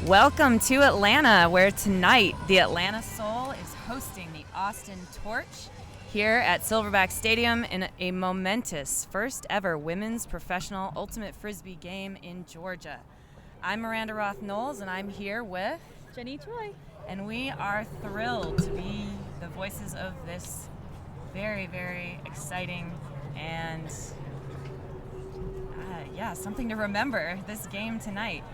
Welcome to Atlanta, where tonight the Atlanta Soul is hosting the Austin Torch here at Silverbacks Stadium in a momentous first ever women's professional ultimate frisbee game in Georgia. I'm Miranda Roth-Knowles, and I'm here with Jenny Choi. And we are thrilled to be the voices of this very, very exciting and something to remember this game tonight.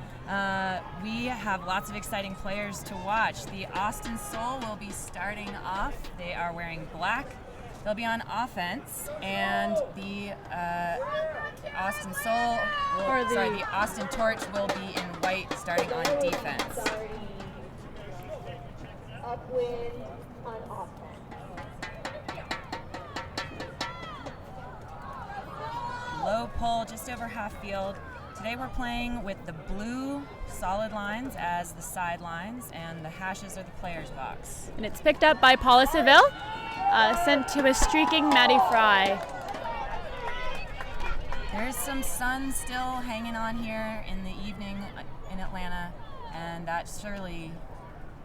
We have lots of exciting players to watch. The Austin Soul will be starting off. They are wearing black. They'll be on offense, and the Austin Torch will be in white, starting on defense. Upwind on offense. Low pull just over half field. Today we're playing with the blue solid lines as the sidelines, and the hashes are the player's box. And it's picked up by Paula Seville, sent to a streaking Maddie Fry. There's some sun still hanging on here in the evening in Atlanta, and that surely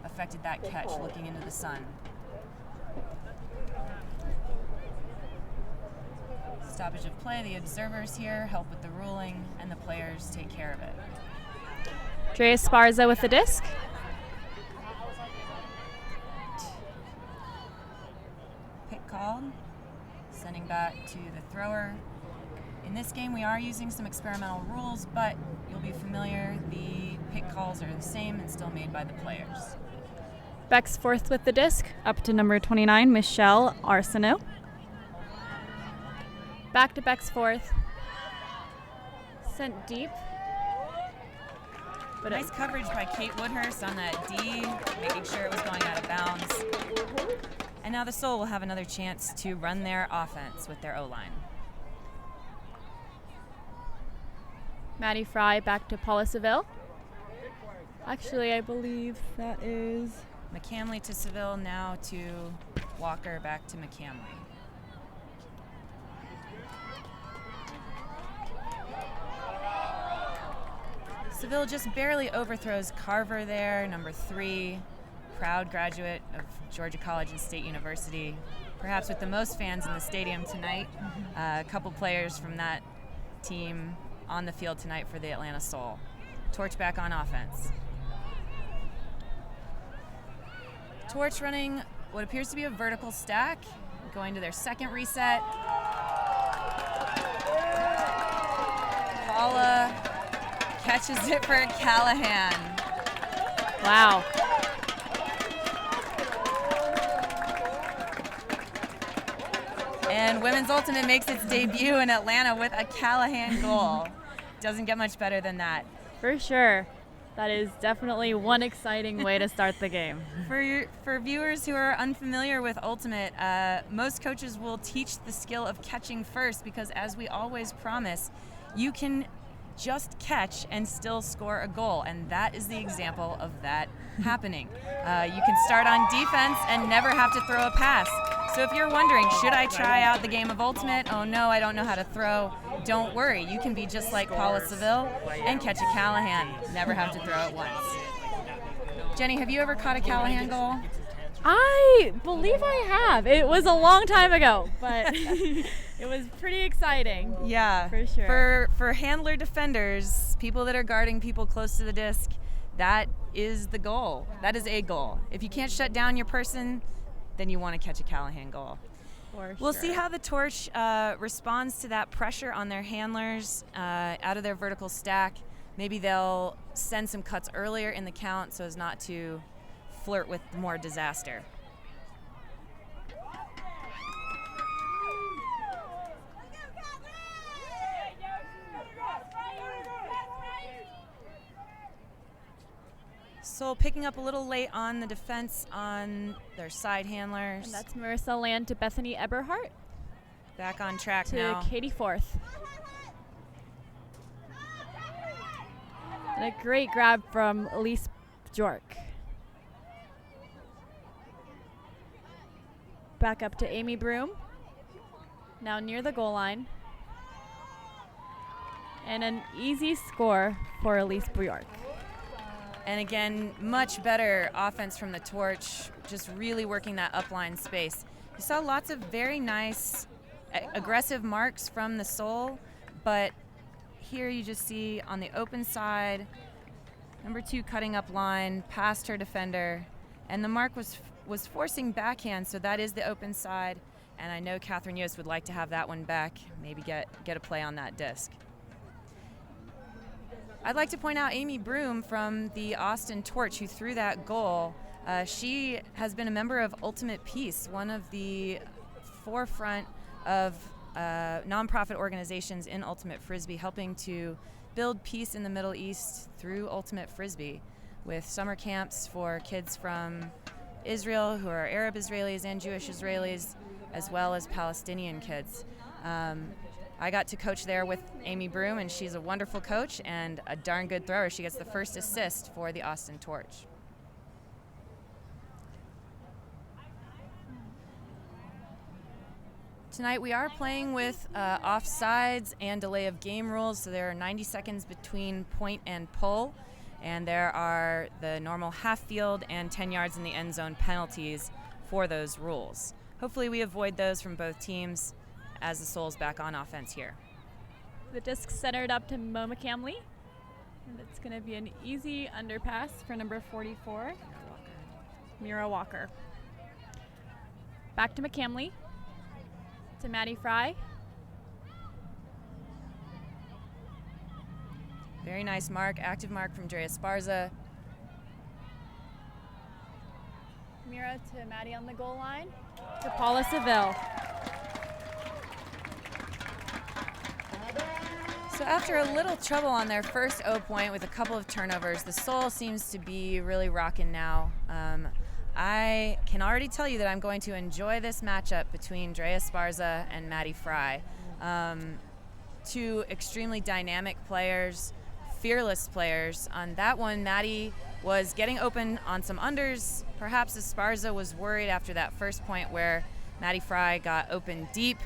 affected that catch looking into the sun. Stoppage of play. The observers here help with the ruling, and the players take care of it. Drea Sparza with the disc. Pick called, sending back to the thrower. In this game, we are using some experimental rules, but you'll be familiar. The pick calls are the same and still made by the players. Beck's fourth with the disc, up to number 29, Michelle Arsenault. Back to Beck's fourth. Sent deep. But nice coverage by Kate Woodhurst on that D, making sure it was going out of bounds. And now the Soul will have another chance to run their offense with their O-line. Maddie Fry back to Paula Seville. Actually, I believe that is McCamley to Seville, now to Walker, back to McCamley. Seville just barely overthrows Carver there, number 3, proud graduate of Georgia College and State University, perhaps with the most fans in the stadium tonight. A couple players from that team on the field tonight for the Atlanta Soul. Torch back on offense. Torch running what appears to be a vertical stack, going to their second reset. Paula catches it for Callahan. Wow. And Women's Ultimate makes its debut in Atlanta with a Callahan goal. Doesn't get much better than that. For sure. That is definitely one exciting way to start the game. For viewers who are unfamiliar with Ultimate, most coaches will teach the skill of catching first, because as we always promise, you can just catch and still score a goal, and that is the example of that happening. You can start on defense and never have to throw a pass. So if you're wondering, should I try out the game of Ultimate? Oh no, I don't know how to throw. Don't worry, you can be just like Paula Seville and catch a Callahan. Never have to throw it once. Jenny, have you ever caught a Callahan goal? I believe I have. It was a long time ago, but it was pretty exciting. Yeah, for sure. For handler defenders, people that are guarding people close to the disc, that is the goal. That is a goal. If you can't shut down your person, then you want to catch a Callahan goal. We'll see how the Torch responds to that pressure on their handlers out of their vertical stack. Maybe they'll send some cuts earlier in the count so as not to flirt with more disaster. Soul picking up a little late on the defense on their side handlers. And that's Marissa Land to Bethany Eberhardt. Back on track to now. Katie Forth. And a great grab from Elise Bjork. Back up to Amy Broom. Now near the goal line. And an easy score for Elise Bjork. And again, much better offense from the Torch, just really working that upline space. You saw lots of very nice, aggressive marks from the Soul, but here you just see on the open side, number 2 cutting up line, past her defender, and the mark was forcing backhand, so that is the open side, and I know Catherine Yost would like to have that one back, maybe get a play on that disc. I'd like to point out Amy Broom from the Austin Torch, who threw that goal. She has been a member of Ultimate Peace, one of the forefront of nonprofit organizations in Ultimate Frisbee, helping to build peace in the Middle East through Ultimate Frisbee, with summer camps for kids from Israel who are Arab Israelis and Jewish Israelis, as well as Palestinian kids. I got to coach there with Amy Broom, and she's a wonderful coach and a darn good thrower. She gets the first assist for the Austin Torch. Tonight we are playing with offsides and delay of game rules, so there are 90 seconds between point and pull, and there are the normal half field and 10 yards in the end zone penalties for those rules. Hopefully we avoid those from both teams as the Soul's back on offense here. The disc centered up to Mo McCamley, and it's going to be an easy underpass for number 44, Mira Walker. Back to McCamley, to Maddie Fry. Very nice mark, active mark from Drea Esparza. Mira to Maddie on the goal line, to Paula Seville. So after a little trouble on their first O point with a couple of turnovers, the Soul seems to be really rocking now. I can already tell you that I'm going to enjoy this matchup between Drea Esparza and Maddie Fry. 2 extremely dynamic players, fearless players. On that one, Maddie was getting open on some unders. Perhaps Esparza was worried after that first point where Maddie Fry got open deep,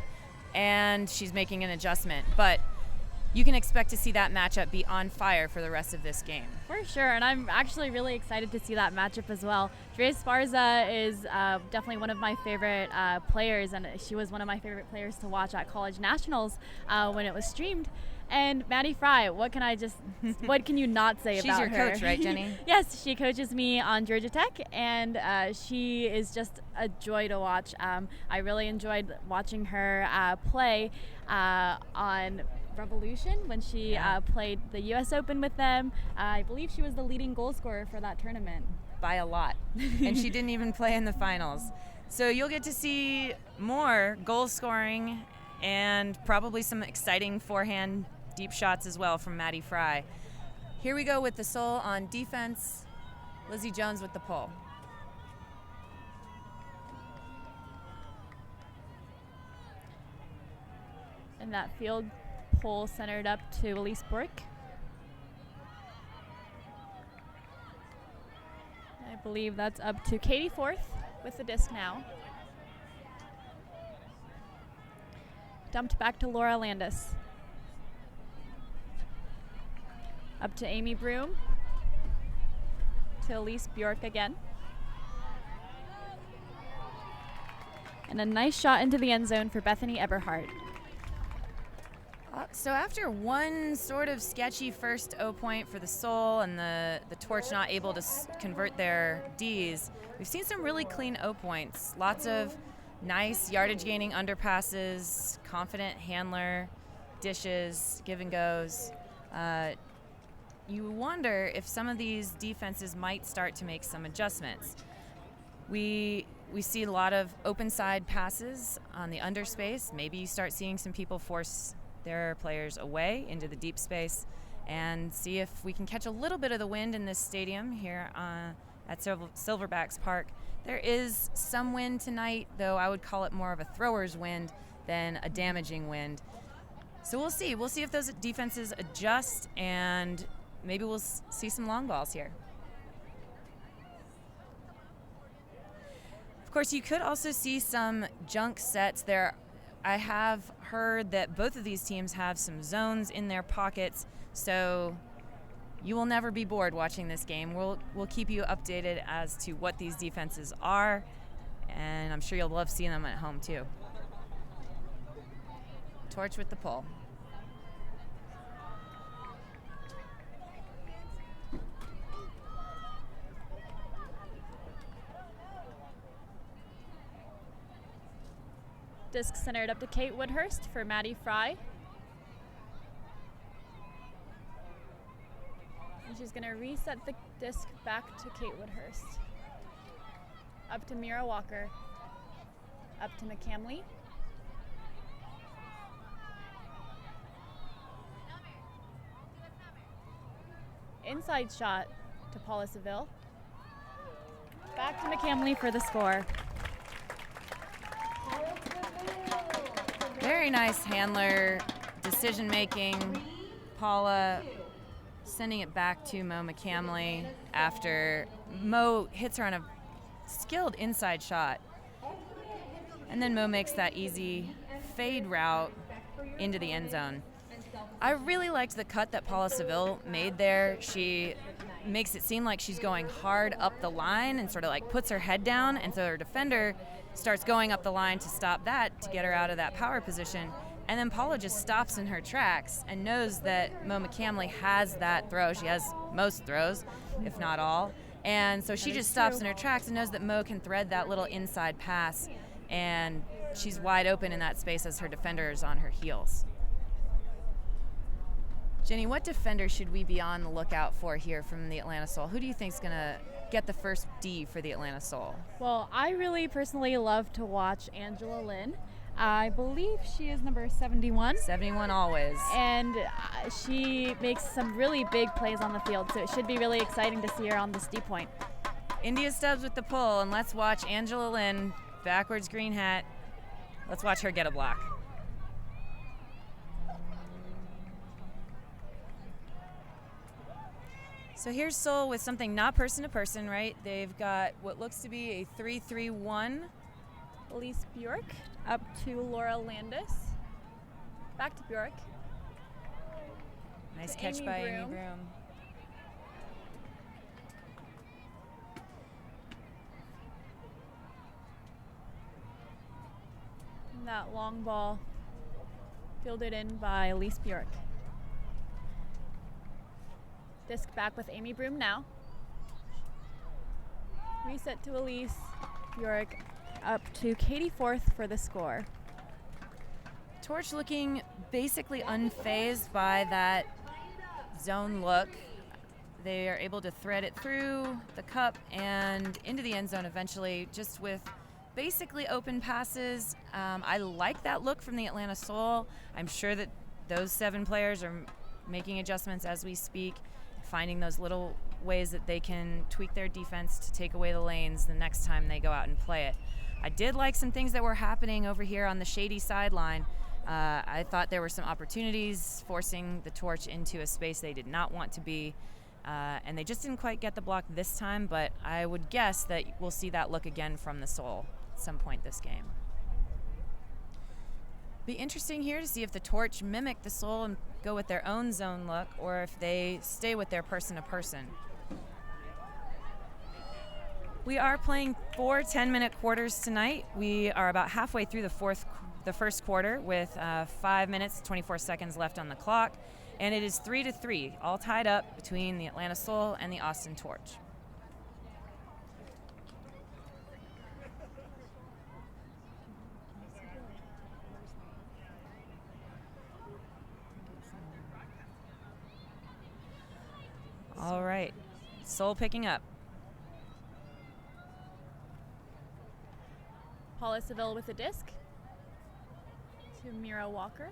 and she's making an adjustment. But you can expect to see that matchup be on fire for the rest of this game. For sure, and I'm actually really excited to see that matchup as well. Drea Esparza is definitely one of my favorite players, and she was one of my favorite players to watch at College Nationals when it was streamed. And Maddie Fry, what can you not say about her? She's your coach, right, Jenny? Yes, she coaches me on Georgia Tech, and she is just a joy to watch. I really enjoyed watching her play on Revolution when she played the U.S. Open with them. I believe she was the leading goal scorer for that tournament. By a lot. And she didn't even play in the finals. So you'll get to see more goal scoring and probably some exciting forehand deep shots as well from Maddie Fry. Here we go with the Soul on defense. Lizzie Jones with the pull. And that field pull centered up to Elise Bork. I believe that's up to Katie Forth with the disc now. Dumped back to Laura Landis. Up to Amy Broom. To Elise Bjork again. And a nice shot into the end zone for Bethany Eberhardt. So after one sort of sketchy first O point for the Soul and the Torch not able to convert their Ds, we've seen some really clean O points. Lots of nice yardage gaining underpasses, confident handler, dishes, give and goes. You wonder if some of these defenses might start to make some adjustments. We see a lot of open side passes on the underspace. Maybe you start seeing some people force their players away into the deep space and see if we can catch a little bit of the wind in this stadium here at Silverbacks Park. There is some wind tonight, though I would call it more of a thrower's wind than a damaging wind. So we'll see. We'll see if those defenses adjust, and maybe we'll see some long balls here. Of course, you could also see some junk sets there. I have heard that both of these teams have some zones in their pockets, so you will never be bored watching this game. We'll keep you updated as to what these defenses are, and I'm sure you'll love seeing them at home too. Torch with the pull. Disc centered up to Kate Woodhurst for Maddie Fry. And she's going to reset the disc back to Kate Woodhurst. Up to Mira Walker. Up to McCamley. Inside shot to Paula Seville. Back to McCamley for the score. Very nice handler, decision making. Paula sending it back to Mo McCamley after Mo hits her on a skilled inside shot. And then Mo makes that easy fade route into the end zone. I really liked the cut that Paula Seville made there. She makes it seem like she's going hard up the line and sort of like puts her head down, and so her defender starts going up the line to stop that, to get her out of that power position. And then Paula just stops in her tracks and knows that Mo McCamley has that throw. She has most throws, if not all. And so she just stops in her tracks and knows that Mo can thread that little inside pass, and she's wide open in that space as her defender is on her heels. Jenny, what defender should we be on the lookout for here from the Atlanta Soul? Who do you think is going to get the first D for the Atlanta Soul? Well, I really personally love to watch Angela Lynn. I believe she is number 71. 71 always. And she makes some really big plays on the field, so it should be really exciting to see her on this D point. India Stubbs with the pull, and let's watch Angela Lynn, backwards green hat. Let's watch her get a block. So here's Soul with something not person to person, right? They've got what looks to be a 3-3-1. Elise Bjork up to Laura Landis. Back to Bjork. Nice to catch Amy by Broom. Amy Broom. And that long ball fielded in by Elise Bjork. Disc back with Amy Broom now. Reset to Elise Bjork up to Katie Forth for the score. Torch looking basically unfazed by that zone look. They are able to thread it through the cup and into the end zone eventually, just with basically open passes. I like that look from the Atlanta Soul. I'm sure that those 7 players are making adjustments as we speak, finding those little ways that they can tweak their defense to take away the lanes the next time they go out and play it. I did like some things that were happening over here on the shady sideline. I thought there were some opportunities forcing the Torch into a space they did not want to be, and they just didn't quite get the block this time, but I would guess that we'll see that look again from the Soul at some point this game. Be interesting here to see if the Torch mimic the Soul and go with their own zone look, or if they stay with their person-to-person. We are playing 4 10-minute quarters tonight. We are about halfway through the first quarter with 5 minutes, 24 seconds left on the clock, and it is 3-3, all tied up between the Atlanta Soul and the Austin Torch. All right, Soul picking up. Paula Seville with the disc to Mira Walker.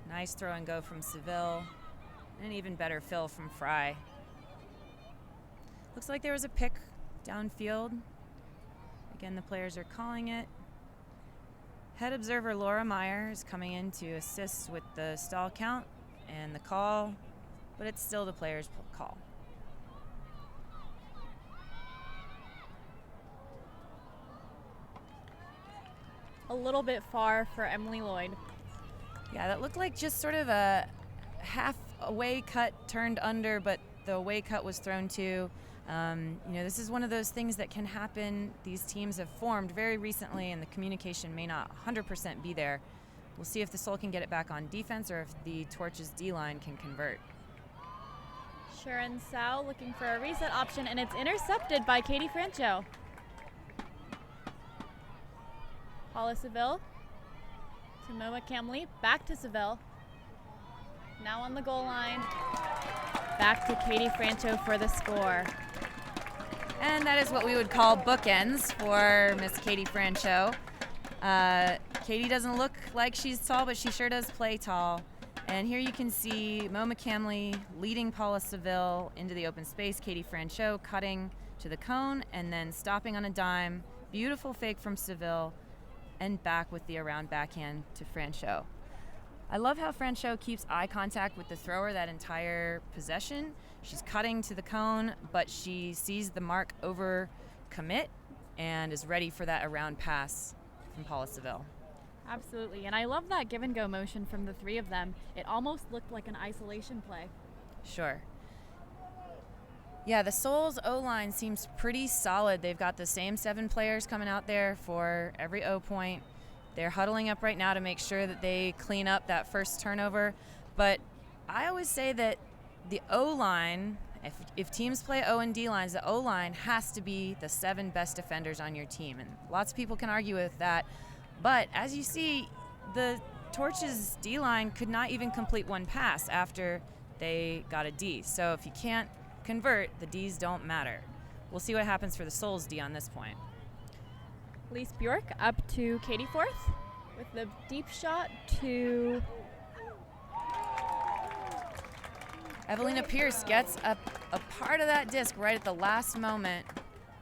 Nice throw and go from Seville. And an even better fill from Fry. Looks like there was a pick downfield. Again, the players are calling it. Head observer Laura Meyer is coming in to assist with the stall count and the call, but it's still the players' call. a little bit far for Emily Lloyd. Yeah, that looked like just sort of a half away cut turned under, but the away cut was thrown too. This is one of those things that can happen. These teams have formed very recently, and the communication may not 100% be there. We'll see if the Soul can get it back on defense or if the Torch's D-line can convert. Sharon Sao looking for a reset option, and it's intercepted by Katie Francho. Paula Seville to Moa Camley, back to Seville. Now on the goal line, back to Katie Francho for the score. And that is what we would call bookends for Miss Katie Francho. Katie doesn't look like she's tall, but she sure does play tall. And here you can see Mo McCamley leading Paula Seville into the open space. Katie Francho cutting to the cone and then stopping on a dime. Beautiful fake from Seville and back with the around backhand to Francho. I love how Francho keeps eye contact with the thrower that entire possession. She's cutting to the cone, but she sees the mark over commit and is ready for that around pass from Paula Seville. Absolutely, and I love that give and go motion from the three of them. It almost looked like an isolation play. Sure. Yeah, the Soul's O-line seems pretty solid. They've got the same 7 players coming out there for every O point. They're huddling up right now to make sure that they clean up that first turnover. But I always say that the O-line, if teams play O and D lines, the O-line has to be the 7 best defenders on your team. And lots of people can argue with that. But as you see, the Torch's D-line could not even complete one pass after they got a D. So if you can't convert, the Ds don't matter. We'll see what happens for the Soul's D on this point. Lise Bjork up to Katie Forth with the deep shot to Evelina Pierce gets a part of that disc right at the last moment.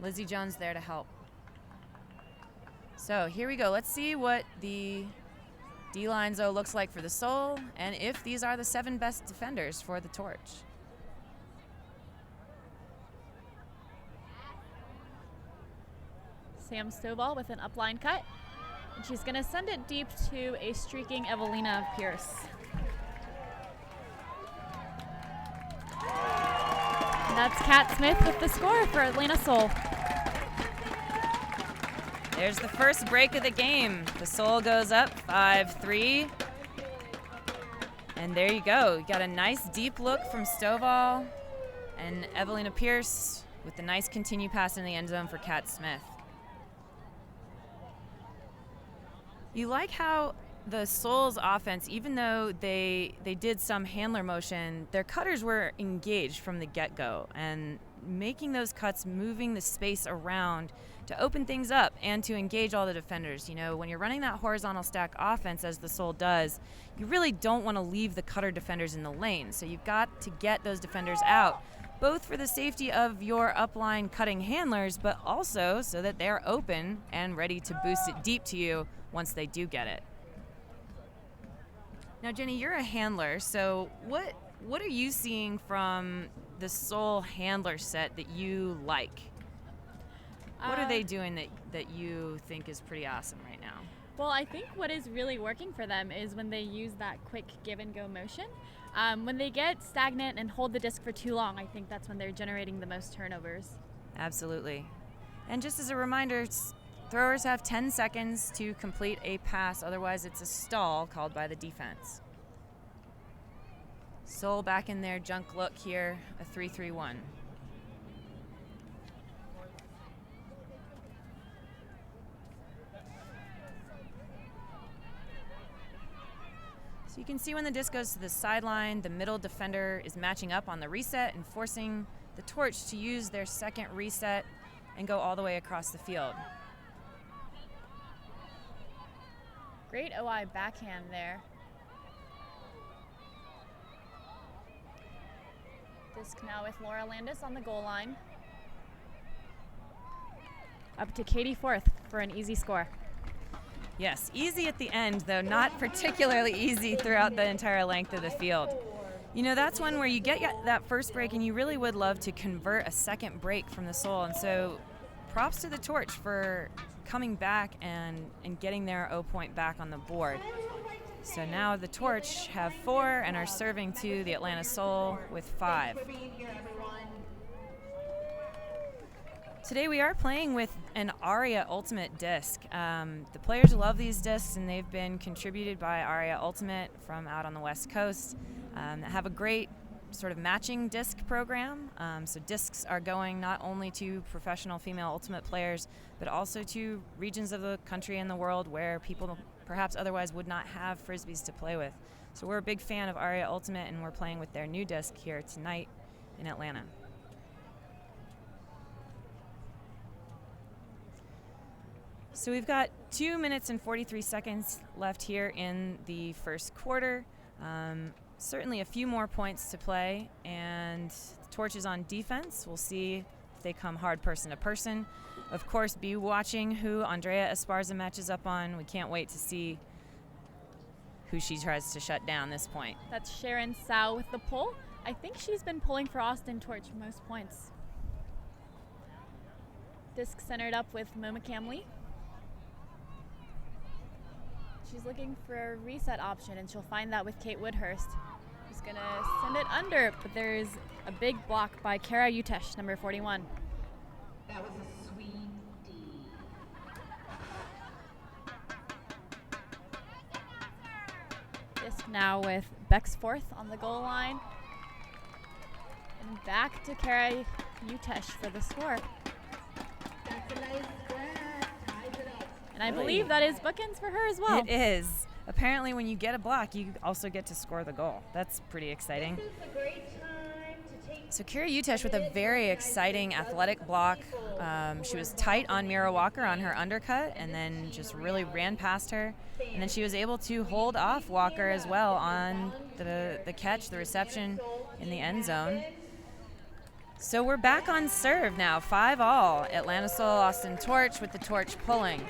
Lizzie Jones there to help. So here we go. Let's see what the D-line zone looks like for the Soul and if these are the 7 best defenders for the Torch. Sam Stovall with an upline cut. And she's going to send it deep to a streaking Evelina Pierce. And that's Kat Smith with the score for Atlanta Soul. There's the first break of the game. The Soul goes up 5-3. And there you go. You got a nice deep look from Stovall and Evelina Pierce with the nice continue pass in the end zone for Kat Smith. You like how the Soul's offense, even though they did some handler motion, their cutters were engaged from the get-go and making those cuts, moving the space around to open things up and to engage all the defenders. You know, when you're running that horizontal stack offense, as the Soul does, you really don't want to leave the cutter defenders in the lane. So you've got to get those defenders out, both for the safety of your upline cutting handlers, but also so that they're open and ready to boost it deep to you once they do get it. Now, Jenny, you're a handler, so what are you seeing from the Soul handler set that you like? What are they doing that you think is pretty awesome right now? Well, I think what is really working for them is when they use that quick give and go motion. When they get stagnant and hold the disc for too long, I think that's when they're generating the most turnovers. Absolutely. And just as a reminder, throwers have 10 seconds to complete a pass, otherwise it's a stall called by the defense. Soul back in their junk look here, a 3-3-1. So you can see when the disc goes to the sideline, the middle defender is matching up on the reset and forcing the Torch to use their second reset and go all the way across the field. Great OI backhand there. Disc now with Laura Landis on the goal line. Up to Katie Forth for an easy score. Yes, easy at the end, though not particularly easy throughout the entire length of the field. You know, that's one where you get that first break and you really would love to convert a second break from the Soul. And so props to the Torch for coming back and getting their 0 point back on the board. So now the Torch have 4 and are serving to the Atlanta Soul with 5. Today we are playing with an Aria Ultimate disc. The players love these discs, and they've been contributed by Aria Ultimate from out on the West Coast. Have a great sort of matching disc program. So discs are going not only to professional female Ultimate players, but also to regions of the country and the world where people perhaps otherwise would not have Frisbees to play with. So we're a big fan of Aria Ultimate, and we're playing with their new disc here tonight in Atlanta. So we've got 2 minutes and 43 seconds left here in the first quarter. Certainly a few more points to play, and the Torch is on defense. We'll see if they come hard person to person. Of course, be watching who Andrea Esparza matches up on. We can't wait to see who she tries to shut down this point. That's Sharon Sau with the pull. I think she's been pulling for Austin Torch most points. Disc centered up with Mo McCamley. She's looking for a reset option, and she'll find that with Kate Woodhurst. She's going to send it under, but there's a big block by Kara Utesh, number 41. That was a sweet D. Disc now with Bexforth on the goal line. And back to Kara Utesh for the score. That's a nice grab. Ties it up. And I believe that is bookends for her as well. It is. Apparently when you get a block, you also get to score the goal. That's pretty exciting. This is a great time to take. So Kara Utesh with a very exciting athletic block. She was tight on Mira Walker on her undercut, and then just really ran past her. And then she was able to hold off Walker as well on the catch, the reception in the end zone. So we're back on serve now, 5-all. Atlanta Soul, Austin Torch with the Torch pulling.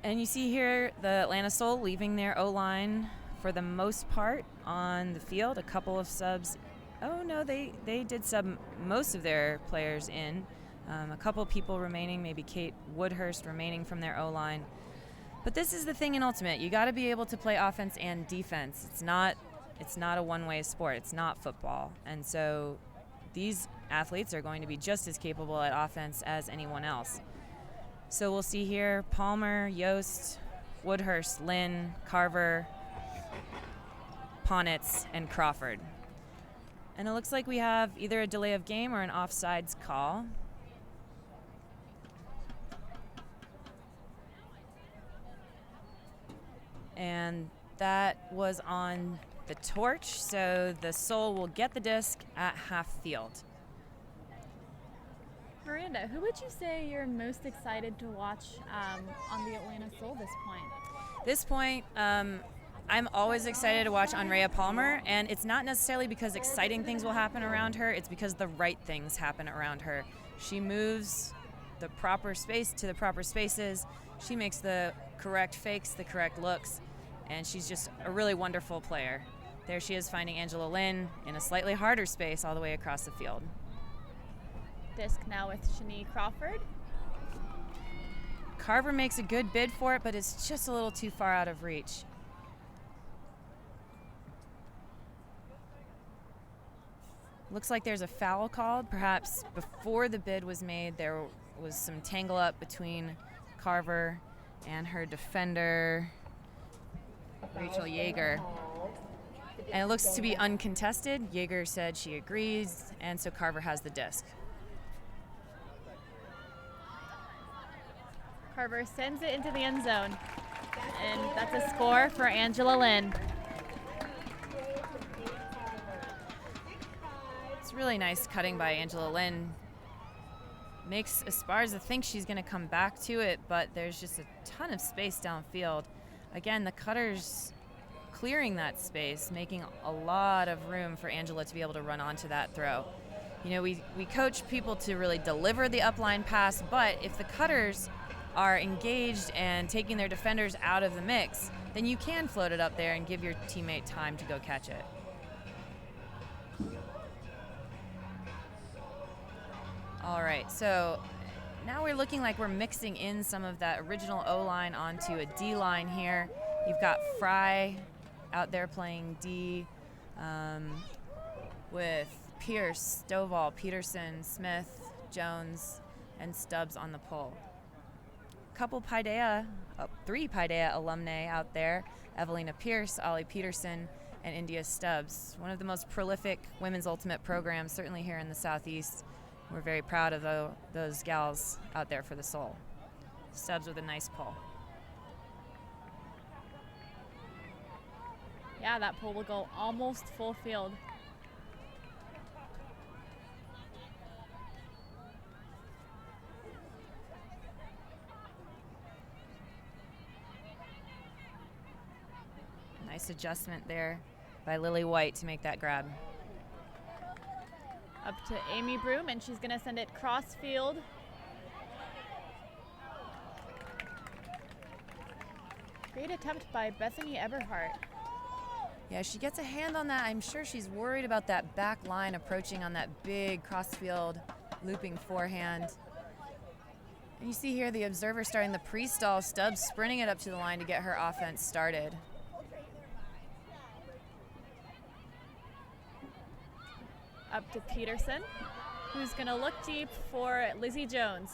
And you see here the Atlanta Soul leaving their O-line for the most part on the field. A couple of subs. Oh no, they did sub most of their players in. A couple people remaining, maybe Kate Woodhurst remaining from their O-line. But this is the thing in Ultimate. You got to be able to play offense and defense. It's not a one-way sport. It's not football. And so these athletes are going to be just as capable at offense as anyone else. So we'll see here Palmer, Yost, Woodhurst, Lynn, Carver, Ponitz, and Crawford. And it looks like we have either a delay of game or an offsides call. And that was on the Torch, so the Soul will get the disc at half field. Miranda, who would you say you're most excited to watch on the Atlanta Soul This point, I'm always excited to watch Andrea Palmer, and it's not necessarily because exciting things will happen around her, it's because the right things happen around her. She moves the proper space to the proper spaces, she makes the correct fakes, the correct looks, and she's just a really wonderful player. There she is finding Angela Lynn in a slightly harder space all the way across the field. Disc now with Shani Crawford. Carver makes a good bid for it, but it's just a little too far out of reach. Looks like there's a foul called. Perhaps before the bid was made, there was some tangle up between Carver and her defender, Rachel Yeager. And it looks to be uncontested. Yeager said she agrees, and so Carver has the disc. Carver sends it into the end zone. And that's a score for Angela Lynn. It's really nice cutting by Angela Lynn. Makes Esparza think she's going to come back to it, but there's just a ton of space downfield. Again, the cutter's clearing that space, making a lot of room for Angela to be able to run onto that throw. You know, we coach people to really deliver the upline pass, but if the cutters are engaged and taking their defenders out of the mix, then you can float it up there and give your teammate time to go catch it. All right, so now we're looking like we're mixing in some of that original O-line onto a D-line here. You've got Fry out there playing D with Pierce, Stovall, Peterson, Smith, Jones, and Stubbs on the pole. Three Paideia alumnae out there, Evelina Pierce, Ollie Peterson, and India Stubbs. One of the most prolific women's ultimate programs, certainly here in the Southeast. We're very proud of those gals out there for the Soul. Stubbs with a nice pull. Yeah, that pole will go almost full field. Nice adjustment there by Lily White to make that grab. Up to Amy Broom, and she's going to send it cross field. Great attempt by Bethany Eberhardt. Yeah, she gets a hand on that. I'm sure she's worried about that back line approaching on that big cross-field looping forehand. And you see here the observer starting the pre-stall, Stubbs sprinting it up to the line to get her offense started. Up to Peterson, who's going to look deep for Lizzie Jones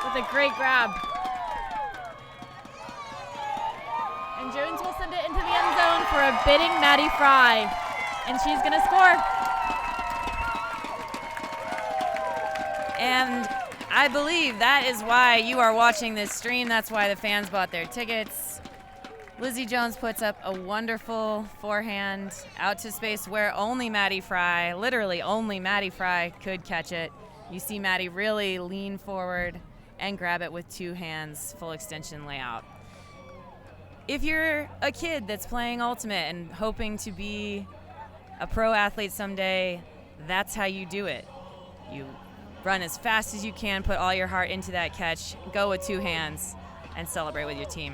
with a great grab. And Jones will send it into the end zone for a bidding Maddie Fry. And she's going to score. And I believe that is why you are watching this stream. That's why the fans bought their tickets. Lizzie Jones puts up a wonderful forehand out to space where only Maddie Fry, literally only Maddie Fry, could catch it. You see Maddie really lean forward and grab it with two hands, full extension layout. If you're a kid that's playing Ultimate and hoping to be a pro athlete someday, that's how you do it. You run as fast as you can, put all your heart into that catch, go with two hands, and celebrate with your team.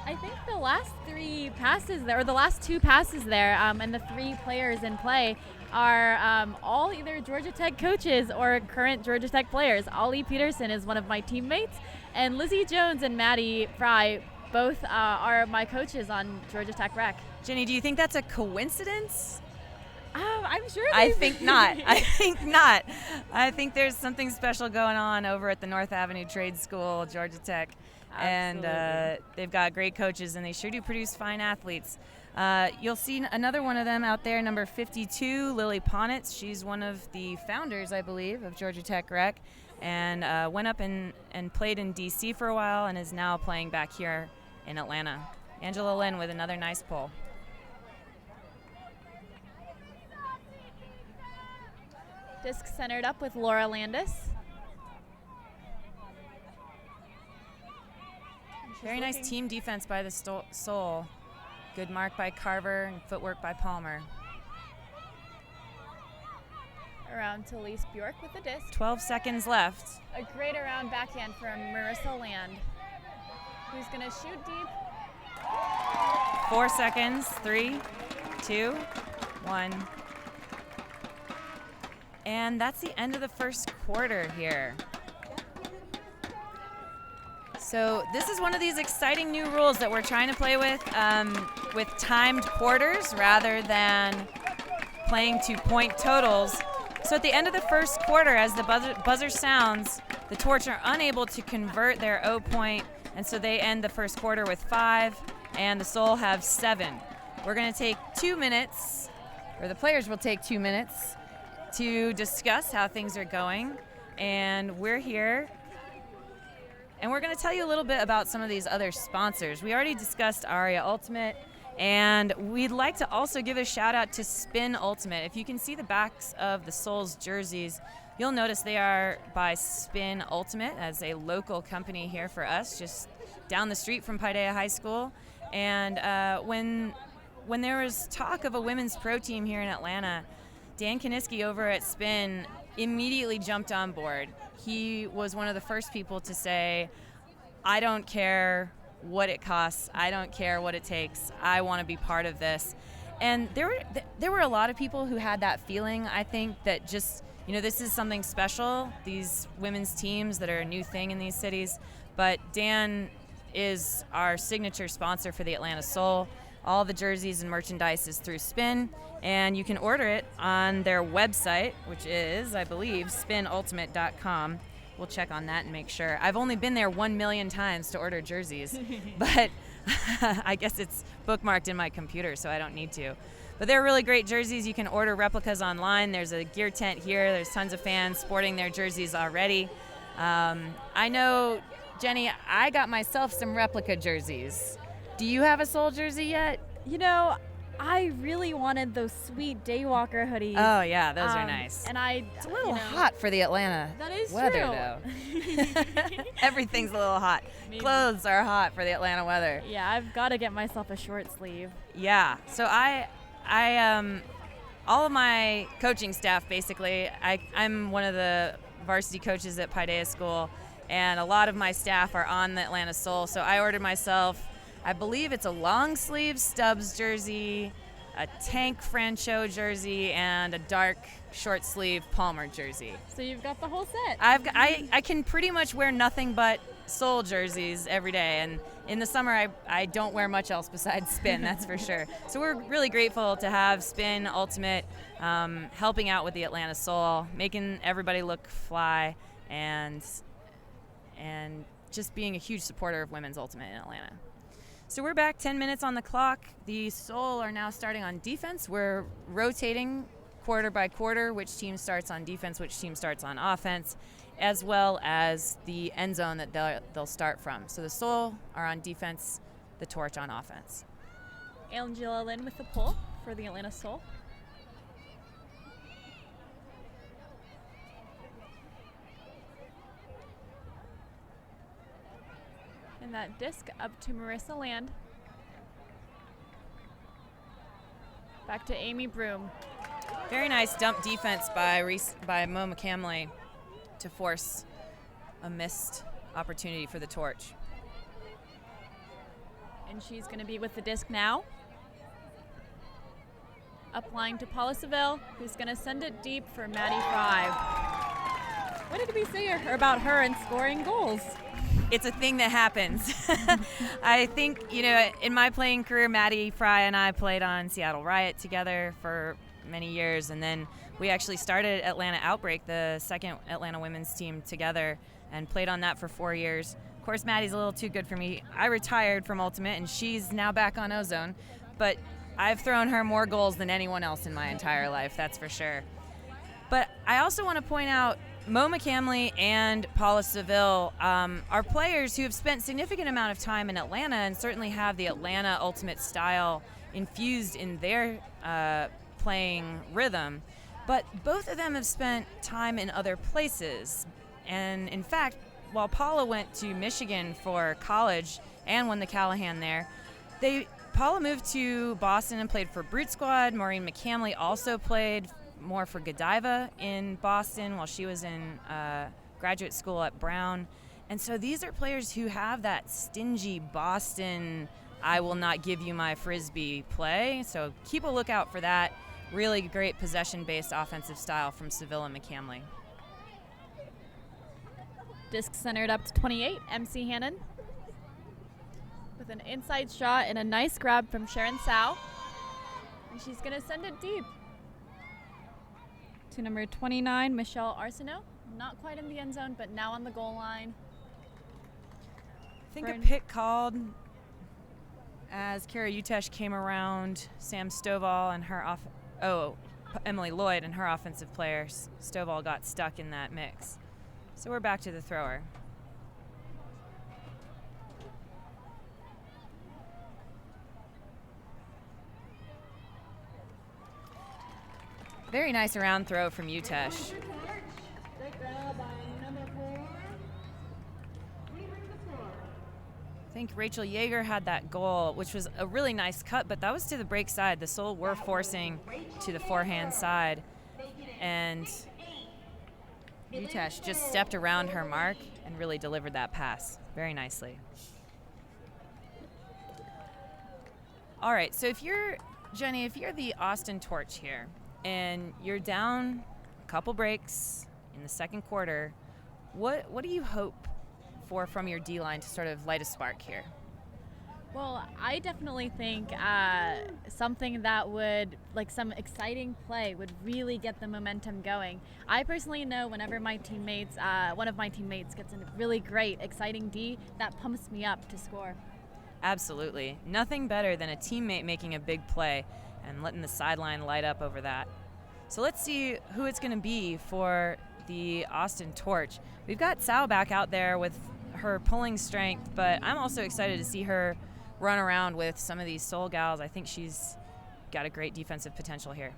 I think the last three passes there, or the last two passes there, and the three players in play are all either Georgia Tech coaches or current Georgia Tech players. Ollie Peterson is one of my teammates, and Lizzie Jones and Maddie Fry both are my coaches on Georgia Tech Rec. Jenny, do you think that's a coincidence? I'm sure. I think not. I think not. I think there's something special going on over at the North Avenue Trade School, Georgia Tech. Absolutely. And they've got great coaches, and they sure do produce fine athletes. You'll see another one of them out there, number 52, Lily Ponitz. She's one of the founders, I believe, of Georgia Tech Rec, and went up and played in D.C. for a while and is now playing back here in Atlanta. Angela Lynn with another nice pull. Disc centered up with Laura Landis. Very nice team defense by the Soul. Good mark by Carver and footwork by Palmer. Around to Lise Bjork with the disc. 12 seconds left. A great around backhand from Marissa Land, who's going to shoot deep. 4 seconds. 3, 2, 1. And that's the end of the first quarter here. So this is one of these exciting new rules that we're trying to play with timed quarters rather than playing to point totals. So at the end of the first quarter, as the buzzer sounds, the Torch are unable to convert their O point, and so they end the first quarter with 5, and the Soul have 7. We're going to take 2 minutes, or the players will take 2 minutes to discuss how things are going, and we're here. And we're going to tell you a little bit about some of these other sponsors. We already discussed Aria Ultimate, and we'd like to also give a shout out to Spin Ultimate. If you can see the backs of the Souls jerseys, you'll notice they are by Spin Ultimate, as a local company here for us, just down the street from Paideia High School. And when there was talk of a women's pro team here in Atlanta, Dan Kaniski over at Spin immediately jumped on board. He was one of the first people to say, I don't care what it costs. I don't care what it takes. I want to be part of this. And there were a lot of people who had that feeling. I think that just this is something special, these women's teams that are a new thing in these cities, but Dan is our signature sponsor for the Atlanta Soul. All the jerseys and merchandise is through Spin, and you can order it on their website, which is, I believe, spinultimate.com. We'll check on that and make sure. I've only been there 1 million times to order jerseys, but I guess it's bookmarked in my computer, so I don't need to. But they're really great jerseys. You can order replicas online. There's a gear tent here. There's tons of fans sporting their jerseys already. I know, Jenny, I got myself some replica jerseys. Do you have a Soul jersey yet? I really wanted those sweet Daywalker hoodies. Oh, yeah, those are nice. And it's a little hot for the Atlanta weather, though. Everything's a little hot. Maybe. Clothes are hot for the Atlanta weather. Yeah, I've got to get myself a short sleeve. Yeah, so I all of my coaching staff, basically, I'm one of the varsity coaches at Paideia School, and a lot of my staff are on the Atlanta Soul, so I ordered myself, I believe it's a long sleeve Stubbs jersey, a Tank Franchot jersey, and a dark short sleeve Palmer jersey. So you've got the whole set. I can pretty much wear nothing but Soul jerseys every day, and in the summer I don't wear much else besides Spin, that's for sure. So we're really grateful to have Spin Ultimate helping out with the Atlanta Soul, making everybody look fly, and just being a huge supporter of women's Ultimate in Atlanta. So we're back 10 minutes on the clock. The Soul are now starting on defense. We're rotating quarter by quarter, which team starts on defense, which team starts on offense, as well as the end zone that they'll start from. So the Soul are on defense, the Torch on offense. Angela Lynn with the pull for the Atlanta Soul. And that disc up to Marissa Land. Back to Amy Broom. Very nice dump defense by Mo McCamley to force a missed opportunity for the Torch. And she's going to be with the disc now. Applying to Paula Seville, who's going to send it deep for Maddie Fry. What did we say about her and scoring goals? It's a thing that happens. I think, in my playing career, Maddie Fry and I played on Seattle Riot together for many years, and then we actually started Atlanta Outbreak, the second Atlanta women's team, together, and played on that for 4 years. Of course, Maddie's a little too good for me. I retired from Ultimate, and she's now back on Ozone, but I've thrown her more goals than anyone else in my entire life, that's for sure. But I also want to point out Mo McCamley and Paula Seville are players who have spent significant amount of time in Atlanta and certainly have the Atlanta Ultimate style infused in their playing rhythm. But both of them have spent time in other places. And in fact, while Paula went to Michigan for college and won the Callahan there, Paula moved to Boston and played for Brute Squad. Maureen McCamley also played more for Godiva in Boston while she was in graduate school at Brown. And so these are players who have that stingy Boston, I will not give you my Frisbee play. So keep a lookout for that. Really great possession-based offensive style from Seville and McCamley. Disc centered up to 28, MC Hannon. With an inside shot and a nice grab from Sharon Sow. And she's going to send it deep to number 29, Michelle Arsenault. Not quite in the end zone, but now on the goal line. I think a pick called as Kara Utesh came around Sam Stovall and her Emily Lloyd and her offensive players. Stovall got stuck in that mix. So we're back to the thrower. Very nice around throw from Utesh. I think Rachel Yeager had that goal, which was a really nice cut, but that was to the break side. The Soul were forcing to the forehand side, and Utesh just stepped around her mark and really delivered that pass very nicely. All right, so if you're, Jenny, if you're the Austin Torch here, and you're down couple breaks in the second quarter. What do you hope for from your D-line to sort of light a spark here? Well, I definitely think something that would, like some exciting play, would really get the momentum going. I personally know whenever my teammates, one of my teammates gets a really great, exciting D, that pumps me up to score. Absolutely. Nothing better than a teammate making a big play and letting the sideline light up over that. So let's see who it's going to be for the Austin Torch. We've got Sal back out there with her pulling strength, but I'm also excited to see her run around with some of these Soul gals. I think she's got a great defensive potential here.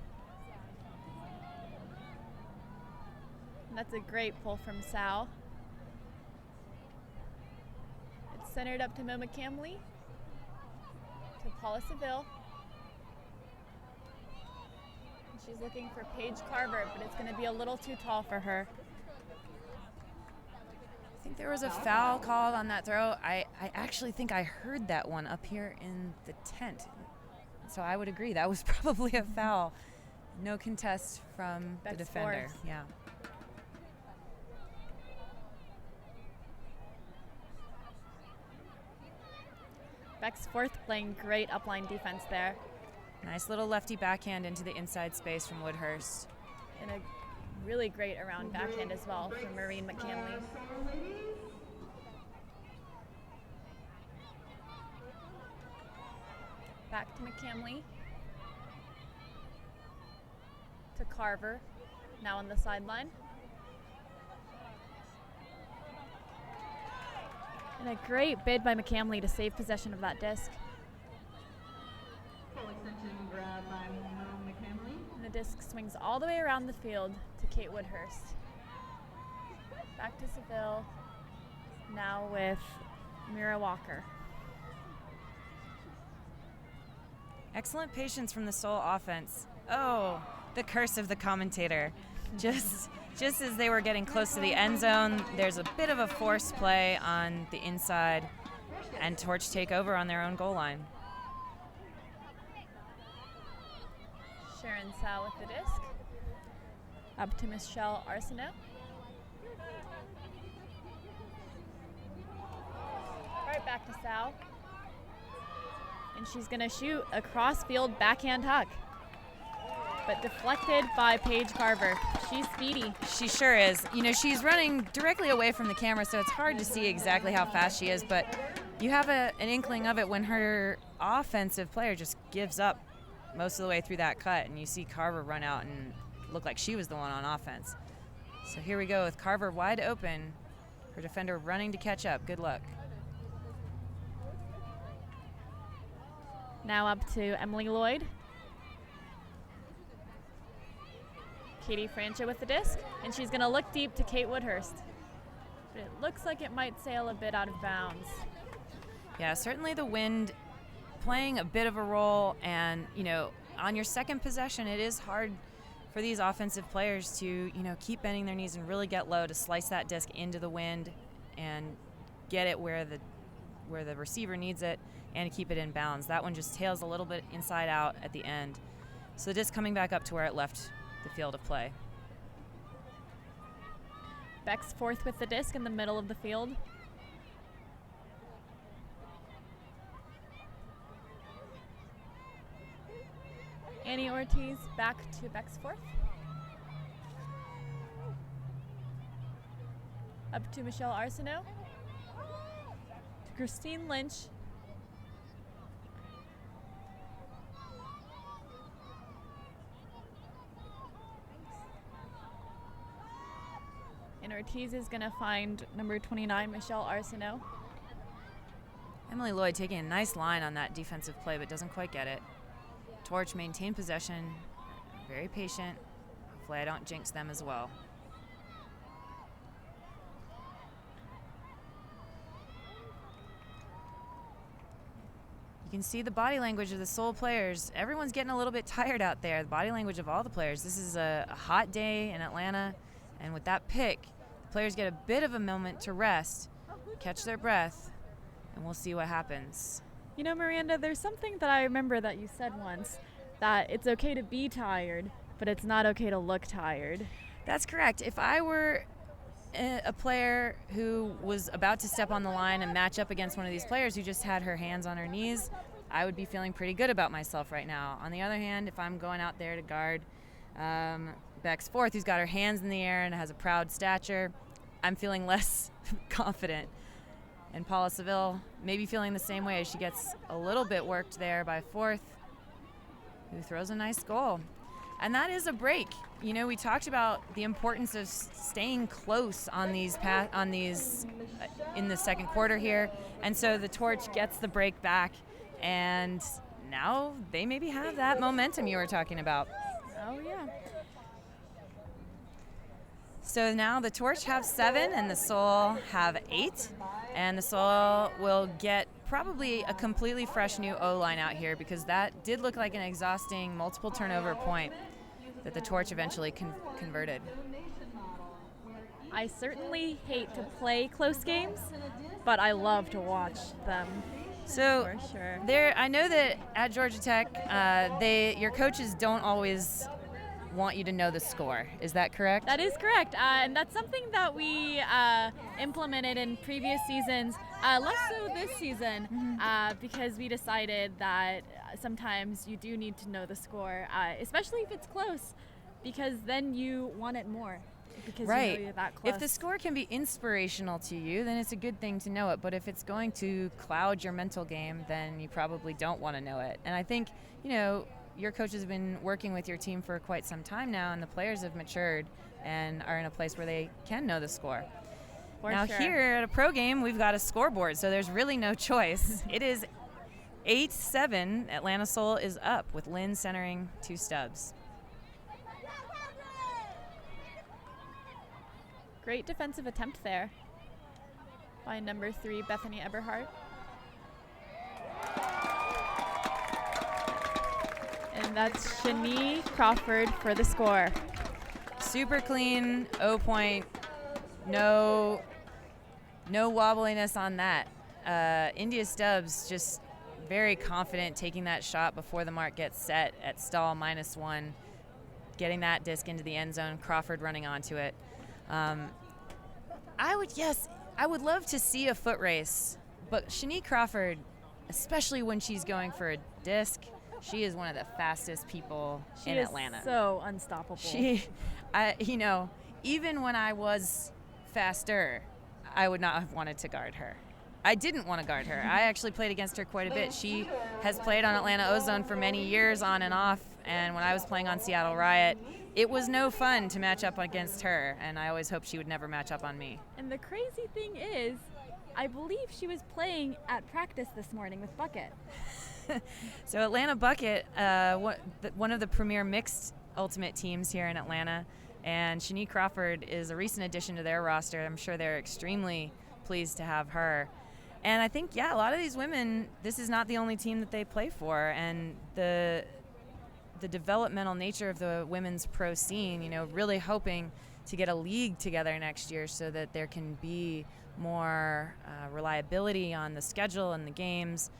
That's a great pull from Sal. It's centered up to Mo McCamley, to Paula Seville. She's looking for Paige Carver, but it's going to be a little too tall for her. I think there was a foul called on that throw. I actually think I heard that one up here in the tent. So I would agree. That was probably a foul. No contest from the defender. Fourth. Yeah. Beck's fourth playing great upline defense there. Nice little lefty backhand into the inside space from Woodhurst. And a really great around backhand as well from Maureen McCamley. Back to McCamley. To Carver, now on the sideline. And a great bid by McCamley to save possession of that disc. Full extension grab by McCamley. And the disc swings all the way around the field to Kate Woodhurst. Back to Seville, now with Mira Walker. Excellent patience from the Soul offense. Oh, the curse of the commentator. Just as they were getting close to the end zone, there's a bit of a forced play on the inside, and Torch take over on their own goal line. Sharon Sal with the disc. Up to Michelle Arsenault. Right back to Sal. And she's going to shoot a cross-field backhand huck. But deflected by Paige Carver. She's speedy. She sure is. You know, she's running directly away from the camera, so it's hard to see exactly how fast she is, but you have an inkling of it when her offensive player just gives up most of the way through that cut, and you see Carver run out and look like she was the one on offense. So here we go with Carver wide open. Her defender running to catch up. Good luck. Now up to Emily Lloyd. Katie Francha with the disc, and she's going to look deep to Kate Woodhurst. But it looks like it might sail a bit out of bounds. Yeah, certainly the wind playing a bit of a role, and, you know, on your second possession, it is hard for these offensive players to, you know, keep bending their knees and really get low to slice that disc into the wind and get it where the receiver needs it and keep it in bounds. That one just tails a little bit inside out at the end. So the disc coming back up to where it left the field of play. Beck's fourth with the disc in the middle of the field. Annie Ortiz back to Beck's fourth. Up to Michelle Arsenault. To Christine Lynch. And Ortiz is going to find number 29, Michelle Arsenault. Emily Lloyd taking a nice line on that defensive play, but doesn't quite get it. Torch maintain possession, very patient. Hopefully I don't jinx them as well. You can see the body language of the Soul players. Everyone's getting a little bit tired out there. The body language of all the players. This is a hot day in Atlanta, and with that pick, the players get a bit of a moment to rest, catch their breath, and we'll see what happens. You know, Miranda, there's something that I remember that you said once, that it's okay to be tired, but it's not okay to look tired. That's correct. If I were a player who was about to step on the line and match up against one of these players who just had her hands on her knees, I would be feeling pretty good about myself right now. On the other hand, if I'm going out there to guard Beck's fourth, who's got her hands in the air and has a proud stature, I'm feeling less confident. And Paula Seville maybe feeling the same way as she gets a little bit worked there by fourth, who throws a nice goal. And that is a break. You know, we talked about the importance of staying close on these in the second quarter here. And so the Torch gets the break back, and now they maybe have that momentum you were talking about. Oh, yeah. So now the Torch have 7 and the Soul have 8. And the Soul will get probably a completely fresh new O-line out here, because that did look like an exhausting multiple turnover point that the Torch eventually converted. I certainly hate to play close games, but I love to watch them. So for sure. I know that at Georgia Tech, your coaches don't always want you to know the score. Is that correct? That is correct, and that's something that we implemented in previous seasons, less so this season, because we decided that sometimes you do need to know the score, especially if it's close, because then you want it more. Because right. You know you're that close. If the score can be inspirational to you, then it's a good thing to know it. But if it's going to cloud your mental game, then you probably don't want to know it. And I think, your coach has been working with your team for quite some time now, and the players have matured and are in a place where they can know the score. Now here at a pro game, we've got a scoreboard, so there's really no choice. It is 8-7. Atlanta Soul is up with Lynn centering 2 stubs. Great defensive attempt there by number 3, Bethany Eberhardt. And that's Shani Crawford for the score. Super clean, O-point, no wobbliness on that. India Stubbs just very confident taking that shot before the mark gets set at stall -1, getting that disc into the end zone, Crawford running onto it. I would love to see a foot race, but Shani Crawford, especially when she's going for a disc, she is one of the fastest people in Atlanta. She is so unstoppable. Even when I was faster, I would not have wanted to guard her. I didn't want to guard her. I actually played against her quite a bit. She has played on Atlanta Ozone for many years on and off, and when I was playing on Seattle Riot, it was no fun to match up against her, and I always hoped she would never match up on me. And the crazy thing is, I believe she was playing at practice this morning with Bucket. So Atlanta Bucket, one of the premier mixed ultimate teams here in Atlanta, and Shani Crawford is a recent addition to their roster. I'm sure they're extremely pleased to have her. And I think, a lot of these women, this is not the only team that they play for, and the developmental nature of the women's pro scene, really hoping to get a league together next year so that there can be more reliability on the schedule and the games.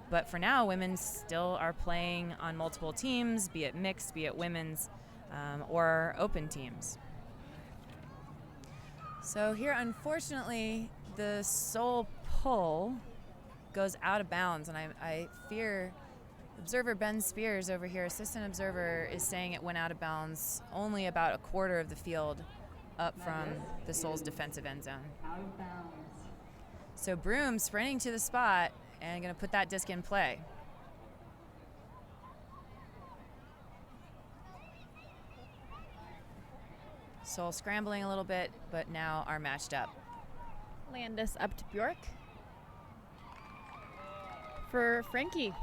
But for now, women still are playing on multiple teams, be it mixed, be it women's, or open teams. So here, unfortunately, the Soul pull goes out of bounds, and I fear observer Ben Spears over here, assistant observer, is saying it went out of bounds only about a quarter of the field up from the Soul's defensive end zone. Out of bounds. So Broom sprinting to the spot and going to put that disc in play. Soul scrambling a little bit, but now are matched up. Landis up to Bjork for Frankie.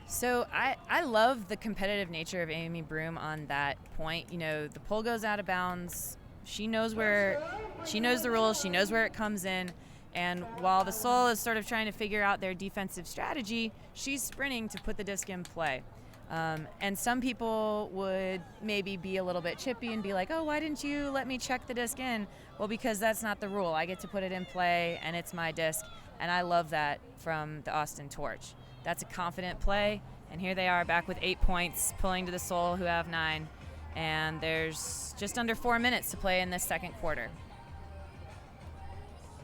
So I love the competitive nature of Amy Broom on that point. The pull goes out of bounds. She knows the rules. She knows where it comes in. And while the Soul is sort of trying to figure out their defensive strategy, she's sprinting to put the disc in play. And some people would maybe be a little bit chippy and be like, oh, why didn't you let me check the disc in? Well, because that's not the rule. I get to put it in play, and it's my disc. And I love that from the Austin Torch. That's a confident play. And here they are back with 8 points, pulling to the Soul, who have 9. And there's just under 4 minutes to play in this second quarter.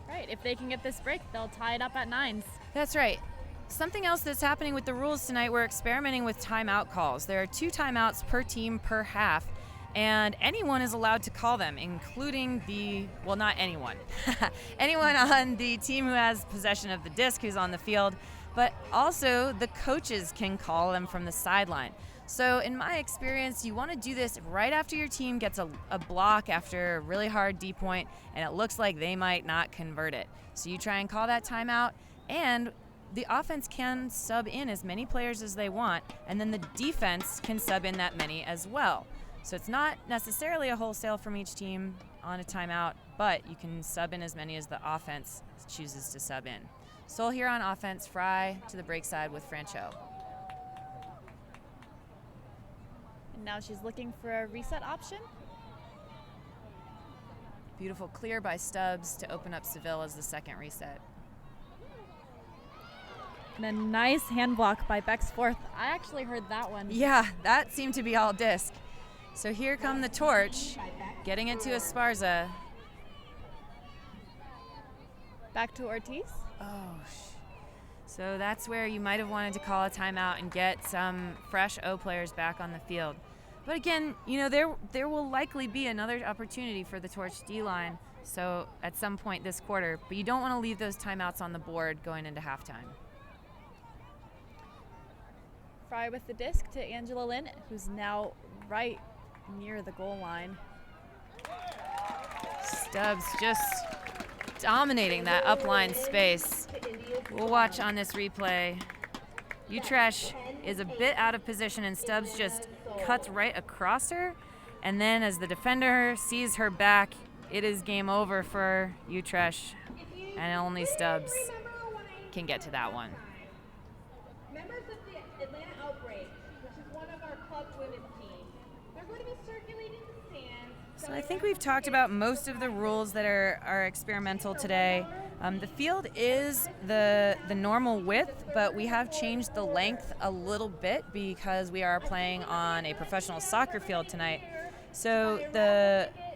Right, if they can get this break, they'll tie it up at 9s. That's right. Something else that's happening with the rules tonight, we're experimenting with timeout calls. There are 2 timeouts per team per half, and anyone is allowed to call them, including not anyone. Anyone on the team who has possession of the disc, who's on the field, but also the coaches can call them from the sideline. So in my experience, you want to do this right after your team gets a block after a really hard D point, and it looks like they might not convert it. So you try and call that timeout, and the offense can sub in as many players as they want, and then the defense can sub in that many as well. So it's not necessarily a wholesale from each team on a timeout, but you can sub in as many as the offense chooses to sub in. Sol here on offense, Fry to the break side with Francho. And now she's looking for a reset option. Beautiful clear by Stubbs to open up Seville as the second reset. And a nice hand block by Beck's fourth. I actually heard that one. Yeah, that seemed to be all disc. So here come the Torch, getting it to Esparza. Back to Ortiz. So that's where you might have wanted to call a timeout and get some fresh O players back on the field. But again, there will likely be another opportunity for the Torch D-line, so at some point this quarter, but you don't want to leave those timeouts on the board going into halftime. Fry with the disc to Angela Lynn, who's now right near the goal line. Stubbs just dominating that upline space. We'll watch on this replay. Utrecht is a bit out of position, and Stubbs just cuts right across her. And then as the defender sees her back, it is game over for Utrecht, and only Stubbs can get to that one. Members of the Atlanta Outbreak, which is one of our club women's teams, they're going to be circulating the stands. So I think we've talked about most of the rules that are experimental today. The field is the normal width, but we have changed the length a little bit because we are playing on a professional soccer field tonight. So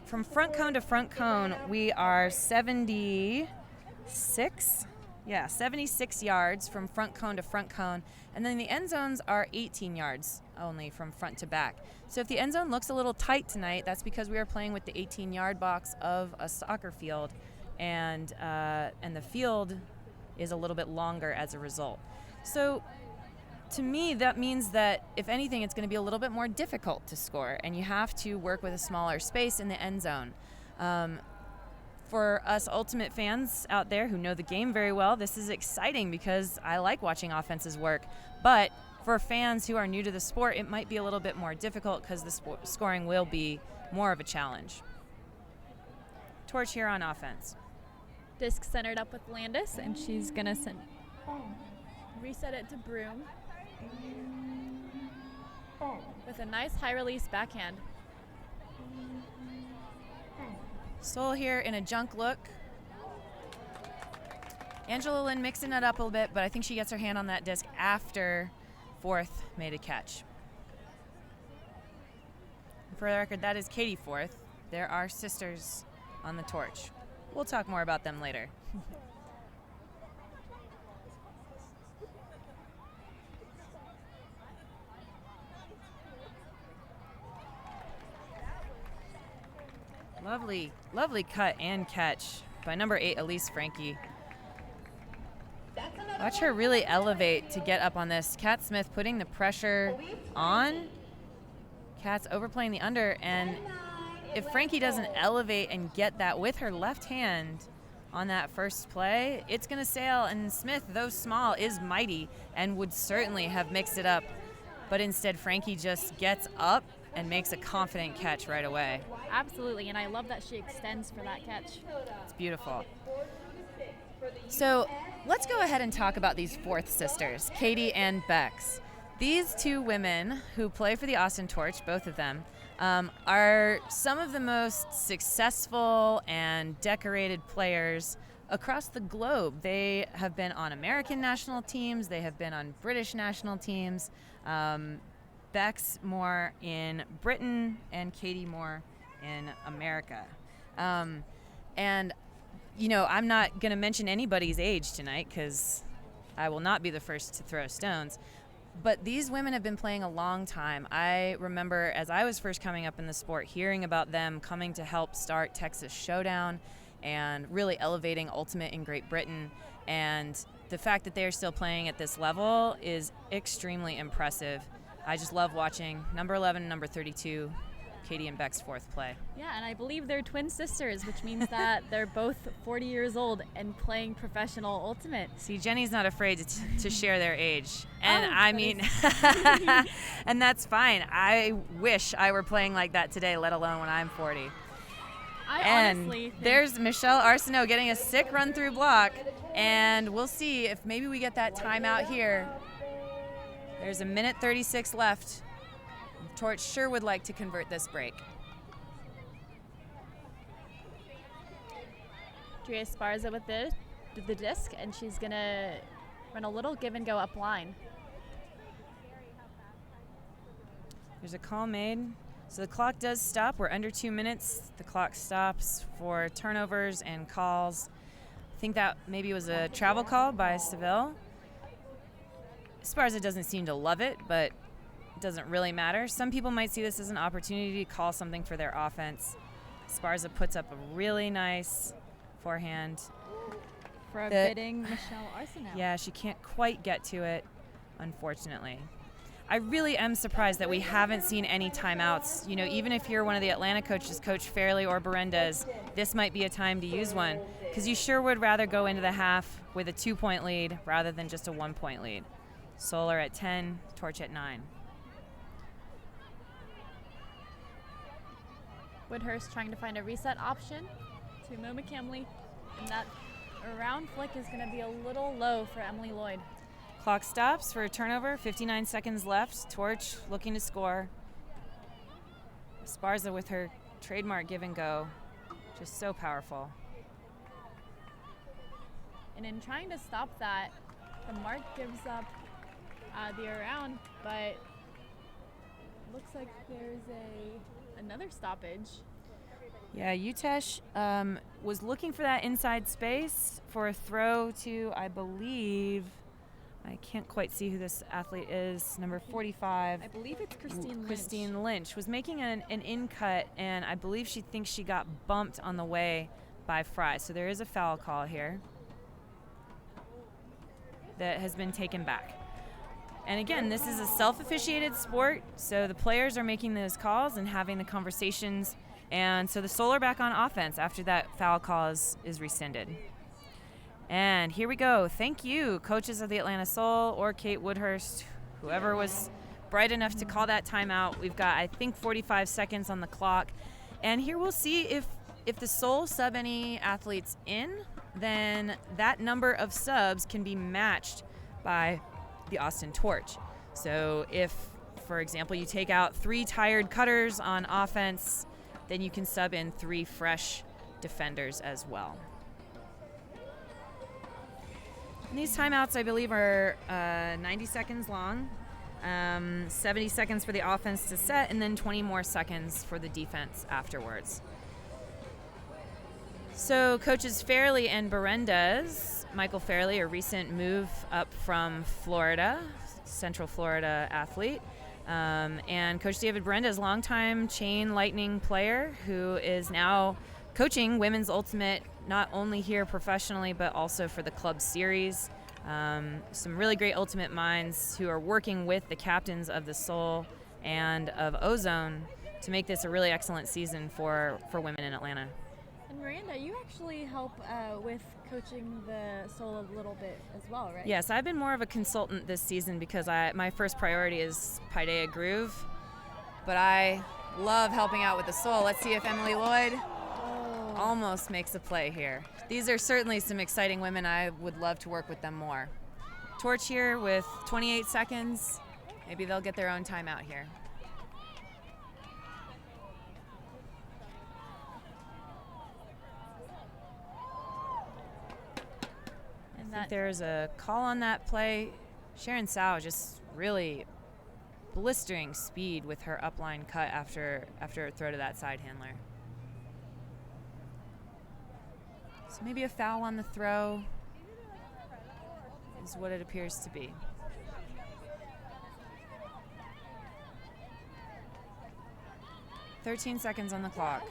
from front cone to front cone, we are 76 yards from front cone to front cone, and then the end zones are 18 yards only from front to back. So if the end zone looks a little tight tonight, that's because we are playing with the 18-yard box of a soccer field, and the field is a little bit longer as a result. So to me, that means that if anything, it's going to be a little bit more difficult to score, and you have to work with a smaller space in the end zone. For us Ultimate fans out there who know the game very well, this is exciting because I like watching offenses work. But for fans who are new to the sport, it might be a little bit more difficult because the scoring will be more of a challenge. Torch here on offense. Disc centered up with Landis, and she's going to reset it to Broom with a nice high release backhand. Sol here in a junk look. Angela Lynn mixing it up a little bit, but I think she gets her hand on that disc after Fourth made a catch. For the record, that is Katie Fourth. There are sisters on the Torch. We'll talk more about them later. Lovely cut and catch by number 8, Elise Frankie. Watch her really elevate to get up on this. Kat Smith putting the pressure on. Kat's overplaying the under, and if Frankie doesn't elevate and get that with her left hand on that first play, it's going to sail, and Smith, though small, is mighty and would certainly have mixed it up. But instead, Frankie just gets up and makes a confident catch right away. Absolutely, and I love that she extends for that catch. It's beautiful. So let's go ahead and talk about these Fourth sisters, Katie and Bex. These two women who play for the Austin Torch, both of them, are some of the most successful and decorated players across the globe. They have been on American national teams. They have been on British national teams. Bex more in Britain and Katie more in America. And, you know, I'm not going to mention anybody's age tonight because I will not be the first to throw stones. But these women have been playing a long time. I remember as I was first coming up in the sport, hearing about them coming to help start Texas Showdown and really elevating Ultimate in Great Britain. And the fact that they're still playing at this level is extremely impressive. I just love watching number 11 and number 32, Katie and Beck's fourth play. Yeah, and I believe they're twin sisters, which means that they're both 40 years old and playing professional Ultimate. See, Jenny's not afraid to share their age. And and that's fine. I wish I were playing like that today, let alone when I'm 40. Honestly think there's Michelle Arsenault getting a sick run-through block, and we'll see if maybe we get that timeout here. There's 1:36 left. Torch sure would like to convert this break. Drea Esparza with the disc, and she's going to run a little give and go up line. There's a call made. So the clock does stop. We're under 2 minutes. The clock stops for turnovers and calls. I think that maybe was a travel call by Seville. Esparza doesn't seem to love it, but it doesn't really matter. Some people might see this as an opportunity to call something for their offense. Esparza puts up a really nice forehand. Forbidding Michelle Arsenault. Yeah, she can't quite get to it, unfortunately. I really am surprised that we haven't seen any timeouts. You know, even if you're one of the Atlanta coaches, Coach Fairley or Berendez, this might be a time to use one, because you sure would rather go into the half with a 2-point lead rather than just a 1-point lead. Solar at 10, Torch at 9. Woodhurst trying to find a reset option to Mo McKinley, and that around flick is going to be a little low for Emily Lloyd. Clock stops for a turnover, 59 seconds left. Torch looking to score. Esparza with her trademark give and go, just so powerful. And in trying to stop that, the mark gives up the around, but looks like there's another stoppage. Yeah, Utesh was looking for that inside space for a throw to, I believe, I can't quite see who this athlete is, number 45. I believe it's Christine Lynch. Christine Lynch was making an in cut, and I believe she thinks she got bumped on the way by Fry. So there is a foul call here that has been taken back. And again, this is a self-officiated sport, so the players are making those calls and having the conversations. And so the Solar back on offense after that foul call is rescinded. And here we go. Thank you, coaches of the Atlanta Soul or Kate Woodhurst, whoever was bright enough to call that timeout. We've got, I think, 45 seconds on the clock. And here we'll see if the Soul sub any athletes in, then that number of subs can be matched by the Austin Torch. So if, for example, you take out 3 tired cutters on offense, then you can sub in 3 fresh defenders as well. And these timeouts, I believe, are 90 seconds long, 70 seconds for the offense to set, and then 20 more seconds for the defense afterwards. So coaches Fairley and Berendez, Michael Fairley, a recent move up from Florida, Central Florida athlete, and Coach David Berendez, longtime Chain Lightning player who is now coaching women's ultimate, not only here professionally, but also for the club series. Some really great ultimate minds who are working with the captains of the Soul and of Ozone to make this a really excellent season for women in Atlanta. And Miranda, you actually help with coaching the Soul a little bit as well, right? Yes, I've been more of a consultant this season because my first priority is Paideia Groove, but I love helping out with the Soul. Let's see if Emily Lloyd almost makes a play here. These are certainly some exciting women. I would love to work with them more. Torch here with 28 seconds. Maybe they'll get their own timeout here. I think there's a call on that play. Sharon Sow just really blistering speed with her upline cut after a throw to that side handler. So maybe a foul on the throw is what it appears to be. "13 seconds on the clock."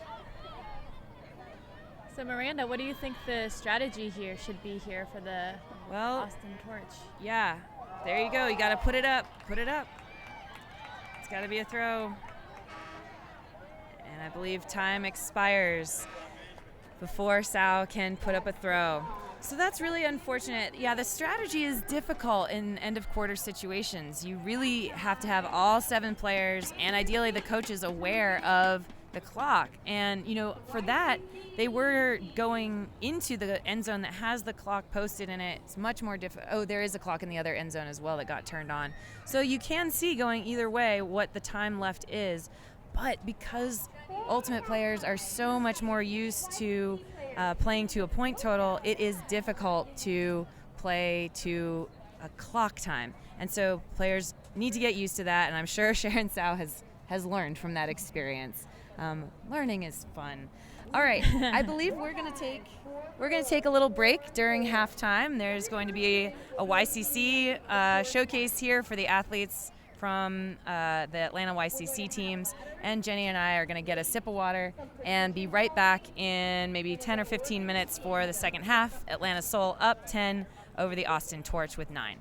So Miranda, what do you think the strategy here should be here for the Austin Torch? Yeah, there you go. You got to put it up. Put it up. It's got to be a throw. And I believe time expires before Sal can put up a throw. So that's really unfortunate. Yeah, the strategy is difficult in end of quarter situations. You really have to have all 7 players and ideally the coaches aware of the clock. And, for that, they were going into the end zone that has the clock posted in it. It's much more difficult. Oh, there is a clock in the other end zone as well that got turned on. So you can see going either way what the time left is. But because Ultimate players are so much more used to playing to a point total, it is difficult to play to a clock time. And so players need to get used to that, and I'm sure Sharon Sow has learned from that experience. Learning is fun. All right, I believe we're gonna take a little break during halftime. There's going to be a YCC showcase here for the athletes from the Atlanta YCC teams, and Jenny and I are going to get a sip of water and be right back in maybe 10 or 15 minutes for the second half. Atlanta Soul up 10 over the Austin Torch with 9.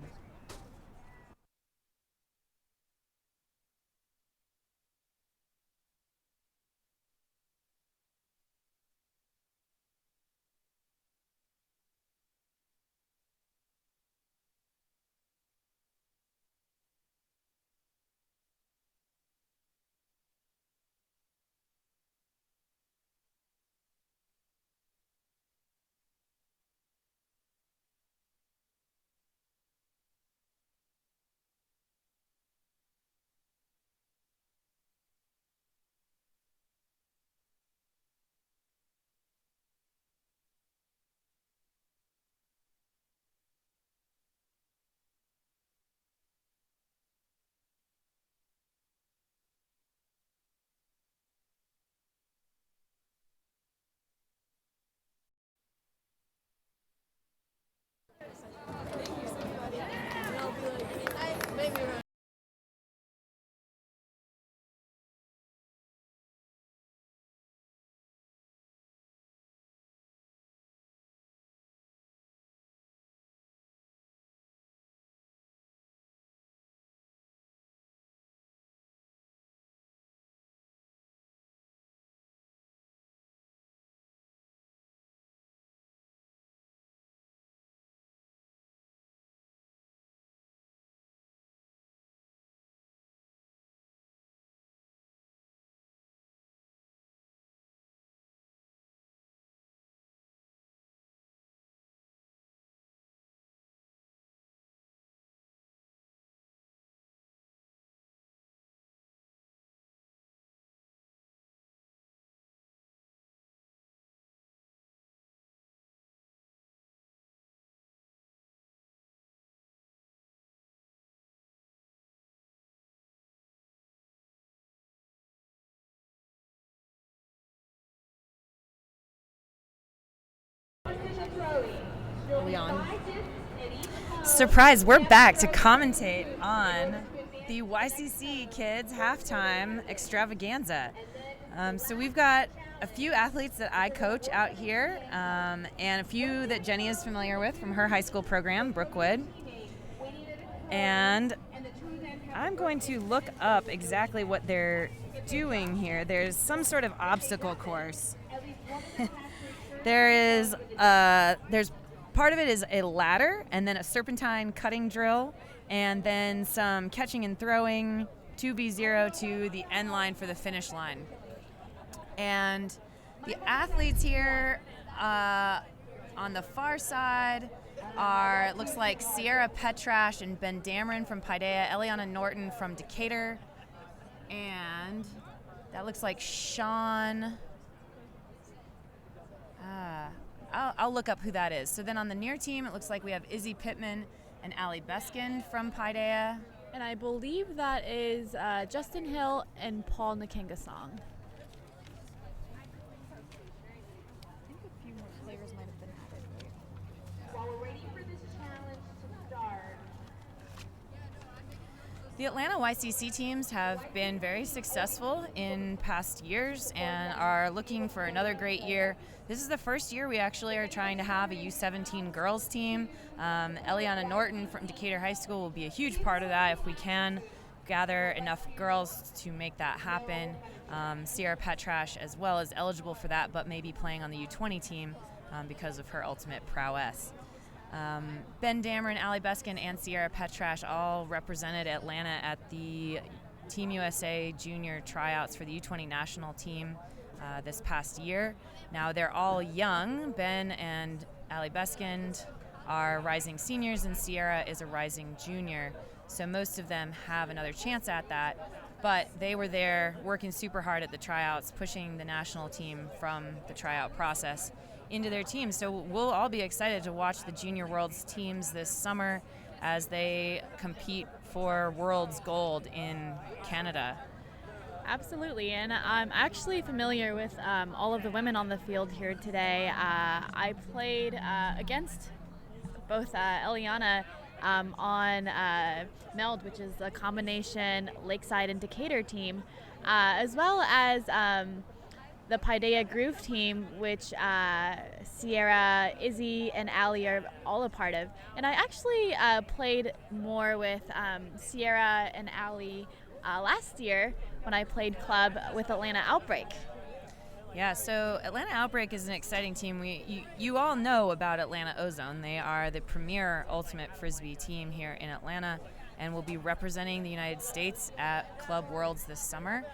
Are we on? Surprise, we're back to commentate on the YCC Kids Halftime Extravaganza. So we've got a few athletes that I coach out here, and a few that Jenny is familiar with from her high school program, Brookwood. And I'm going to look up exactly what they're doing here. There's some sort of obstacle course. There's part of it is a ladder, and then a serpentine cutting drill, and then some catching and throwing, 2v0 to the end line for the finish line. And the athletes here on the far side looks like Sierra Petrash and Ben Dameron from Paideia, Eliana Norton from Decatur, and that looks like Sean. I'll look up who that is. So then on the near team, it looks like we have Izzy Pittman and Allie Beskin from Paideia. And I believe that is Justin Hill and Paul Nakengasong. I think a few more players might have been added. While we're waiting for this challenge to start, The Atlanta YCC teams have been very successful in past years and are looking for another great year. This is the first year we actually are trying to have a U17 girls team. Eliana Norton from Decatur High School will be a huge part of that if we can gather enough girls to make that happen. Sierra Petrash as well is eligible for that, but may be playing on the U20 team because of her ultimate prowess. Ben Dameron, Allie Beskin, and Sierra Petrash all represented Atlanta at the Team USA junior tryouts for the U20 national team this past year. Now they're all young. Ben and Allie Beskin are rising seniors and Sierra is a rising junior. So most of them have another chance at that. But they were there working super hard at the tryouts, pushing the national team from the tryout process into their teams. So we'll all be excited to watch the Junior Worlds teams this summer as they compete for Worlds gold in Canada. Absolutely, and I'm actually familiar with all of the women on the field here today. I played against both Eliana on MELD, which is a combination Lakeside and Decatur team, as well as the Paideia Groove team, which Sierra, Izzy, and Allie are all a part of. And I actually played more with Sierra and Allie last year when I played club with Atlanta Outbreak. Yeah, so Atlanta Outbreak is an exciting team. You all know about Atlanta Ozone. They are the premier ultimate frisbee team here in Atlanta and will be representing the United States at Club Worlds this summer.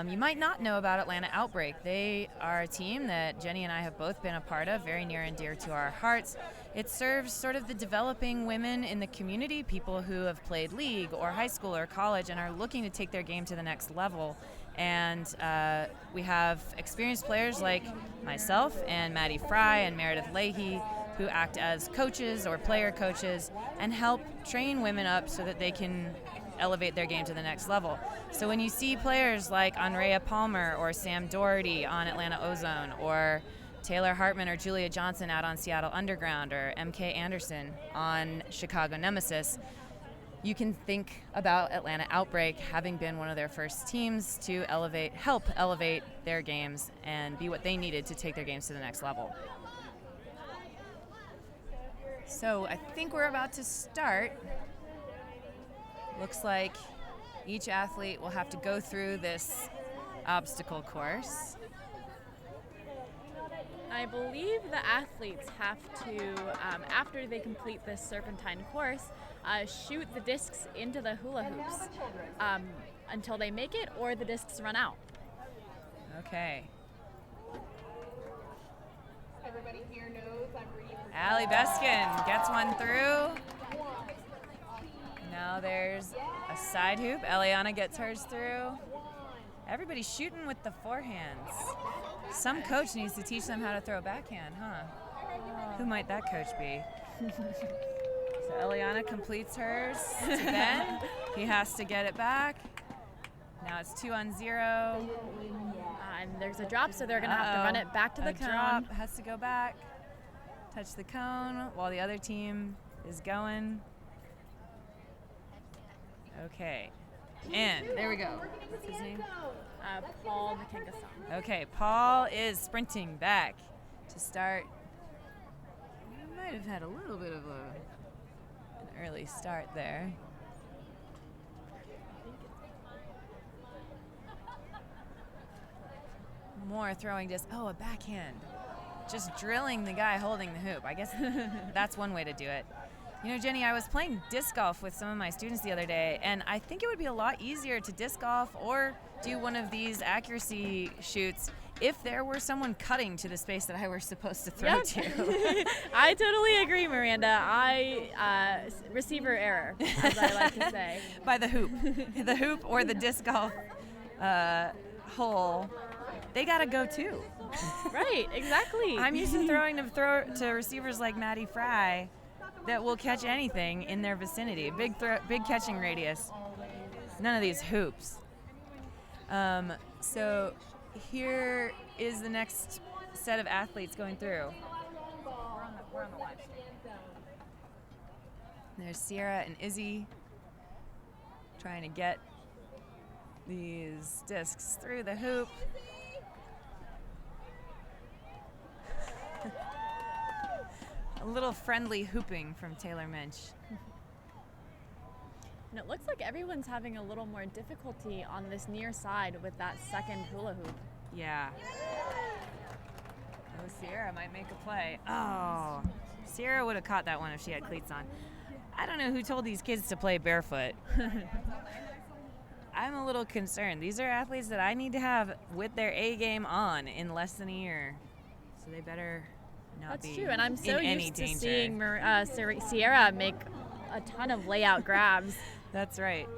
You might not know about Atlanta Outbreak. They are a team that Jenny and I have both been a part of, very near and dear to our hearts. It serves sort of the developing women in the community, people who have played league or high school or college and are looking to take their game to the next level. And we have experienced players like myself and Maddie Fry and Meredith Leahy who act as coaches or player coaches and help train women up so that they can elevate their game to the next level. So when you see players like Andrea Palmer or Sam Doherty on Atlanta Ozone or Taylor Hartman or Julia Johnson out on Seattle Underground or MK Anderson on Chicago Nemesis, you can think about Atlanta Outbreak having been one of their first teams to help elevate their games and be what they needed to take their games to the next level. So I think we're about to start. Looks like each athlete will have to go through this obstacle course. I believe the athletes have to, after they complete this serpentine course, shoot the discs into the hula hoops until they make it or the discs run out. Okay. everybody here knows I'm reading for Allie Beskin gets one through. Now there's a side hoop. Eliana gets hers through. Everybody's shooting with the forehands. Some coach needs to teach them how to throw a backhand, huh? Who might that coach be? So Eliana completes hers to Ben. He has to get it back. Now it's 2-0. And there's a drop, so they're going to have to run it back to the cone. Drop has to go back, touch the cone while the other team is going. Okay. And there we go. What's his name? Paul Nakengasong. Okay, Paul is sprinting back to start. We might have had a little bit of an early start there. More throwing disc. Oh, a backhand. Just drilling the guy holding the hoop. I guess that's one way to do it. You know, Jenny, I was playing disc golf with some of my students the other day, and I think it would be a lot easier to disc golf or do one of these accuracy shoots if there were someone cutting to the space that I were supposed to throw to. I totally agree, Miranda. Receiver error, as I like to say. By the hoop. The hoop or the disc golf hole, they got to go too. Right, exactly. I'm used to throwing to receivers like Maddie Fry that will catch anything in their vicinity. Big catching radius. None of these hoops. So here is the next set of athletes going through. We're on the live stream. There's Sierra and Izzy trying to get these discs through the hoop. A little friendly hooping from Taylor Minch. And it looks like everyone's having a little more difficulty on this near side with that second hula hoop. Yeah. Oh, Sierra might make a play. Oh, Sierra would have caught that one if she had cleats on. I don't know who told these kids to play barefoot. I'm a little concerned. These are athletes that I need to have with their A game on in less than a year. So they better not be That's true, and I'm so in any used to danger. seeing Sierra make a ton of layout grabs. That's right.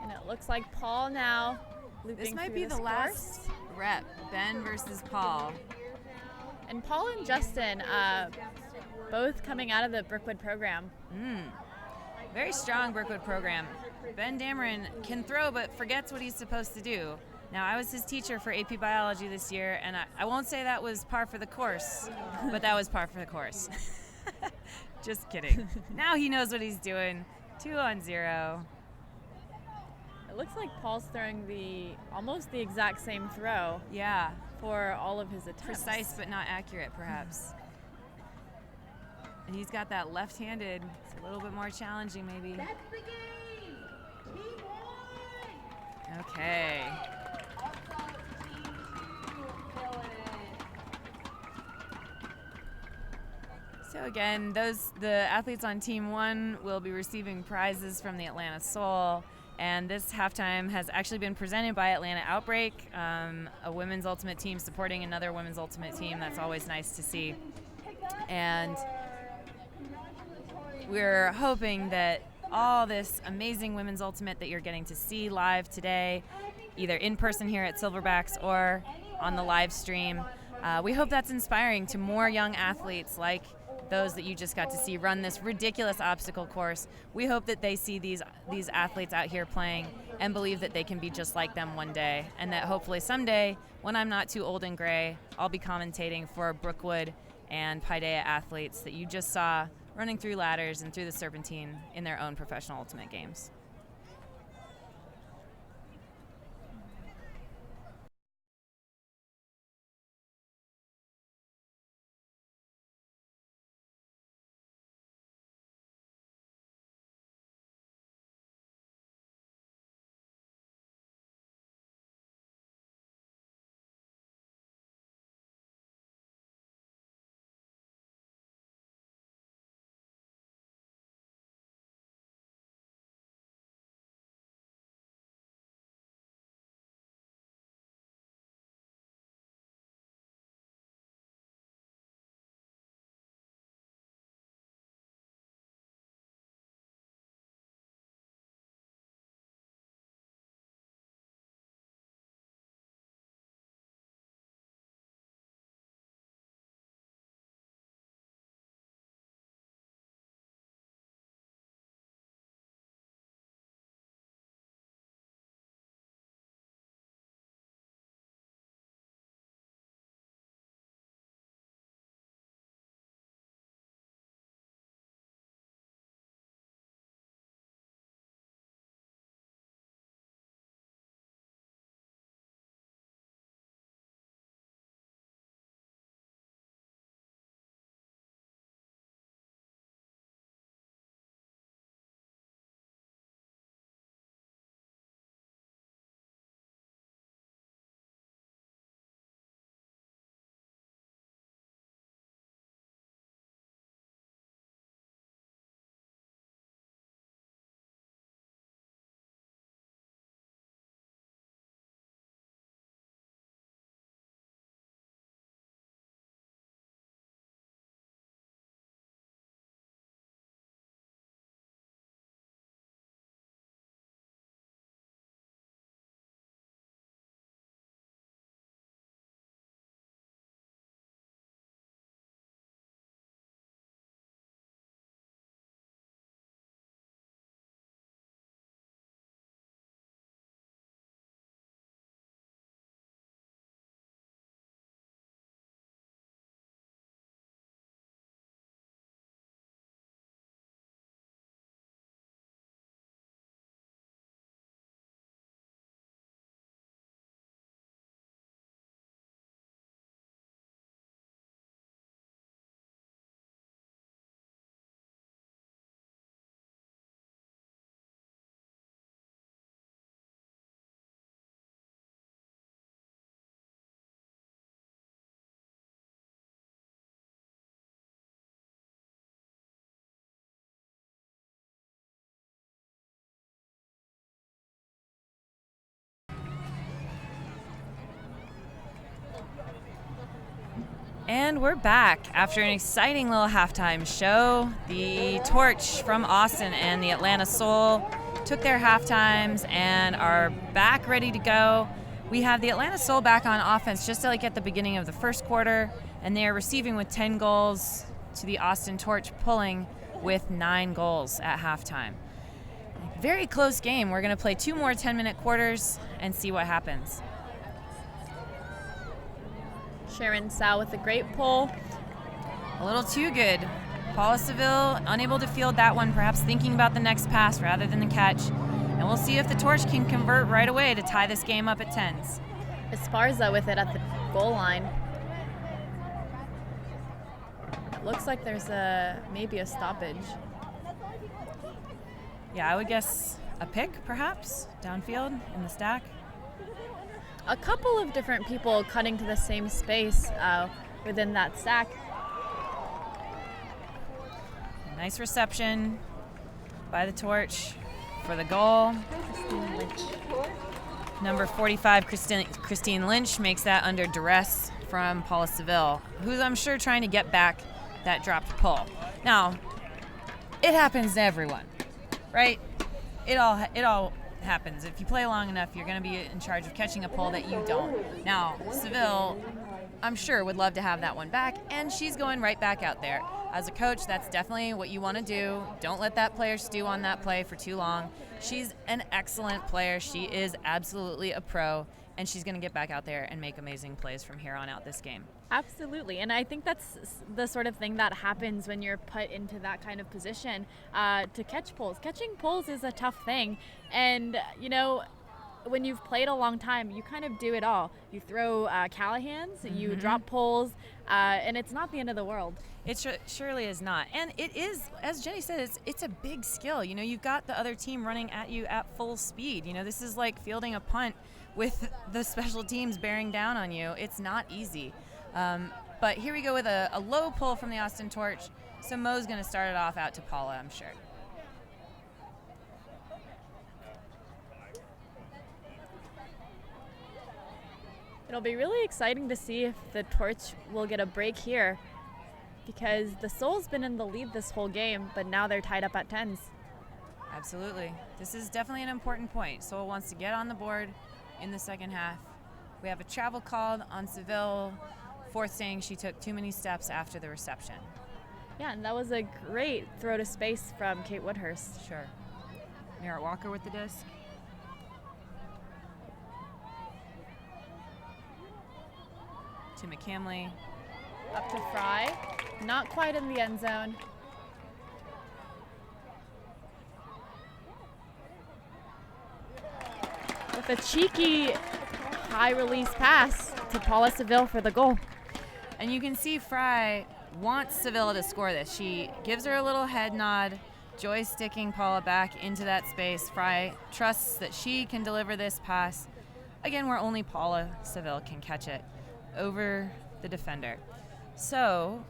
And it looks like Paul now looping This might through be this the last course. rep, Ben versus Paul. And Paul and Justin, both coming out of the Brookwood program. Very strong Brookwood program. Ben Dameron can throw but forgets what he's supposed to do. Now, I was his teacher for AP Biology this year, and I won't say that was par for the course, but that was par for the course. Just kidding. Now he knows what he's doing. 2-0. It looks like Paul's throwing almost the exact same throw. Yeah. For all of his attempts. Precise but not accurate, perhaps. And he's got that left-handed. It's a little bit more challenging, maybe. That's the game. Team one. Okay. Also, team two, killing it. So again, the athletes on Team 1 will be receiving prizes from the Atlanta Soul. And this halftime has actually been presented by Atlanta Outbreak, a women's ultimate team supporting another women's ultimate team. That's always nice to see. And we're hoping that all this amazing women's ultimate that you're getting to see live today, either in person here at Silverbacks or on the live stream, we hope that's inspiring to more young athletes like those that you just got to see run this ridiculous obstacle course. We hope that they see these athletes out here playing and believe that they can be just like them one day, and that hopefully someday, when I'm not too old and gray, I'll be commentating for Brookwood and Paideia athletes that you just saw running through ladders and through the serpentine in their own professional ultimate games. And we're back after an exciting little halftime show. The Torch from Austin and the Atlanta Soul took their halftimes and are back ready to go. We have the Atlanta Soul back on offense just like at the beginning of the first quarter, and they are receiving with 10 goals to the Austin Torch pulling with 9 goals at halftime. Very close game. We're going to play 2 more 10-minute quarters and see what happens. Sharon Sow with a great pull. A little too good. Paula Seville unable to field that one, perhaps thinking about the next pass rather than the catch. And we'll see if the Torch can convert right away to tie this game up at 10s. Esparza with it at the goal line. Looks like there's maybe a stoppage. Yeah, I would guess a pick, perhaps, downfield in the stack. A couple of different people cutting to the same space within that stack. Nice reception by the Torch for the goal. Number 45, Christine Lynch, makes that under duress from Paula Seville, who's, I'm sure, trying to get back that dropped pull. Now, it happens to everyone, right? It all happens. If you play long enough, you're going to be in charge of catching a pull that you don't. Now, Seville, I'm sure, would love to have that one back, and she's going right back out there. As a coach, that's definitely what you want to do. Don't let that player stew on that play for too long. She's an excellent player. She is absolutely a pro, and she's going to get back out there and make amazing plays from here on out this game. Absolutely, and I think that's the sort of thing that happens when you're put into that kind of position to catch pulls. Catching pulls is a tough thing, and when you've played a long time, you kind of do it all. You throw Callahans, you drop pulls, and it's not the end of the world. It surely is not, and it is, as Jenny said, it's a big skill. You've got the other team running at you at full speed. This is like fielding a punt with the special teams bearing down on you. It's not easy. But here we go with a low pull from the Austin Torch. So Mo's going to start it off out to Paula, I'm sure. It'll be really exciting to see if the Torch will get a break here, because the Soul's been in the lead this whole game, but now they're tied up at 10s. Absolutely. This is definitely an important point. Soul wants to get on the board in the second half. We have a travel called on Seville, fourth saying she took too many steps after the reception. Yeah, and that was a great throw to space from Kate Woodhurst. Sure. Merritt Walker with the disc. To McCamley. Up to Fry. Not quite in the end zone. With a cheeky high release pass to Paula Seville for the goal. And you can see Fry wants Seville to score this. She gives her a little head nod, joysticking Paula back into that space. Fry trusts that she can deliver this pass, again, where only Paula Seville can catch it, over the defender. So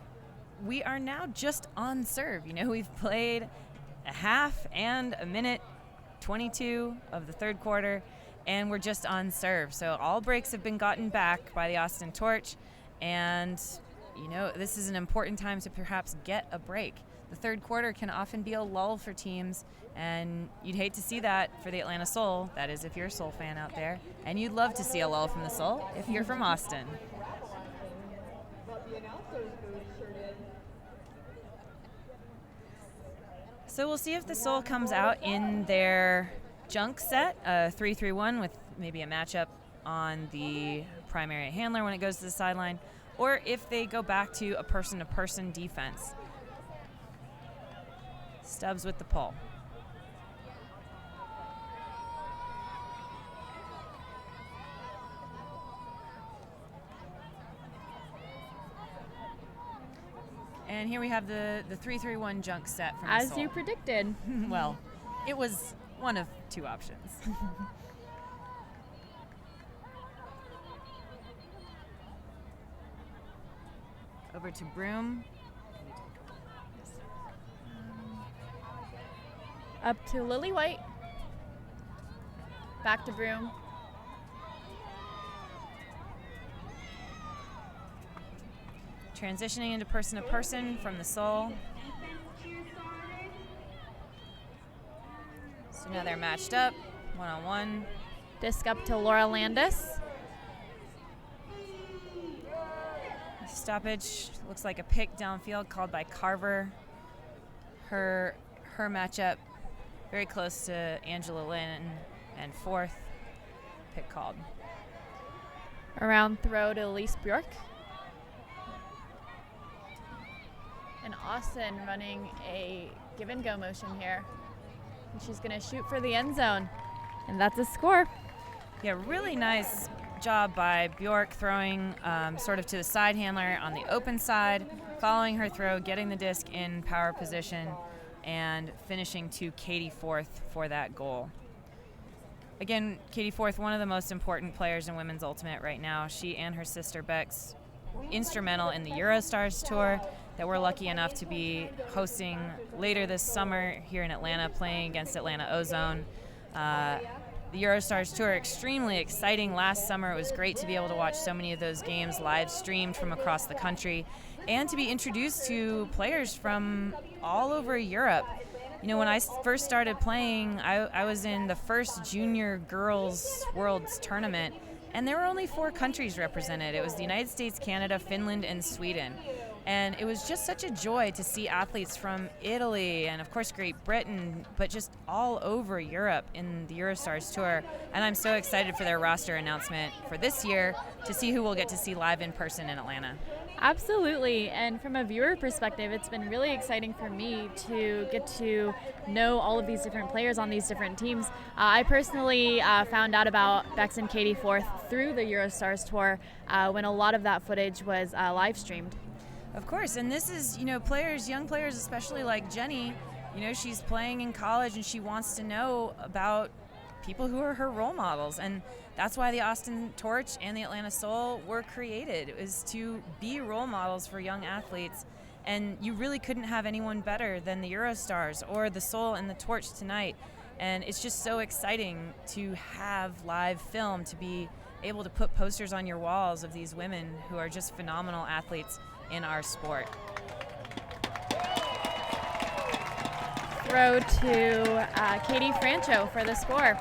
we are now just on serve. We've played a half and a minute 22 of the third quarter, and we're just on serve. So all breaks have been gotten back by the Austin Torch, and this is an important time to perhaps get a break. The third quarter can often be a lull for teams, and you'd hate to see that for the Atlanta Soul. That is, if you're a Soul fan out there, and you'd love to see a lull from the Soul if you're from Austin. So we'll see if the Soul comes out in their junk set, a 3-3-1 with maybe a matchup on the primary handler when it goes to the sideline, or if they go back to a person-to-person defense. Stubbs with the pull. And here we have the 3-3-1 junk set from As the Soul. you predicted. Well, it was one of two options. Over to Broom. Up to Lily White. Back to Broom. Transitioning into person-to-person from the Soul. So now they're matched up, one-on-one. Disc up to Laura Landis. Stoppage looks like a pick downfield called by Carver. Her matchup very close to Angela Lynn, and fourth pick called. Around throw to Elise Bjork. And Austin running a give and go motion here. And she's going to shoot for the end zone. And that's a score. Yeah, really nice job by Bjork throwing sort of to the side handler on the open side, following her throw, getting the disc in power position, and finishing to Katie Forth for that goal. Again, Katie Forth, one of the most important players in women's ultimate right now. She and her sister Bex, instrumental in the Eurostars tour that we're lucky enough to be hosting later this summer here in Atlanta, playing against Atlanta Ozone. The Eurostars tour, extremely exciting. Last summer, it was great to be able to watch so many of those games live streamed from across the country and to be introduced to players from all over Europe. You know, when I first started playing, I was in the first junior girls worlds tournament, and there were only 4 countries represented. It was the United States, Canada, Finland, and Sweden. And it was just such a joy to see athletes from Italy and, of course, Great Britain, but just all over Europe in the Eurostars Tour. And I'm so excited for their roster announcement for this year to see who we'll get to see live in person in Atlanta. Absolutely, and from a viewer perspective, it's been really exciting for me to get to know all of these different players on these different teams. I personally found out about Bex and Katie Forth through the Eurostars Tour when a lot of that footage was live streamed. Of course, and this is, you know, players, young players, especially like Jenny, you know, she's playing in college and she wants to know about people who are her role models. And that's why the Austin Torch and the Atlanta Soul were created, is to be role models for young athletes. And you really couldn't have anyone better than the Eurostars or the Soul and the Torch tonight. And it's just so exciting to have live film, to be able to put posters on your walls of these women who are just phenomenal athletes in our sport. Throw to Katie Francho for the score.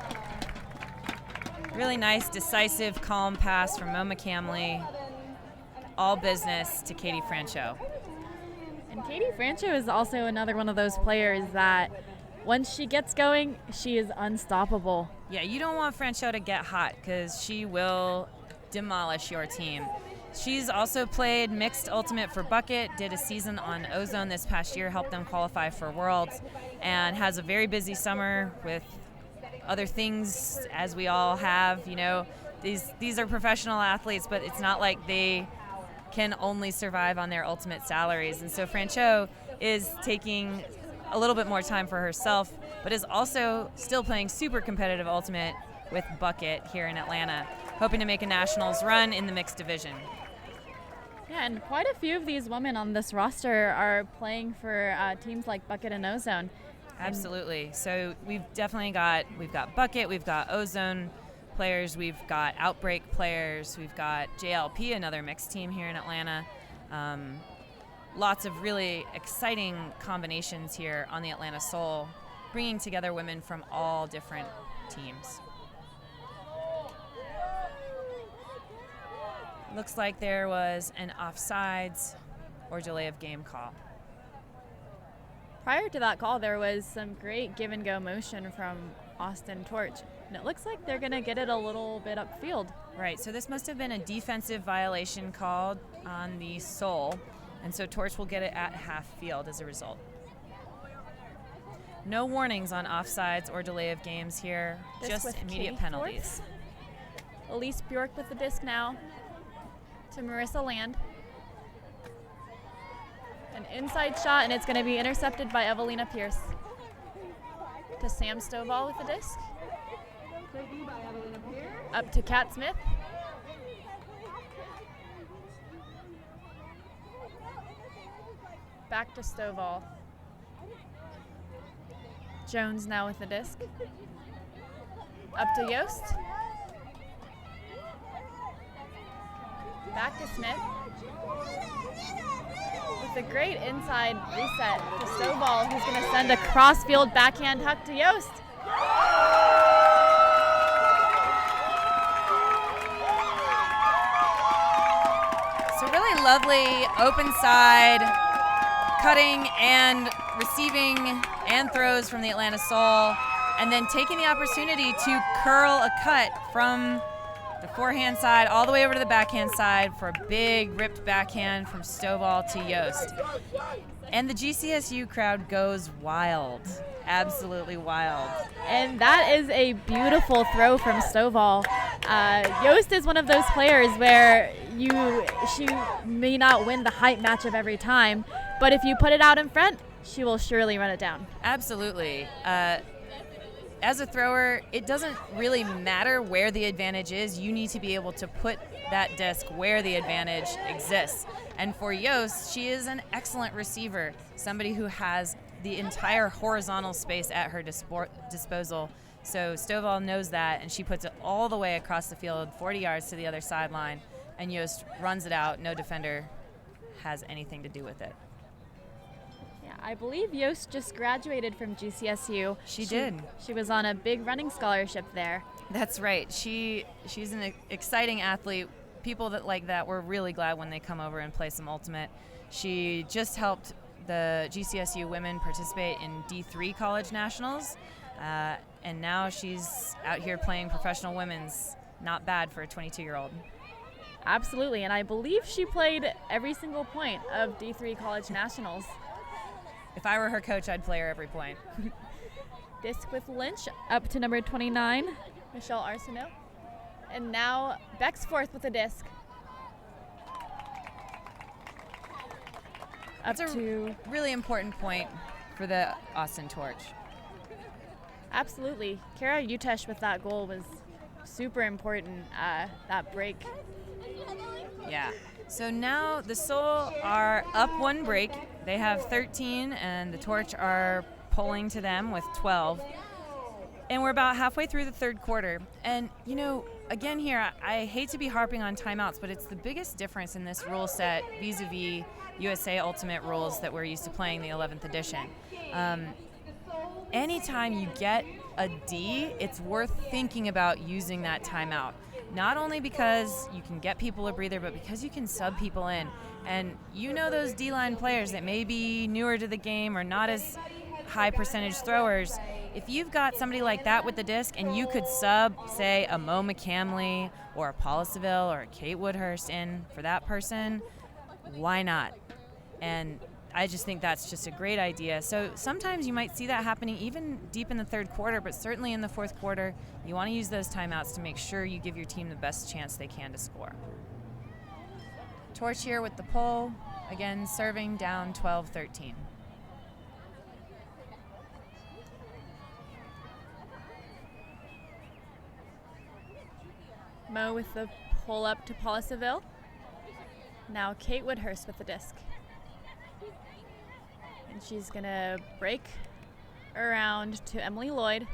Really nice, decisive, calm pass from Mo McCamley. All business to Katie Francho. And Katie Francho is also another one of those players that once she gets going, she is unstoppable. Yeah, you don't want Francho to get hot because she will demolish your team. She's also played mixed ultimate for Bucket, did a season on Ozone this past year, helped them qualify for Worlds, and has a very busy summer with other things, as we all have. You know, these are professional athletes, but it's not like they can only survive on their ultimate salaries. And so Francho is taking a little bit more time for herself, but is also still playing super competitive ultimate with Bucket here in Atlanta, hoping to make a nationals run in the mixed division. Yeah, and quite a few of these women on this roster are playing for teams like Bucket and Ozone. Absolutely. So we've got Bucket, we've got Ozone players, we've got Outbreak players, we've got JLP, another mixed team here in Atlanta. Lots of really exciting combinations here on the Atlanta Soul, bringing together women from all different teams. Looks like there was an offsides or delay of game call. Prior to that call, there was some great give and go motion from Austin Torch. And it looks like they're going to get it a little bit upfield. Right, so this must have been a defensive violation called on the Soul. And so Torch will get it at half field as a result. No warnings on offsides or delay of games here, just immediate Katie penalties. Forth. Elise Bjork with the disc now to Marissa Land. An inside shot, and it's going to be intercepted by Evelina Pierce. To Sam Stovall with the disc. Up to Kat Smith. Back to Stovall. Jones now with the disc. Up to Yost. Back to Smith. with a great inside reset to Stovall, who's going to send a cross-field backhand hook to Yost. So really lovely open side cutting and receiving and throws from the Atlanta Soul, and then taking the opportunity to curl a cut from the forehand side all the way over to the backhand side for a big ripped backhand from Stovall to Yost. And the GCSU crowd goes wild, absolutely wild. And that is a beautiful throw from Stovall. Yost is one of those players where she may not win the height matchup every time, but if you put it out in front, she will surely run it down. Absolutely. As a thrower, it doesn't really matter where the advantage is. You need to be able to put that disc where the advantage exists. And for Yost, she is an excellent receiver, somebody who has the entire horizontal space at her disposal. So Stovall knows that, and she puts it all the way across the field, 40 yards to the other sideline, and Yost runs it out. No defender has anything to do with it. I believe Yost just graduated from GCSU. She did. She was on a big running scholarship there. That's right. She's an exciting athlete. People like that, we're really glad when they come over and play some Ultimate. She just helped the GCSU women participate in D3 college nationals, and now she's out here playing professional women's. Not bad for a 22-year-old. Absolutely, and I believe she played every single point of D3 college nationals. If I were her coach, I'd play her every point. Disc with Lynch up to number 29, Michelle Arsenault. And now Bexforth with a disc. That's a really important point for the Austin Torch. Absolutely. Kara Utesh with that goal was super important, that break. Yeah. So now the Soul are up one break. They have 13, and the Torch are pulling to them with 12. And we're about halfway through the third quarter. And, again here, I hate to be harping on timeouts, but it's the biggest difference in this rule set vis-a-vis USA Ultimate rules that we're used to playing the 11th edition. Anytime you get a D, it's worth thinking about using that timeout. Not only because you can get people a breather, but because you can sub people in. And those D-line players that may be newer to the game or not as high percentage throwers, if you've got somebody like that with the disc and you could sub, say, a Mo McCamley or a Paula Seville or a Kate Woodhurst in for that person, why not? And I just think that's just a great idea. So sometimes you might see that happening even deep in the third quarter, but certainly in the fourth quarter, you want to use those timeouts to make sure you give your team the best chance they can to score. Torch here with the pull, again serving down 12-13. Mo with the pull up to Paula Seville. Now Kate Woodhurst with the disc. And she's going to break around to Emily Lloyd,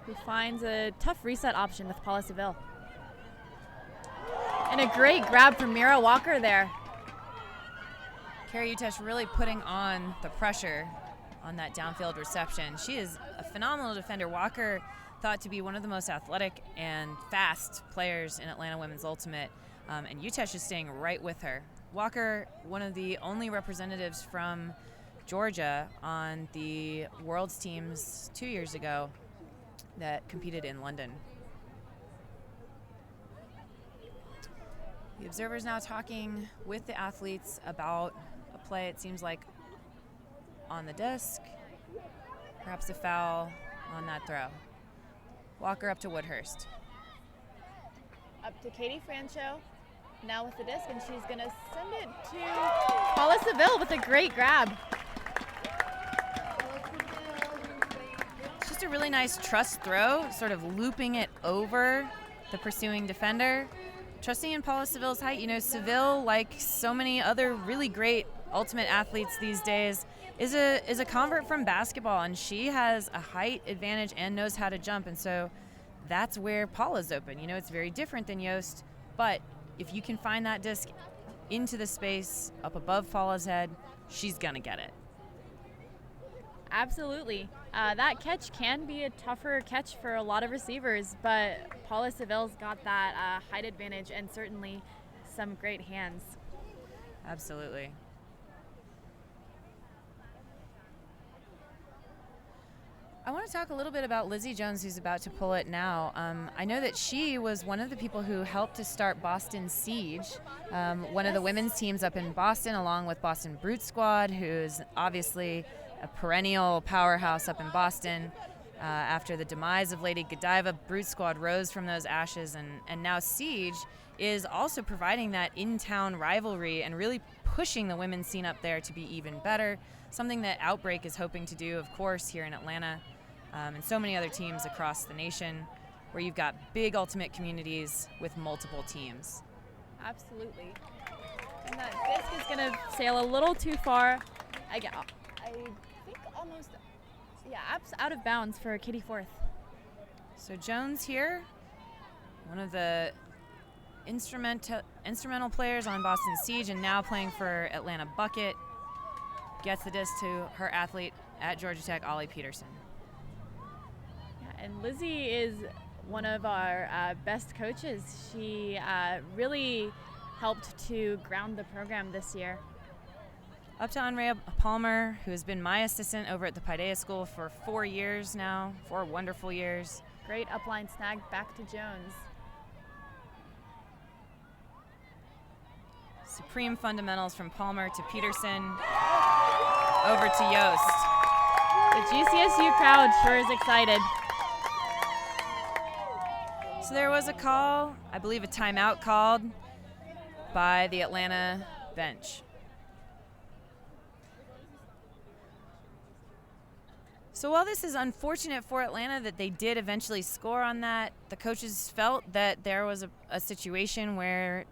who finds a tough reset option with Paula Seville. And a great grab from Mira Walker there. Kara Utesh really putting on the pressure on that downfield reception. She is a phenomenal defender. Walker thought to be one of the most athletic and fast players in Atlanta Women's Ultimate, and Utesh is staying right with her. Walker, one of the only representatives from Georgia on the World's teams 2 years ago that competed in London. The observer's now talking with the athletes about a play, it seems like, on the disc, perhaps a foul on that throw. Walker up to Woodhurst. Up to Katie Francho, now with the disc, and she's going to send it to Paula Seville with a great grab. It's just a really nice trust throw, sort of looping it over the pursuing defender. Trusting in Paula Seville's height. Seville, like so many other really great Ultimate athletes these days, is a convert from basketball, and she has a height advantage and knows how to jump, and so that's where Paula's open. It's very different than Yost, but if you can find that disc into the space up above Paula's head, she's going to get it. Absolutely. That catch can be a tougher catch for a lot of receivers, but Paula Seville's got that height advantage and certainly some great hands. Absolutely. I want to talk a little bit about Lizzie Jones, who's about to pull it now. I know that she was one of the people who helped to start Boston Siege, one of the women's teams up in Boston, along with Boston Brute Squad, who's obviously a perennial powerhouse up in Boston. After the demise of Lady Godiva, Brute Squad rose from those ashes, and now Siege is also providing that in-town rivalry and really pushing the women's scene up there to be even better, something that Outbreak is hoping to do, of course, here in Atlanta, and so many other teams across the nation, where you've got big ultimate communities with multiple teams. Absolutely. And that disc is going to sail a little too far. I think almost, out of bounds for Katie Forth. So Jones here, one of the instrumental players on Boston Siege and now playing for Atlanta Bucket, gets the disc to her athlete at Georgia Tech, Ollie Peterson. Yeah, and Lizzie is one of our best coaches. She really helped to ground the program this year. Up to Andrea Palmer, who has been my assistant over at the Paideia School for 4 years now, 4 wonderful years. Great upline snag back to Jones. Supreme fundamentals from Palmer to Peterson, over to Yost. The GCSU crowd sure is excited. So there was a call, I believe a timeout called by the Atlanta bench. So while this is unfortunate for Atlanta that they did eventually score on that, the coaches felt that there was a situation where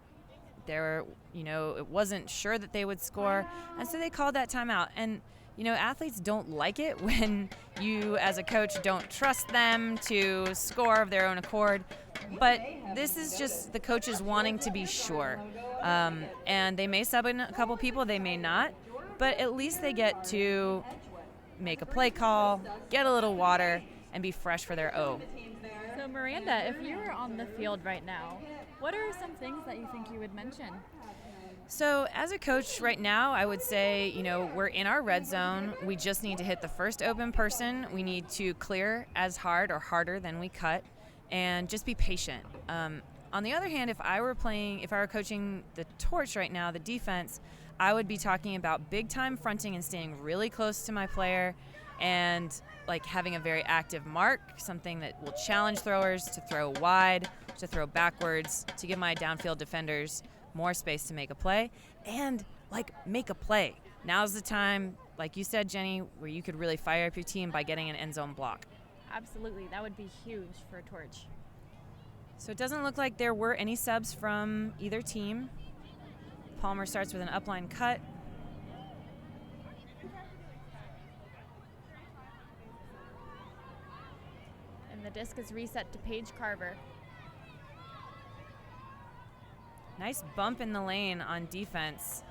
it wasn't sure that they would score, and so they called that timeout. And athletes don't like it when you as a coach don't trust them to score of their own accord, but this is just the coaches wanting to be sure. And they may sub in a couple people, they may not, but at least they get to make a play call, get a little water, and be fresh for their O. So Miranda, if you were on the field right now, what are some things that you think you would mention? So as a coach right now, I would say, we're in our red zone. We just need to hit the first open person. We need to clear as hard or harder than we cut, and just be patient. On the other hand, if I were coaching the Torch right now, the defense, I would be talking about big time fronting and staying really close to my player, and having a very active mark, something that will challenge throwers to throw wide, to throw backwards, to give my downfield defenders more space to make a play, and make a play. Now's the time, like you said, Jenny, where you could really fire up your team by getting an end zone block. Absolutely, that would be huge for Torch. So it doesn't look like there were any subs from either team. Palmer starts with an upline cut. And the disc is reset to Paige Carver. Nice bump in the lane on defense.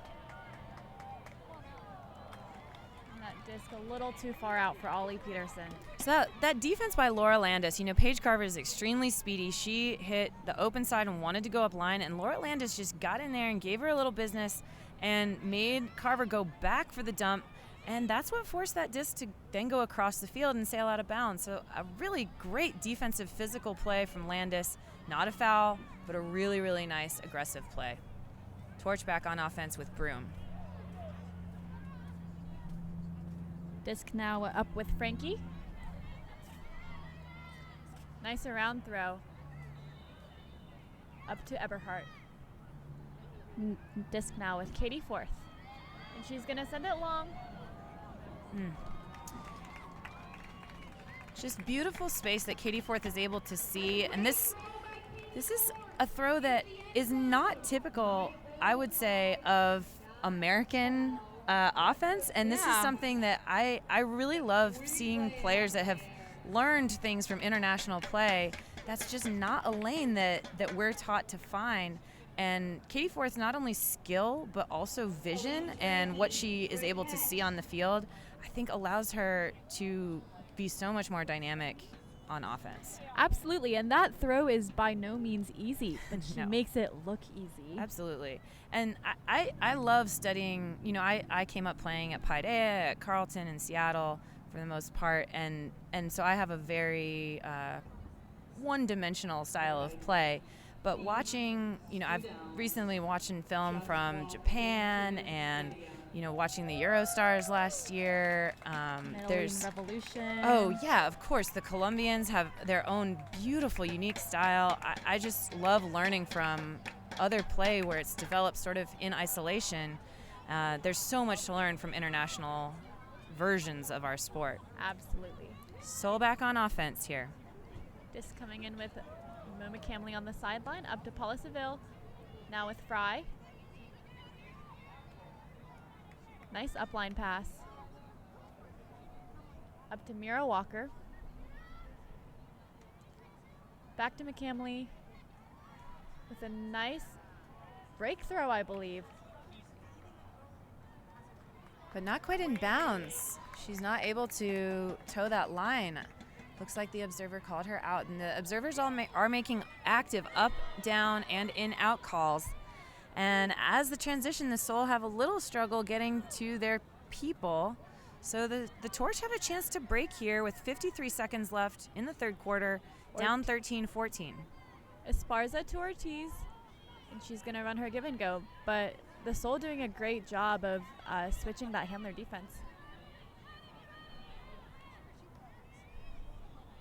And that disc a little too far out for Ollie Peterson. So that defense by Laura Landis, Paige Carver is extremely speedy. She hit the open side and wanted to go up line, and Laura Landis just got in there and gave her a little business and made Carver go back for the dump, and that's what forced that disc to then go across the field and sail out of bounds. So a really great defensive physical play from Landis. Not a foul, but a really, really nice aggressive play. Torch back on offense with Broom. Disc now up with Frankie. Nice around throw. Up to Eberhardt. Disc now with Katie Forth. And she's going to send it long. Just beautiful space that Katie Forth is able to see. And this is a throw that is not typical, I would say, of American offense. And this is something that I really love seeing players that have learned things from international play. That's just not a lane that we're taught to find. And Katie Forth's not only skill, but also vision, and what she is able to see on the field, I think allows her to be so much more dynamic on offense. Absolutely, and that throw is by no means easy, but she No. makes it look easy. Absolutely. And I love studying, I came up playing at Pi Dea, at Carleton in Seattle for the most part, and so I have a very one-dimensional style of play. But watching, I've recently watching film from Japan and, watching the Eurostars last year. There's Revolution. Oh, yeah, of course. The Colombians have their own beautiful, unique style. I just love learning from other play where it's developed sort of in isolation. There's so much to learn from international versions of our sport. Absolutely. Soul back on offense here. Just coming in with Mo McCamley on the sideline, up to Paula Seville. Now with Fry. Nice upline pass. Up to Mira Walker. Back to McCamley with a nice break throw, I believe. But not quite in bounds. She's not able to toe that line. Looks like the observer called her out, and the observers all are making active up, down, and in-out calls. And as the transition, the Soul have a little struggle getting to their people. So the Torch have a chance to break here with 53 seconds left in the third quarter, down 13-14. Esparza to Ortiz, and she's going to run her give and go. But the Soul doing a great job of switching that handler defense.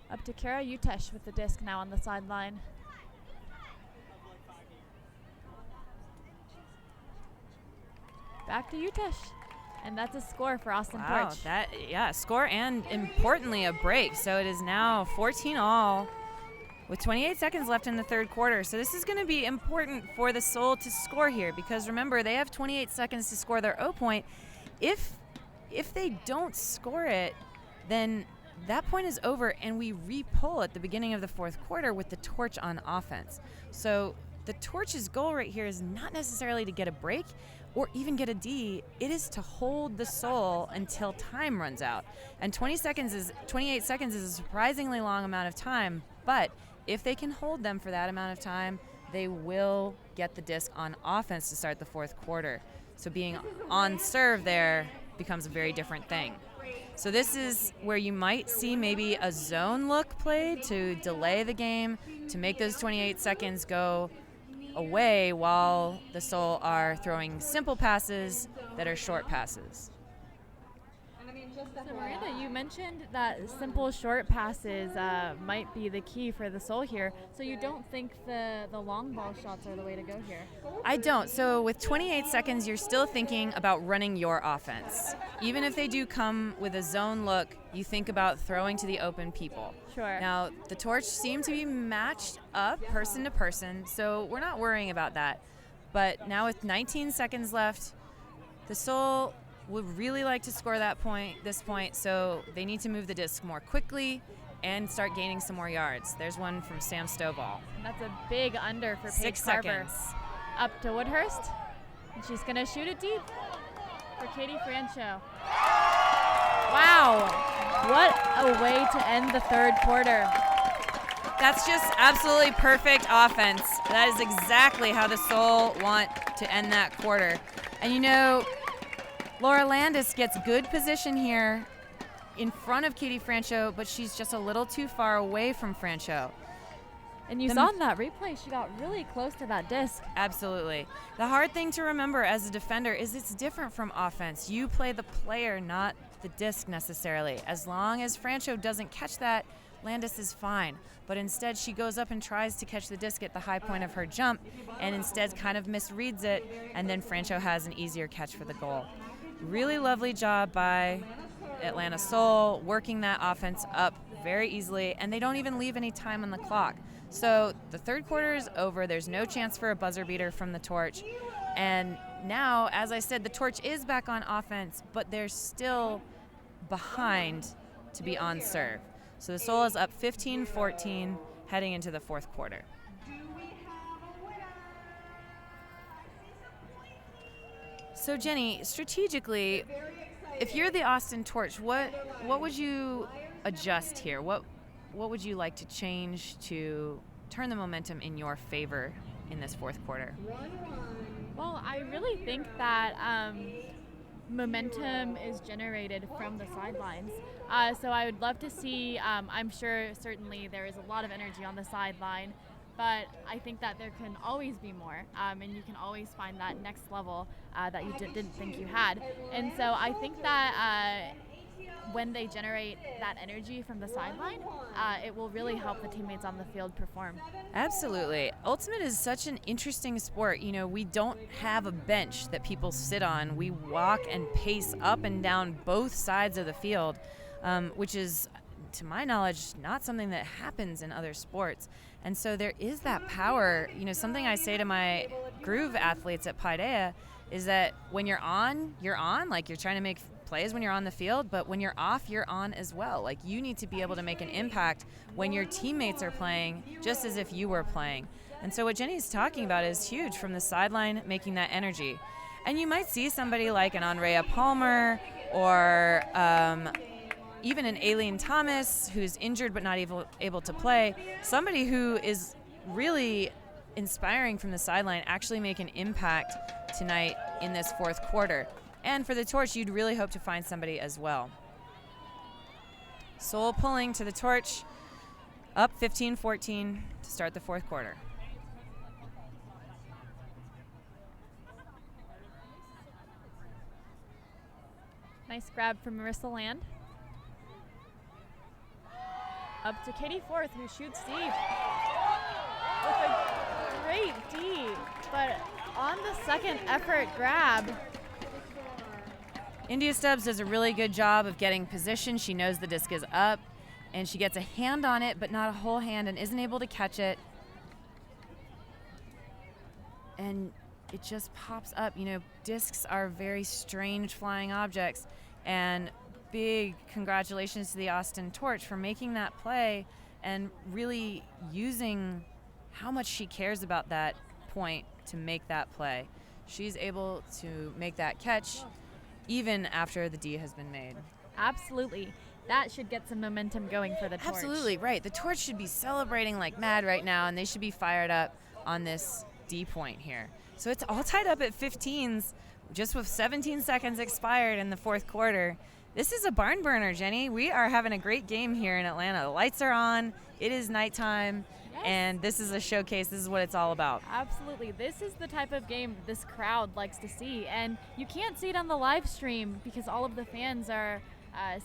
Up to Kara Utesh with the disc now on the sideline. Back to Utesh. And that's a score for Austin Wow, Torch. Score and importantly a break. So it is now 14-all with 28 seconds left in the third quarter. So this is going to be important for the Soul to score here, because remember, they have 28 seconds to score their O point. If they don't score it, then that point is over, and we re-pull at the beginning of the fourth quarter with the Torch on offense. So the Torch's goal right here is not necessarily to get a break or even get a D. It is to hold the Soul until time runs out. And 28 seconds is a surprisingly long amount of time, but if they can hold them for that amount of time, they will get the disc on offense to start the fourth quarter. So being on serve there becomes a very different thing. So this is where you might see maybe a zone look played to delay the game, to make those 28 seconds go away while the Soul are throwing simple passes that are short passes. So Miranda, you mentioned that simple short passes might be the key for the Soul here. So you don't think the long ball shots are the way to go here? I don't. So with 28 seconds, you're still thinking about running your offense. Even if they do come with a zone look, you think about throwing to the open people. Sure. Now, the Torch seem to be matched up person to person, so we're not worrying about that. But now with 19 seconds left, the Soul would really like to score this point, so they need to move the disc more quickly and start gaining some more yards. There's one from Sam Stovall. That's a big under for Paige 6 Carver. seconds. Up to Woodhurst, and she's going to shoot it deep for Katie Francho. Wow, what a way to end the third quarter. That's just absolutely perfect offense. That is exactly how the Soul want to end that quarter. And Laura Landis gets good position here in front of Katie Francho, but she's just a little too far away from Francho. And you saw in that replay, she got really close to that disc. Absolutely. The hard thing to remember as a defender is it's different from offense. You play the player, not the disc necessarily. As long as Francho doesn't catch that, Landis is fine. But instead, she goes up and tries to catch the disc at the high point of her jump, and instead kind of misreads it, and then Francho has an easier catch for the goal. Really lovely job by Atlanta Soul, working that offense up very easily, and they don't even leave any time on the clock. So the third quarter is over. There's no chance for a buzzer beater from the Torch. And now, as I said, the Torch is back on offense, but they're still behind to be on serve. So the Soul is up 15-14 heading into the fourth quarter. So Jenny, strategically, if you're the Austin Torch, what would you adjust here? What would you like to change to turn the momentum in your favor in this fourth quarter? Well, I really think that momentum is generated from the sidelines. So I would love to see, I'm sure certainly there is a lot of energy on the sideline, but I think that there can always be more, and you can always find that next level that you didn't think you had. And so I think that when they generate that energy from the sideline, it will really help the teammates on the field perform. Absolutely. Ultimate is such an interesting sport. You know, we don't have a bench that people sit on. We walk and pace up and down both sides of the field, which is, to my knowledge, not something that happens in other sports. And so there is that power. You know, something I say to my groove athletes at Paideia is that when you're on, like you're trying to make plays when you're on the field, but when you're off, you're on as well. Like, you need to be able to make an impact when your teammates are playing, just as if you were playing. And so what Jenny's talking about is huge, from the sideline, making that energy. And you might see somebody like an Andrea Palmer or even an Aileen Thomas, who's injured but not able to play, somebody who is really inspiring from the sideline, actually make an impact tonight in this fourth quarter. And for the Torch, you'd really hope to find somebody as well. Seoul pulling to the Torch, up 15-14 to start the fourth quarter. Nice grab from Marissa Land. Up to Katie Forth, who shoots deep with a great D, but on the second effort grab, India Stubbs does a really good job of getting position. She knows the disc is up, and she gets a hand on it, but not a whole hand, and isn't able to catch it. And it just pops up. You know, discs are very strange flying objects, and big congratulations to the Austin Torch for making that play and really using how much she cares about that point to make that play. She's able to make that catch even after the D has been made. Absolutely. That should get some momentum going for the Torch. Absolutely, right. The Torch should be celebrating like mad right now, and they should be fired up on this D point here. So it's all tied up at 15s, just with 17 seconds expired in the fourth quarter. This is a barn burner, Jenny. We are having a great game here in Atlanta. The lights are on. It is nighttime. Yes. And this is a showcase. This is what it's all about. Absolutely. This is the type of game this crowd likes to see. And you can't see it on the live stream because all of the fans are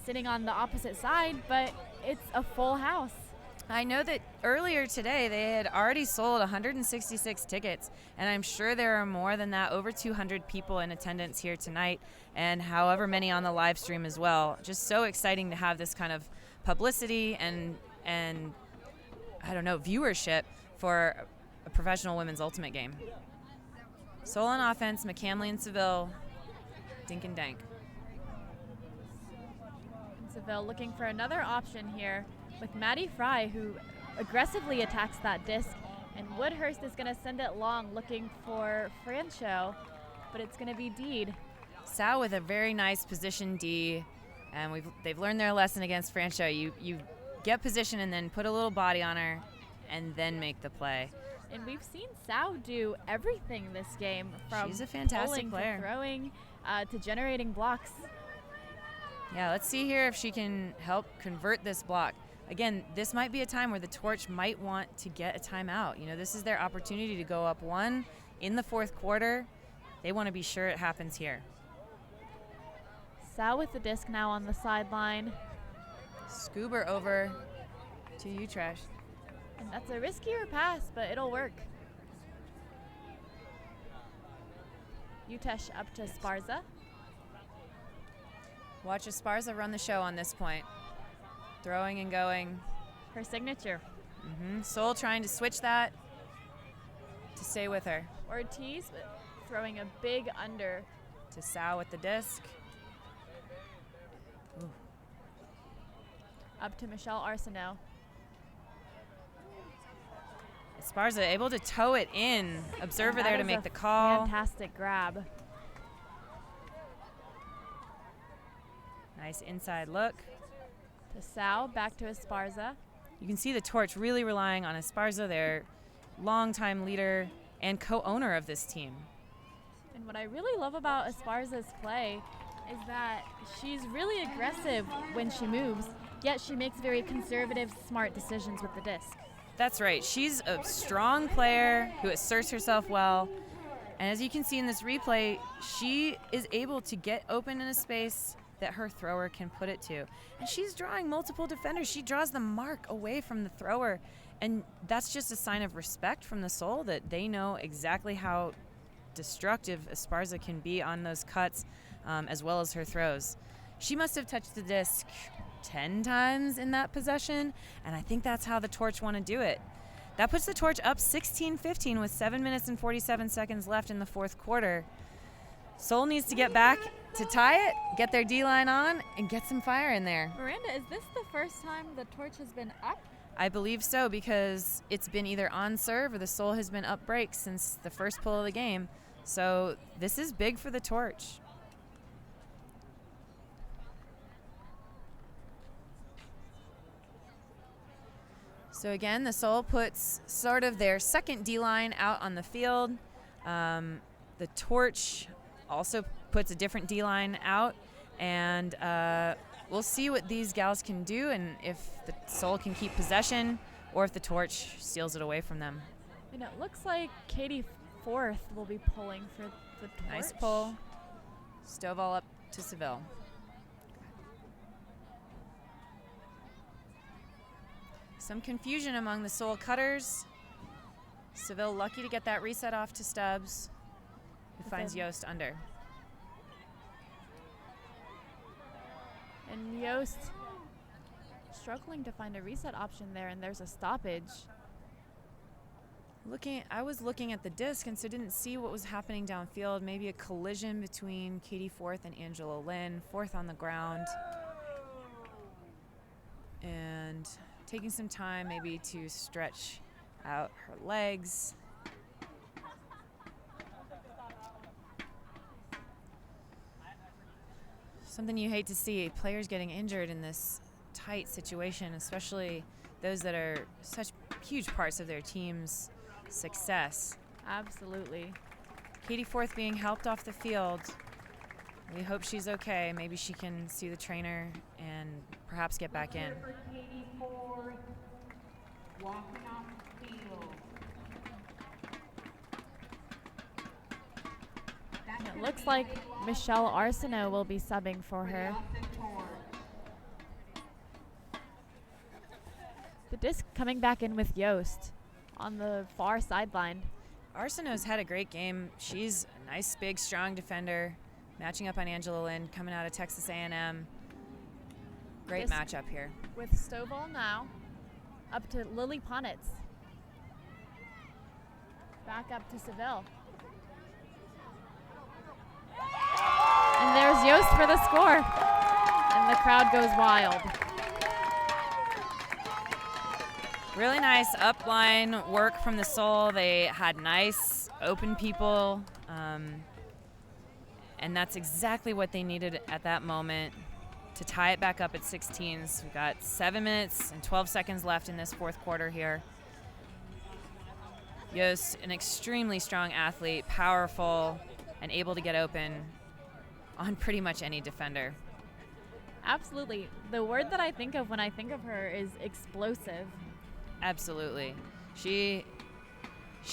sitting on the opposite side, but it's a full house. I know that earlier today they had already sold 166 tickets, and I'm sure there are more than that, over 200 people in attendance here tonight, and however many on the live stream as well. Just so exciting to have this kind of publicity and I don't know, viewership for a professional women's ultimate game. Seoul on offense, McCamley and Seville, dink and dank. Seville looking for another option here with Maddie Fry, who aggressively attacks that disc, and Woodhurst is going to send it long looking for Francho, but it's going to be Deed. Sal with a very nice position D, and they've learned their lesson against Francho. You get position and then put a little body on her and then make the play. And we've seen Sao do everything this game, from she's a fantastic player, to throwing to generating blocks. Yeah, let's see here if she can help convert this block. Again, this might be a time where the Torch might want to get a timeout. You know, this is their opportunity to go up one in the fourth quarter. They want to be sure it happens here. Sao with the disc now on the sideline. Scuba over to Utrecht. And that's a riskier pass, but it'll work. Utesh up to Sparza. Watch Esparza run the show on this point. Throwing and going. Her signature. Seoul trying to switch that to stay with her. Ortiz throwing a big under. To Sao with the disc. Ooh. Up to Michelle Arsenault. Esparza able to toe it in. Observer there to make the call. Fantastic grab. Nice inside look. To Sal, back to Esparza. You can see the Torch really relying on Esparza, their longtime leader and co-owner of this team. And what I really love about Esparza's play is that she's really aggressive when she moves, yet she makes very conservative, smart decisions with the disc. That's right. She's a strong player who asserts herself well. And as you can see in this replay, she is able to get open in a space that her thrower can put it to. And she's drawing multiple defenders. She draws the mark away from the thrower. And that's just a sign of respect from the Soul, that they know exactly how destructive Esparza can be on those cuts, as well as her throws. She must have touched the disc 10 times in that possession, and I think that's how the Torch want to do it. That puts the Torch up 16-15 with 7 minutes and 47 seconds left in the fourth quarter. Soul needs to get back to tie it, get their D-line on, and get some fire in there. Miranda, is this the first time the Torch has been up? I believe so, because it's been either on serve or the Soul has been up break since the first pull of the game. So this is big for the Torch. So again, the Soul puts sort of their second D-line out on the field. The Torch also puts a different D-line out, and we'll see what these gals can do, and if the Soul can keep possession or if the Torch steals it away from them. And it looks like Katie Forth will be pulling for the Torch. Nice pull. Stovall up to Seville. Some confusion among the Soul cutters. Seville lucky to get that reset off to Stubbs, who finds Yost under. And Yost struggling to find a reset option there, and there's a stoppage. I was looking at the disc and so didn't see what was happening downfield. Maybe a collision between Katie Forth and Angela Lynn. Forth on the ground. And taking some time maybe to stretch out her legs. Something you hate to see, players getting injured in this tight situation, especially those that are such huge parts of their team's success. Absolutely. Katie Forth being helped off the field. We hope she's okay. Maybe she can see the trainer and perhaps get back in. Katie Forth, walking off the field. It looks like Michelle Arsenault will be subbing for her. The disc coming back in with Yost on the far sideline. Arsenault's had a great game. She's a nice, big, strong defender, matching up on Angela Lynn, coming out of Texas A&M. Great Disc matchup here. with Stovall now, up to Lily Ponitz. Back up to Seville. And there's Yost for the score. And the crowd goes wild. Really nice upline work from the Soul. They had nice open people, and that's exactly what they needed at that moment to tie it back up at 16. So we've got 7 minutes and 12 seconds left in this fourth quarter here. Yost, an extremely strong athlete, powerful, and able to get open on pretty much any defender. Absolutely. The word that I think of when I think of her is explosive. Absolutely. She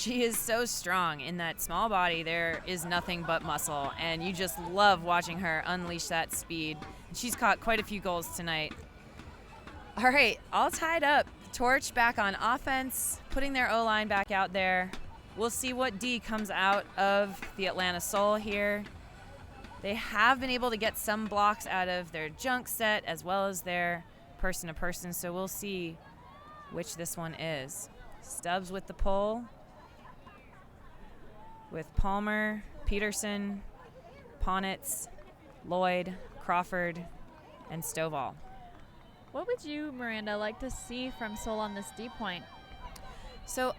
is so strong in that small body. There is nothing but muscle, and you just love watching her unleash that speed. She's caught quite a few goals tonight. All right, all tied up. Torch back on offense, putting their O-line back out there. We'll see what D comes out of the Atlanta Soul here. They have been able to get some blocks out of their junk set as well as their person-to-person, so we'll see which this one is. Stubbs with the pull, with Palmer, Peterson, Ponitz, Lloyd, Crawford, and Stovall. What would you, Miranda, like to see from Soul on this D point? So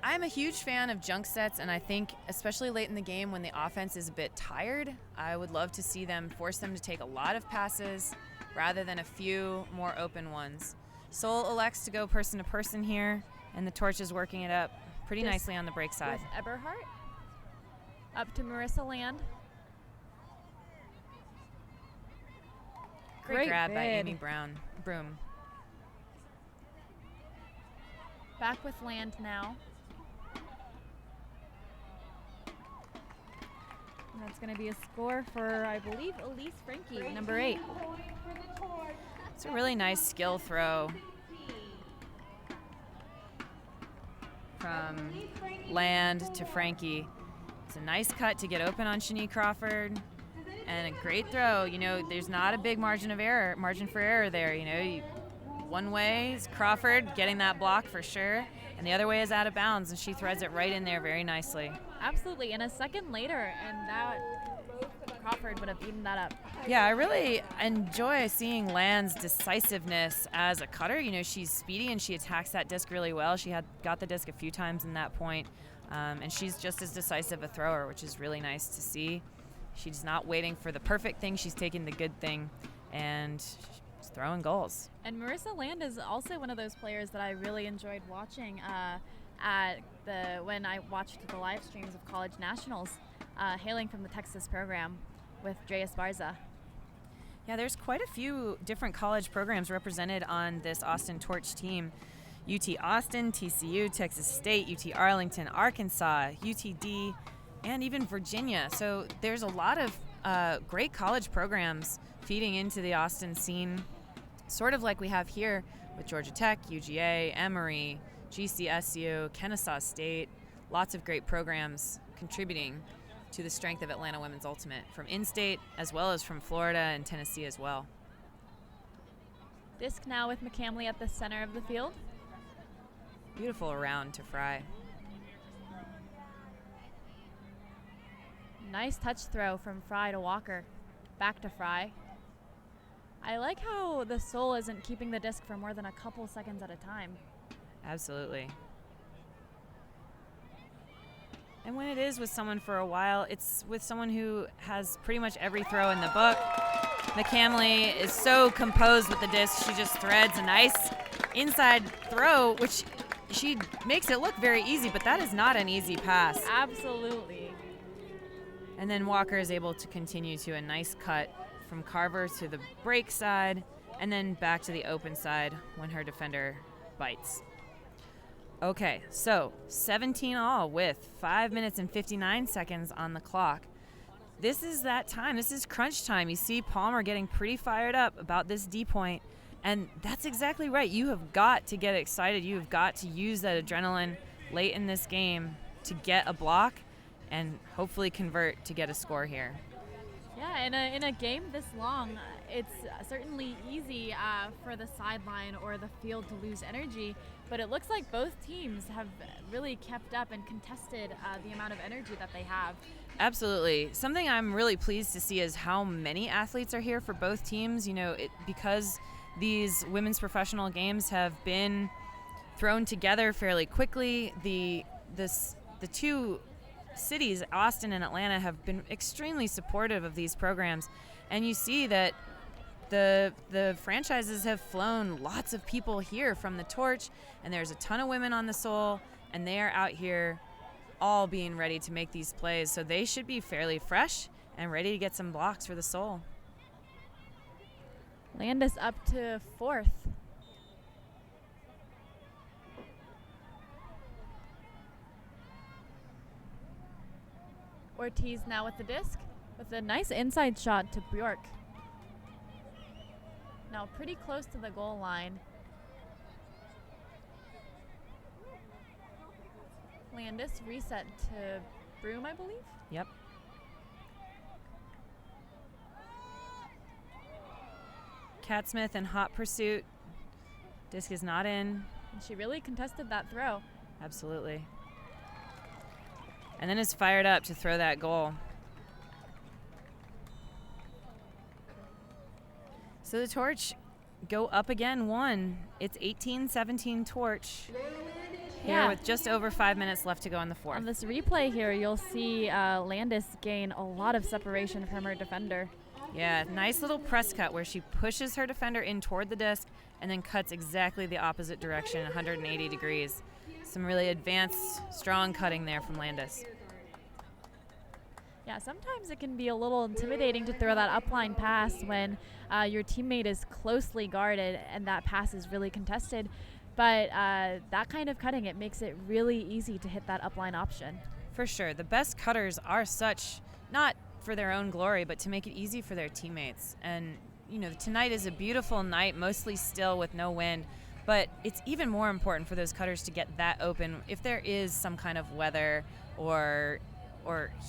I'm a huge fan of junk sets, and I think especially late in the game when the offense is a bit tired, I would love to see them force them to take a lot of passes rather than a few more open ones. Seoul elects to go person to person here, and the Torch is working it up pretty nicely on the break side. With Eberhardt up to Marissa Land. Great grab by Amy Broom. Back with Land now. And that's going to be a score for, I believe, Elise Frankie, number 8. It's a really nice skill throw from Land to Frankie. It's a nice cut to get open on Shanique Crawford, and a great throw. You know, there's not a big margin for error there. You know, one way is Crawford getting that block for sure, and the other way is out of bounds, and she threads it right in there very nicely. Absolutely, and a second later, and that Crawford would have eaten that up. Yeah, I really enjoy seeing Land's decisiveness as a cutter. You know, she's speedy and she attacks that disc really well. She had got the disc a few times in that point, and she's just as decisive a thrower, which is really nice to see. She's not waiting for the perfect thing. She's taking the good thing, and she's throwing goals. And Marissa Land is also one of those players that I really enjoyed watching when I watched the live streams of college nationals, hailing from the Texas program with Drea Esparza. Yeah, there's quite a few different college programs represented on this Austin Torch team. UT Austin, TCU, Texas State, UT Arlington, Arkansas, UTD, and even Virginia. So there's a lot of great college programs feeding into the Austin scene, sort of like we have here with Georgia Tech, UGA, Emory, GCSU, Kennesaw State. Lots of great programs contributing to the strength of Atlanta Women's Ultimate from in-state as well as from Florida and Tennessee as well. Disc now with McCamley at the center of the field. Beautiful around to Fry. Nice touch throw from Fry to Walker. Back to Fry. I like how the Seoul isn't keeping the disc for more than a couple seconds at a time. Absolutely. And when it is with someone for a while, it's with someone who has pretty much every throw in the book. McCamley is so composed with the disc. She just threads a nice inside throw, which she makes it look very easy, but that is not an easy pass. Absolutely. And then Walker is able to continue to a nice cut from Carver to the break side and then back to the open side when her defender bites. Okay, so 17 all with 5 minutes and 59 seconds on the clock. This is that time. This is crunch time. You see Palmer getting pretty fired up about this D point, and that's exactly right. You have got to get excited. You have got to use that adrenaline late in this game to get a block and hopefully convert to get a score here. Yeah, in a game this long, it's certainly easy for the sideline or the field to lose energy, but it looks like both teams have really kept up and contested the amount of energy that they have. Absolutely. Something I'm really pleased to see is how many athletes are here for both teams. You know, because these women's professional games have been thrown together fairly quickly, the two cities, Austin and Atlanta, have been extremely supportive of these programs, and you see that the franchises have flown lots of people here from the Torch, and there's a ton of women on the Soul, and they are out here all being ready to make these plays, so they should be fairly fresh and ready to get some blocks for the Soul. Landis up to 4th. Ortiz now with the disc with a nice inside shot to Bjork. Now pretty close to the goal line. Landis reset to Broom, I believe. Yep. Cat Smith in hot pursuit. Disc is not in. And she really contested that throw. Absolutely. And then is fired up to throw that goal. So the Torch go up again 1. It's 18-17 Torch. Here with just over 5 minutes left to go in the fourth. On this replay here, you'll see Landis gain a lot of separation from her defender. Yeah, nice little press cut where she pushes her defender in toward the disc and then cuts exactly the opposite direction, 180 degrees. Some really advanced, strong cutting there from Landis. Yeah, sometimes it can be a little intimidating to throw that upline pass when your teammate is closely guarded and that pass is really contested. But that kind of cutting, it makes it really easy to hit that upline option. For sure. The best cutters are such, not for their own glory, but to make it easy for their teammates. And, tonight is a beautiful night, mostly still with no wind. But it's even more important for those cutters to get that open if there is some kind of weather or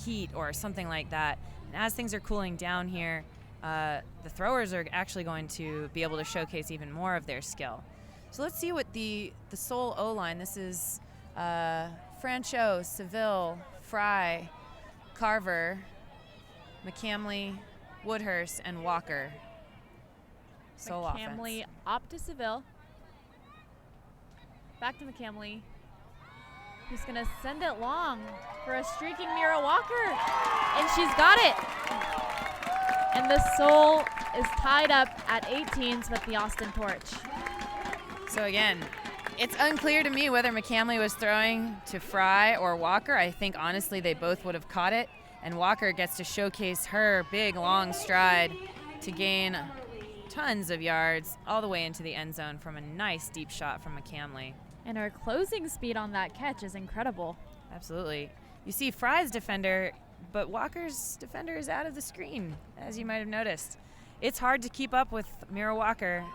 heat or something like that. And as things are cooling down here, the throwers are actually going to be able to showcase even more of their skill. So let's see what the Seoul O-line, this is Francho, Seville, Fry, Carver, McCamley, Woodhurst, and Walker. Seoul offense. McCamley up to Seville. Back to McCamley. Who's going to send it long for a streaking Mira Walker. And she's got it. And the Seoul is tied up at 18s with the Austin Torch. So again, it's unclear to me whether McCamley was throwing to Fry or Walker. I think honestly they both would have caught it. And Walker gets to showcase her big long stride to gain tons of yards all the way into the end zone from a nice deep shot from McCamley. And her closing speed on that catch is incredible. Absolutely. You see Fry's defender, but Walker's defender is out of the screen, as you might have noticed. It's hard to keep up with Mira Walker.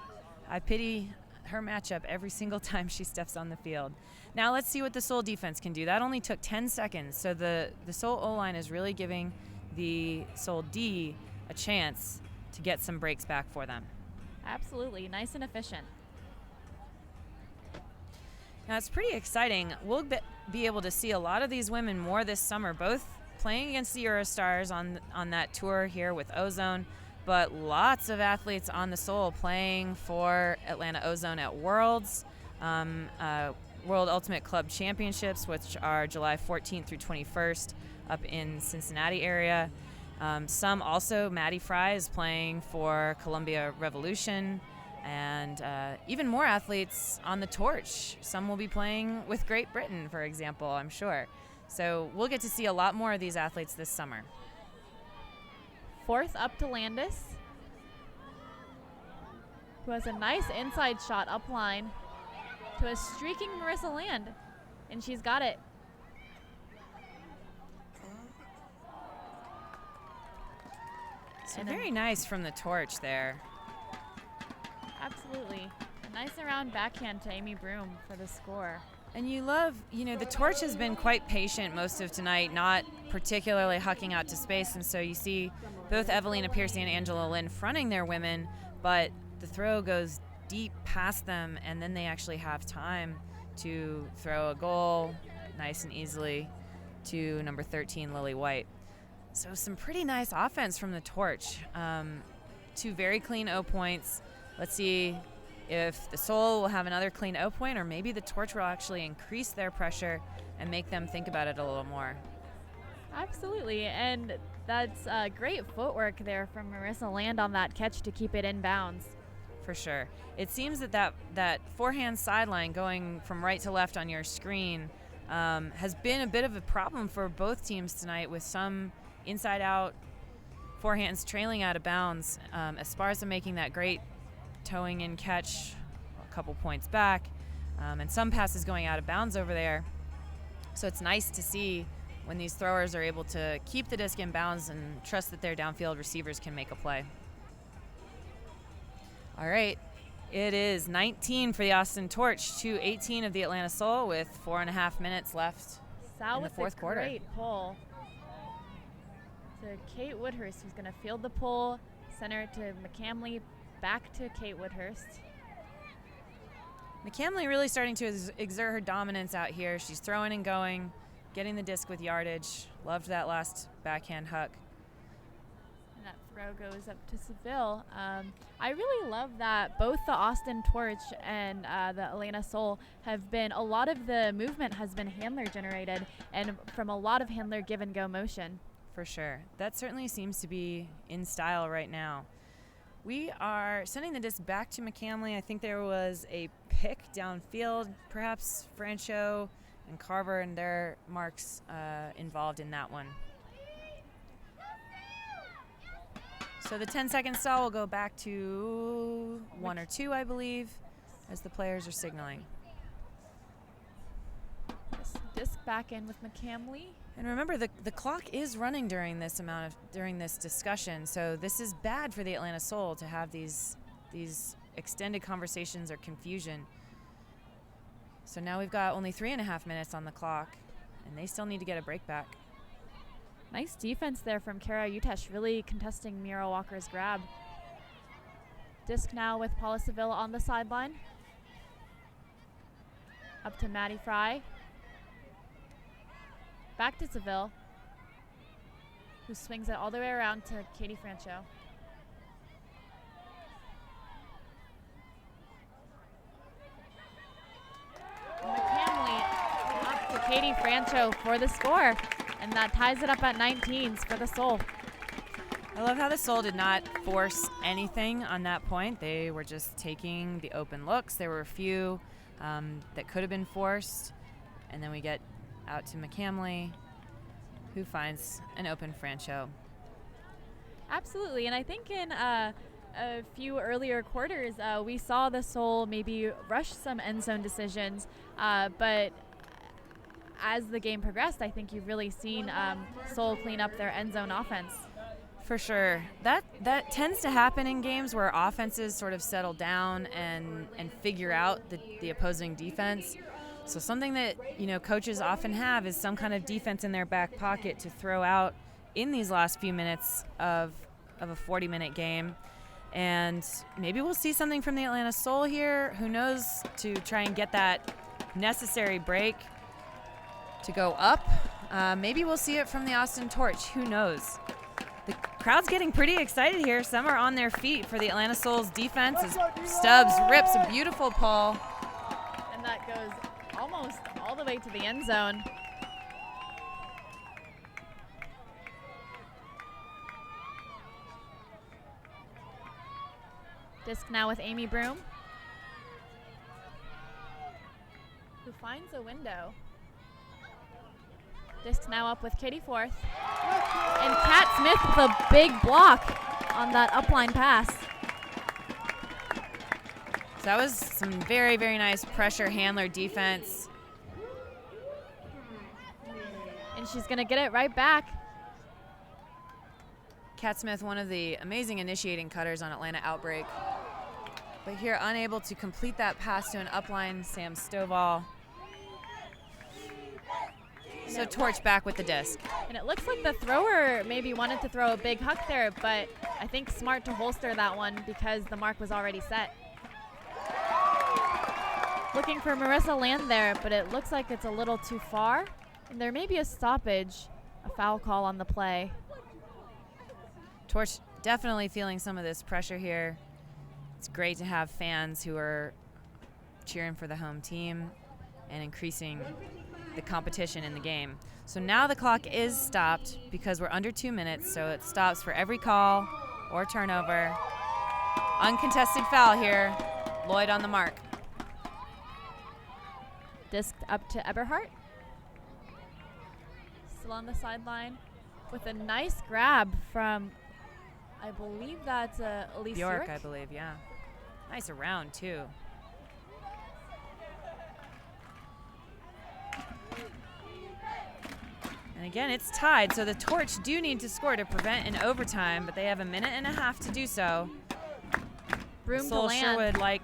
I pity her matchup every single time she steps on the field. Now let's see what the Seoul defense can do. That only took 10 seconds, so the Seoul O-line is really giving the Seoul D a chance to get some breaks back for them. Absolutely. Nice and efficient. Now, it's pretty exciting. We'll be able to see a lot of these women more this summer, both playing against the Eurostars on that tour here with Ozone, but lots of athletes on the Seoul playing for Atlanta Ozone at Worlds, World Ultimate Club Championships, which are July 14th through 21st up in Cincinnati area. Some also, Maddie Fry is playing for Columbia Revolution, and even more athletes on the Torch. Some will be playing with Great Britain, for example, I'm sure. So we'll get to see a lot more of these athletes this summer. Fourth up to Landis, who has a nice inside shot up line to a streaking Marissa Land, and she's got it. So very nice from the Torch there. Absolutely. A nice around backhand to Amy Broom for the score. And you love, the Torch has been quite patient most of tonight, not particularly hucking out to space. And so you see both Evelina Piercy and Angela Lynn fronting their women, but the throw goes deep past them, and then they actually have time to throw a goal nice and easily to number 13, Lily White. So some pretty nice offense from the Torch. Two very clean O points. Let's see if the Seoul will have another clean O point, or maybe the Torch will actually increase their pressure and make them think about it a little more. Absolutely, and that's great footwork there from Marissa Land on that catch to keep it in bounds. For sure. It seems that forehand sideline going from right to left on your screen has been a bit of a problem for both teams tonight, with some inside-out forehands trailing out of bounds. Esparza making that great towing in catch a couple points back, and some passes going out of bounds over there. So it's nice to see when these throwers are able to keep the disc in bounds and trust that their downfield receivers can make a play. All right, it is 19 for the Austin Torch to 18 of the Atlanta Seoul with 4.5 minutes left in the fourth quarter. Great pull to Kate Woodhurst, who's going to field the pull, center to McCamley, back to Kate Woodhurst. McCamley really starting to exert her dominance out here. She's throwing and going, getting the disc with yardage. Loved that last backhand huck. And that throw goes up to Seville. I really love that both the Austin Torch and the Atlanta Seoul have been, a lot of the movement has been handler generated and from a lot of handler give and go motion. For sure. That certainly seems to be in style right now. We are sending the disc back to McCamley. I think there was a pick downfield, perhaps Francho and Carver and their marks involved in that one. So the 10-second stall will go back to 1 or 2, I believe, as the players are signaling. Disc back in with McCamley. And remember, the clock is running during this discussion, so this is bad for the Atlanta Soul to have these extended conversations or confusion. So now we've got only 3.5 minutes on the clock, and they still need to get a break back. Nice defense there from Kara Utesh, really contesting Mira Walker's grab. Disc now with Paula Seville on the sideline. Up to Maddie Fry. Back to Seville, who swings it all the way around to Katie Francho. McCamley up to Katie Francho for the score, and that ties it up at 19s for the Soul. I love how the Soul did not force anything on that point. They were just taking the open looks. There were a few that could have been forced, and then we get out to McCamley, who finds an open Francho. Absolutely, and I think in a few earlier quarters, we saw the Soul maybe rush some end zone decisions, but as the game progressed, I think you've really seen Soul clean up their end zone offense. For sure. That tends to happen in games where offenses sort of settle down and figure out the opposing defense. So something that, coaches often have is some kind of defense in their back pocket to throw out in these last few minutes of a 40-minute game. And maybe we'll see something from the Atlanta Soul here. Who knows, to try and get that necessary break to go up. Maybe we'll see it from the Austin Torch. Who knows? The crowd's getting pretty excited here. Some are on their feet for the Atlanta Soul's defense as Stubbs rips a beautiful pull. And that goes almost all the way to the end zone. Disc now with Amy Broom, who finds a window. Disc now up with Katie Forth. And Kat Smith with a big block on that upline pass. So that was some very, very nice pressure handler defense. And she's going to get it right back. Kat Smith, one of the amazing initiating cutters on Atlanta Outbreak. But here, unable to complete that pass to an upline Sam Stovall. So Torch back with the disc. And it looks like the thrower maybe wanted to throw a big huck there, but I think smart to holster that one because the mark was already set. Looking for Marissa Land there, but it looks like it's a little too far. And there may be a stoppage, a foul call on the play. Torch definitely feeling some of this pressure here. It's great to have fans who are cheering for the home team and increasing the competition in the game. So now the clock is stopped because we're under 2 minutes, so it stops for every call or turnover. Uncontested foul here. Lloyd on the mark. Disc up to Eberhardt. Still on the sideline with a nice grab from, I believe that's Elise Bjork, Urick. I believe, yeah. Nice around, too. And again, it's tied, so the Torch do need to score to prevent an overtime, but they have 1.5 minutes to do so. Broom to Soul land. sure would like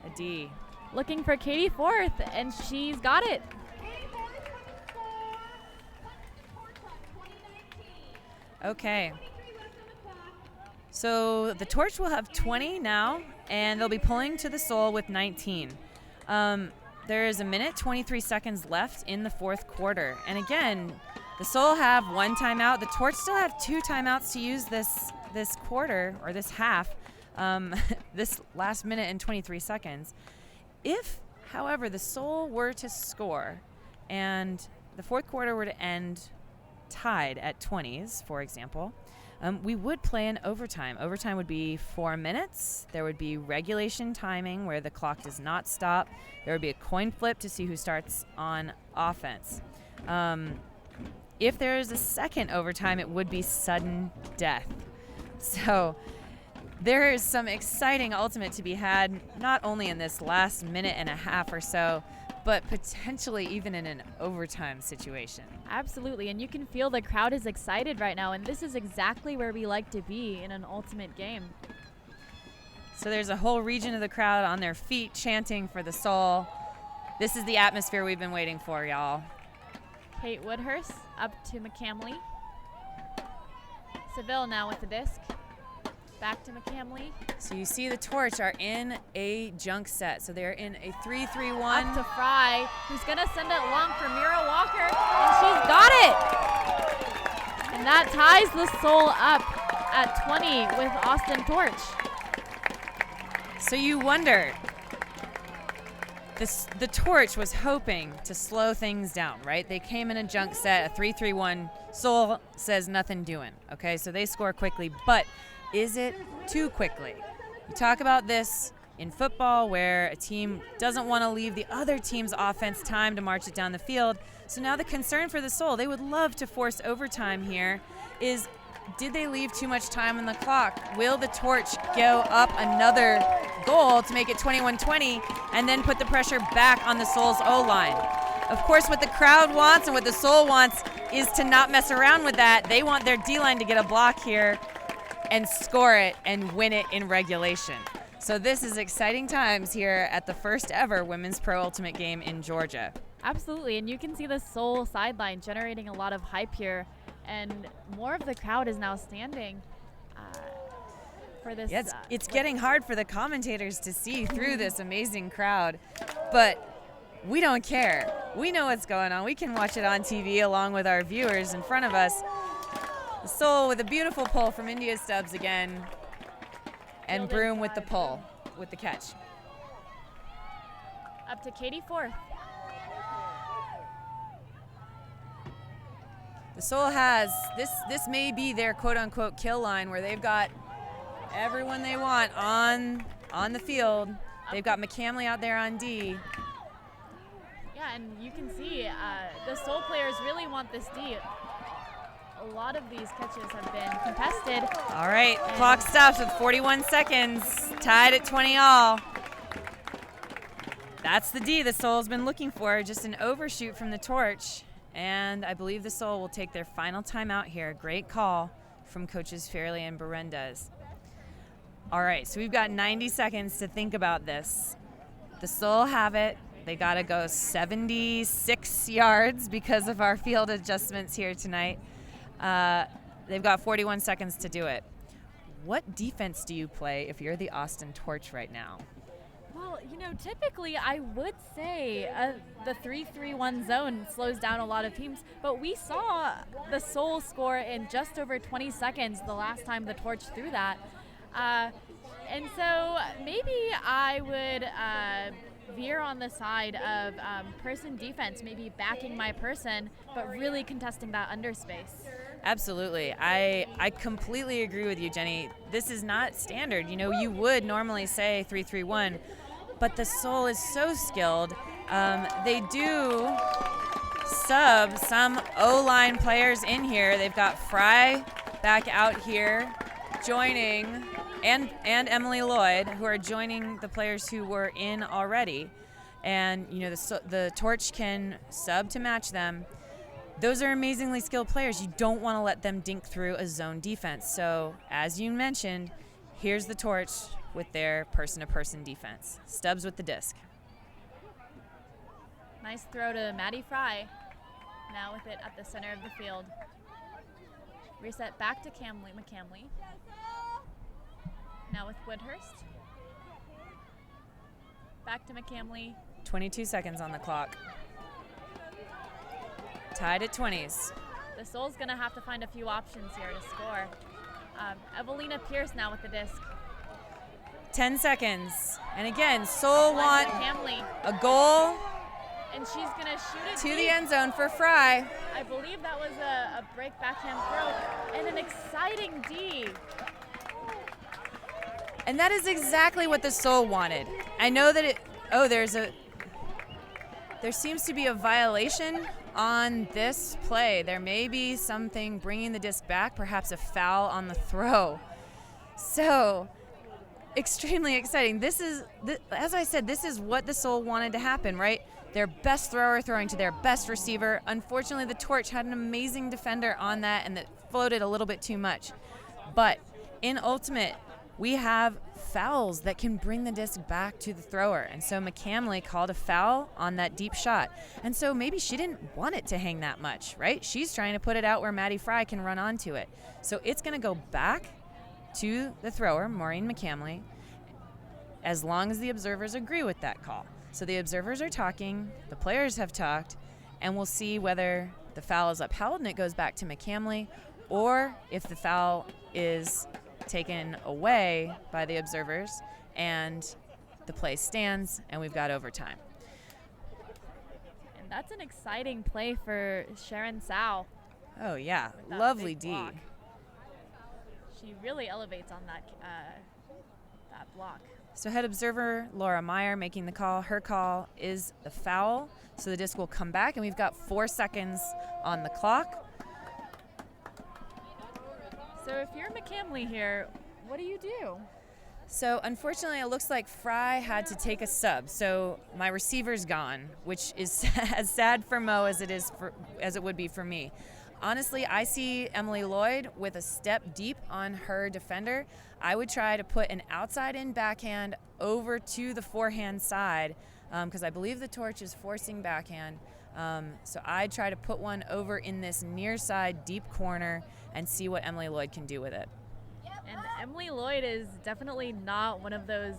a D. Looking for Katie Forth, and she's got it. Okay. So the Torch will have 20 now, and they'll be pulling to the Soul with 19. There is 1:23 seconds left in the fourth quarter. And again, the Soul have 1 timeout. The Torch still have 2 timeouts to use this quarter, or this half, this last 1:23. If, however, the Soul were to score and the fourth quarter were to end tied at 20s, for example, we would play an overtime. Overtime would be 4 minutes. There would be regulation timing where the clock does not stop. There would be a coin flip to see who starts on offense. If there is a second overtime, it would be sudden death. So there is some exciting ultimate to be had, not only in this last minute and a half or so, but potentially even in an overtime situation. Absolutely, and you can feel the crowd is excited right now, and this is exactly where we like to be in an ultimate game. So there's a whole region of the crowd on their feet chanting for the soul. This is the atmosphere we've been waiting for, y'all. Kate Woodhurst up to McCamley. Seville now with the disc. Back to McCamley. So you see the Torch are in a junk set. So they're in a 3-3-1. Up to Fry, who's going to send it long for Mira Walker, and she's got it! And that ties the Soul up at 20 with Austin Torch. So you wonder, the Torch was hoping to slow things down, right? They came in a junk set, a 3-3-1. Soul says nothing doing, okay? So they score quickly, but is it too quickly? We talk about this in football where a team doesn't want to leave the other team's offense time to march it down the field. So now the concern for the Soul, they would love to force overtime here, is did they leave too much time on the clock? Will the Torch go up another goal to make it 21-20 and then put the pressure back on the Soul's O-line? Of course, what the crowd wants and what the Soul wants is to not mess around with that. They want their D-line to get a block here and score it and win it in regulation. So this is exciting times here at the first ever Women's Pro Ultimate game in Georgia. Absolutely, and you can see the Soul sideline generating a lot of hype here, and more of the crowd is now standing for this. Yeah, it's getting hard for the commentators to see through this amazing crowd, but we don't care. We know what's going on. We can watch it on TV along with our viewers in front of us. The Soul with a beautiful pull from India Stubbs again, and Broom with the pull, with the catch. Up to Katie Forth. The Soul has, this may be their quote-unquote kill line where they've got everyone they want on the field. They've got McCamley out there on D. Yeah, and you can see the Soul players really want this D. A lot of these catches have been contested. All right, clock stops with 41 seconds, tied at 20 all. That's the D the Soul's been looking for, just an overshoot from the Torch. And I believe the Soul will take their final timeout here. Great call from coaches Fairley and Berendez. All right, so we've got 90 seconds to think about this. The Soul have it. They got to go 76 yards because of our field adjustments here tonight. They've got 41 seconds to do it. What defense do you play if you're the Austin Torch right now? Well, you know, typically I would say the 3-3-1 zone slows down a lot of teams, but we saw the Soul score in just over 20 seconds the last time the Torch threw that. And so maybe I would veer on the side of person defense, maybe backing my person, but really contesting that underspace. Absolutely. I completely agree with you, Jenny. This is not standard. You know, you would normally say 3-3-1, but the Soul is so skilled. They do sub some O-line players in here. They've got Fry back out here joining, and Emily Lloyd, who are joining the players who were in already. And, you know, the Torch can sub to match them. Those are amazingly skilled players. You don't want to let them dink through a zone defense. So, as you mentioned, here's the Torch with their person-to-person defense. Stubbs with the disc. Nice throw to Maddie Fry. Now with it at the center of the field. Reset back to McCamley. Now with Woodhurst. Back to McCamley. 22 seconds on the clock. Tied at 20s. The Soul's going to have to find a few options here to score. Evelina Pierce now with the disc. 10 seconds. And again, Soul want McCamley. a goal And she's going to shoot it To deep. the end zone for Fry. I believe that was a break backhand throw and an exciting D. And that is exactly what the Soul wanted. I know that there seems to be a violation on this play. There may be something bringing the disc back, perhaps a foul on the throw. So, extremely exciting. As I said, this is what the Soul wanted to happen, right? Their best thrower throwing to their best receiver. Unfortunately, the Torch had an amazing defender on that and that floated a little bit too much. But in Ultimate, we have fouls that can bring the disc back to the thrower. And so McCamley called a foul on that deep shot. And so maybe she didn't want it to hang that much, right? She's trying to put it out where Maddie Fry can run onto it. So it's going to go back to the thrower, Maureen McCamley, as long as the observers agree with that call. So the observers are talking, the players have talked, and we'll see whether the foul is upheld and it goes back to McCamley, or if the foul is taken away by the observers and the play stands and we've got overtime. And that's an exciting play for Sharon Sow. Oh yeah, With that lovely big D. block. She really elevates on that block. So head observer Laura Meyer making the call. Her call is the foul, so the disc will come back, and we've got 4 seconds on the clock. So if you're McCamley here, what do you do? So unfortunately, it looks like Fry had to take a sub. So my receiver's gone, which is as sad for Mo as it would be for me. Honestly, I see Emily Lloyd with a step deep on her defender. I would try to put an outside-in backhand over to the forehand side because I believe the Torch is forcing backhand. So I'd try to put one over in this near side deep corner and see what Emily Lloyd can do with it. And Emily Lloyd is definitely not one of those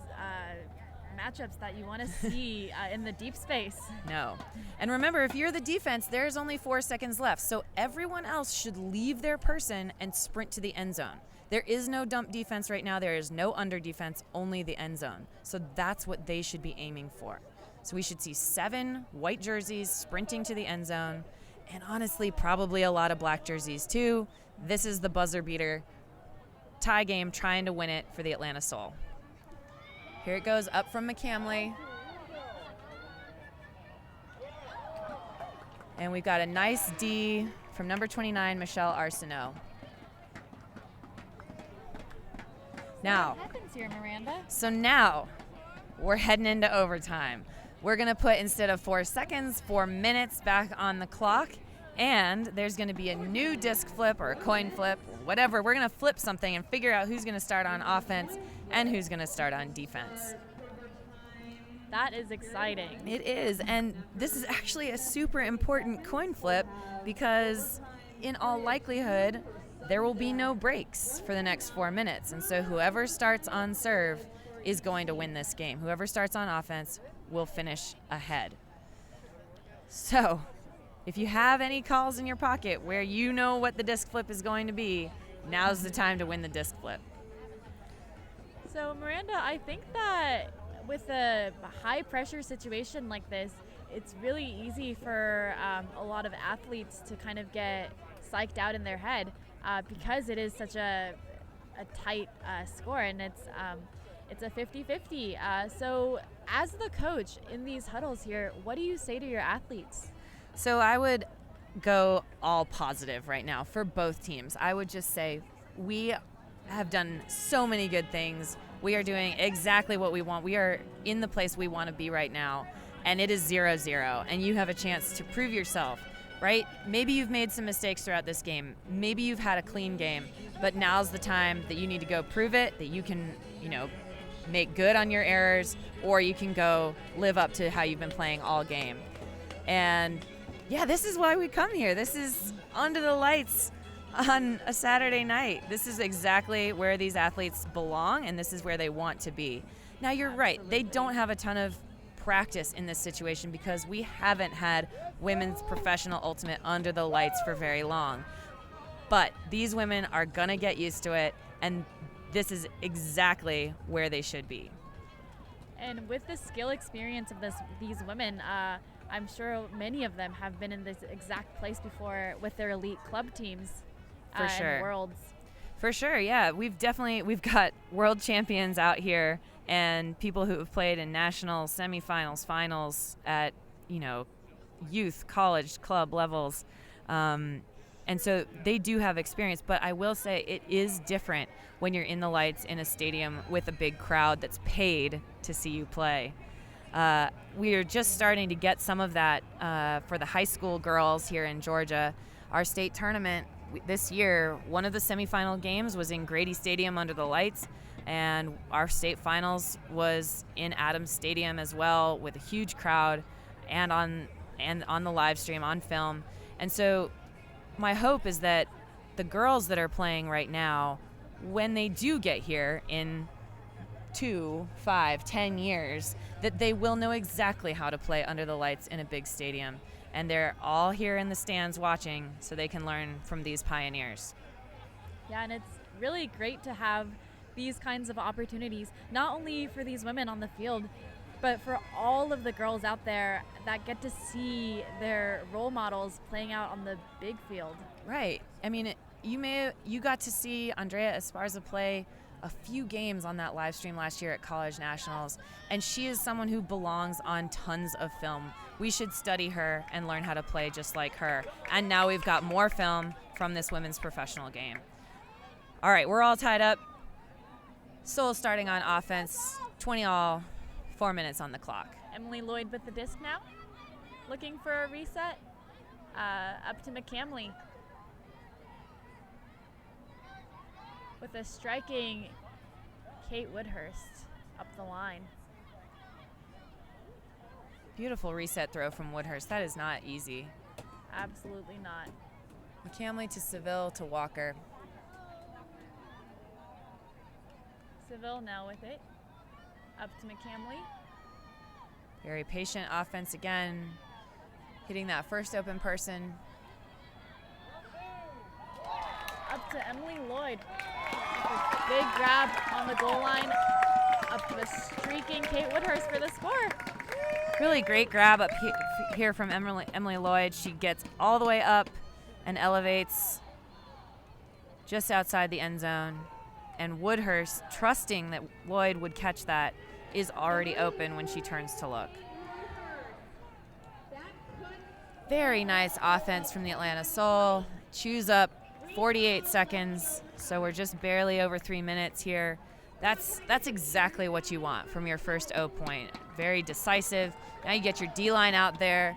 matchups that you want to see in the deep space. No. And remember, if you're the defense, there's only 4 seconds left. So everyone else should leave their person and sprint to the end zone. There is no dump defense right now. There is no under defense, only the end zone. So that's what they should be aiming for. So we should see 7 white jerseys sprinting to the end zone. And honestly, probably a lot of black jerseys too. This is the buzzer beater. Tie game, trying to win it for the Atlanta Soul. Here it goes up from McCamley. And we've got a nice D from number 29, Michelle Arsenault. Now, What happens here, Miranda? so now we're heading into overtime. We're going to put, instead of 4 seconds, 4 minutes back on the clock. And there's going to be a new disc flip or a coin flip, whatever. We're going to flip something and figure out who's going to start on offense and who's going to start on defense. That is exciting. It is, and this is actually a super important coin flip because in all likelihood, there will be no breaks for the next 4 minutes. And so whoever starts on serve is going to win this game. Whoever starts on offense will finish ahead. So if you have any calls in your pocket where you know what the disc flip is going to be, now's the time to win the disc flip. So, Miranda, I think that with a high-pressure situation like this, it's really easy for a lot of athletes to kind of get psyched out in their head because it is such a tight score, and it's a 50-50. So, as the coach in these huddles here, what do you say to your athletes? So I would go all positive right now for both teams. I would just say we have done so many good things. We are doing exactly what we want. We are in the place we want to be right now, and it is 0-0, and you have a chance to prove yourself, right? Maybe you've made some mistakes throughout this game. Maybe you've had a clean game, but now's the time that you need to go prove it, that you can, make good on your errors, or you can go live up to how you've been playing all game. And yeah, this is why we come here. This is under the lights on a Saturday night. This is exactly where these athletes belong, and this is where they want to be. Now, you're right. They don't have a ton of practice in this situation because we haven't had women's professional ultimate under the lights for very long. But these women are going to get used to it, and this is exactly where they should be. And with the skill experience of these women, I'm sure many of them have been in this exact place before with their elite club teams. For sure. And Worlds. For sure, yeah. We've got world champions out here and people who have played in nationals, semifinals, finals at, youth, college, club levels. And so they do have experience, but I will say it is different when you're in the lights in a stadium with a big crowd that's paid to see you play. We are just starting to get some of that for the high school girls here in Georgia. Our state tournament this year, one of the semifinal games was in Grady Stadium under the lights, and our state finals was in Adams Stadium as well with a huge crowd and on the live stream on film. And so my hope is that the girls that are playing right now, when they do get here in 2, 5, 10 years, that they will know exactly how to play under the lights in a big stadium. And they're all here in the stands watching so they can learn from these pioneers. Yeah, and it's really great to have these kinds of opportunities, not only for these women on the field, but for all of the girls out there that get to see their role models playing out on the big field. Right. I mean, you got to see Andrea Esparza play a few games on that live stream last year at College Nationals, and she is someone who belongs on tons of film. We should study her and learn how to play just like her. And now we've got more film from this women's professional game. All right, we're all tied up. Seoul starting on offense, 20 all, 4 minutes on the clock. Emily Lloyd with the disc now, looking for a reset, up to McCamley. With a striking Kate Woodhurst up the line. Beautiful reset throw from Woodhurst. That is not easy. Absolutely not. McCamley to Seville to Walker. Seville now with it. Up to McCamley. Very patient offense again. Hitting that first open person. Up to Emily Lloyd. Big grab on the goal line. Up to the streaking Kate Woodhurst for the score. Really great grab up here from Emily Lloyd. She gets all the way up and elevates just outside the end zone. And Woodhurst, trusting that Lloyd would catch that, is already open when she turns to look. Very nice offense from the Atlanta Soul. Chews up 48 seconds, so we're just barely over 3 minutes here. That's exactly what you want from your first O point. Very decisive. Now you get your D-line out there.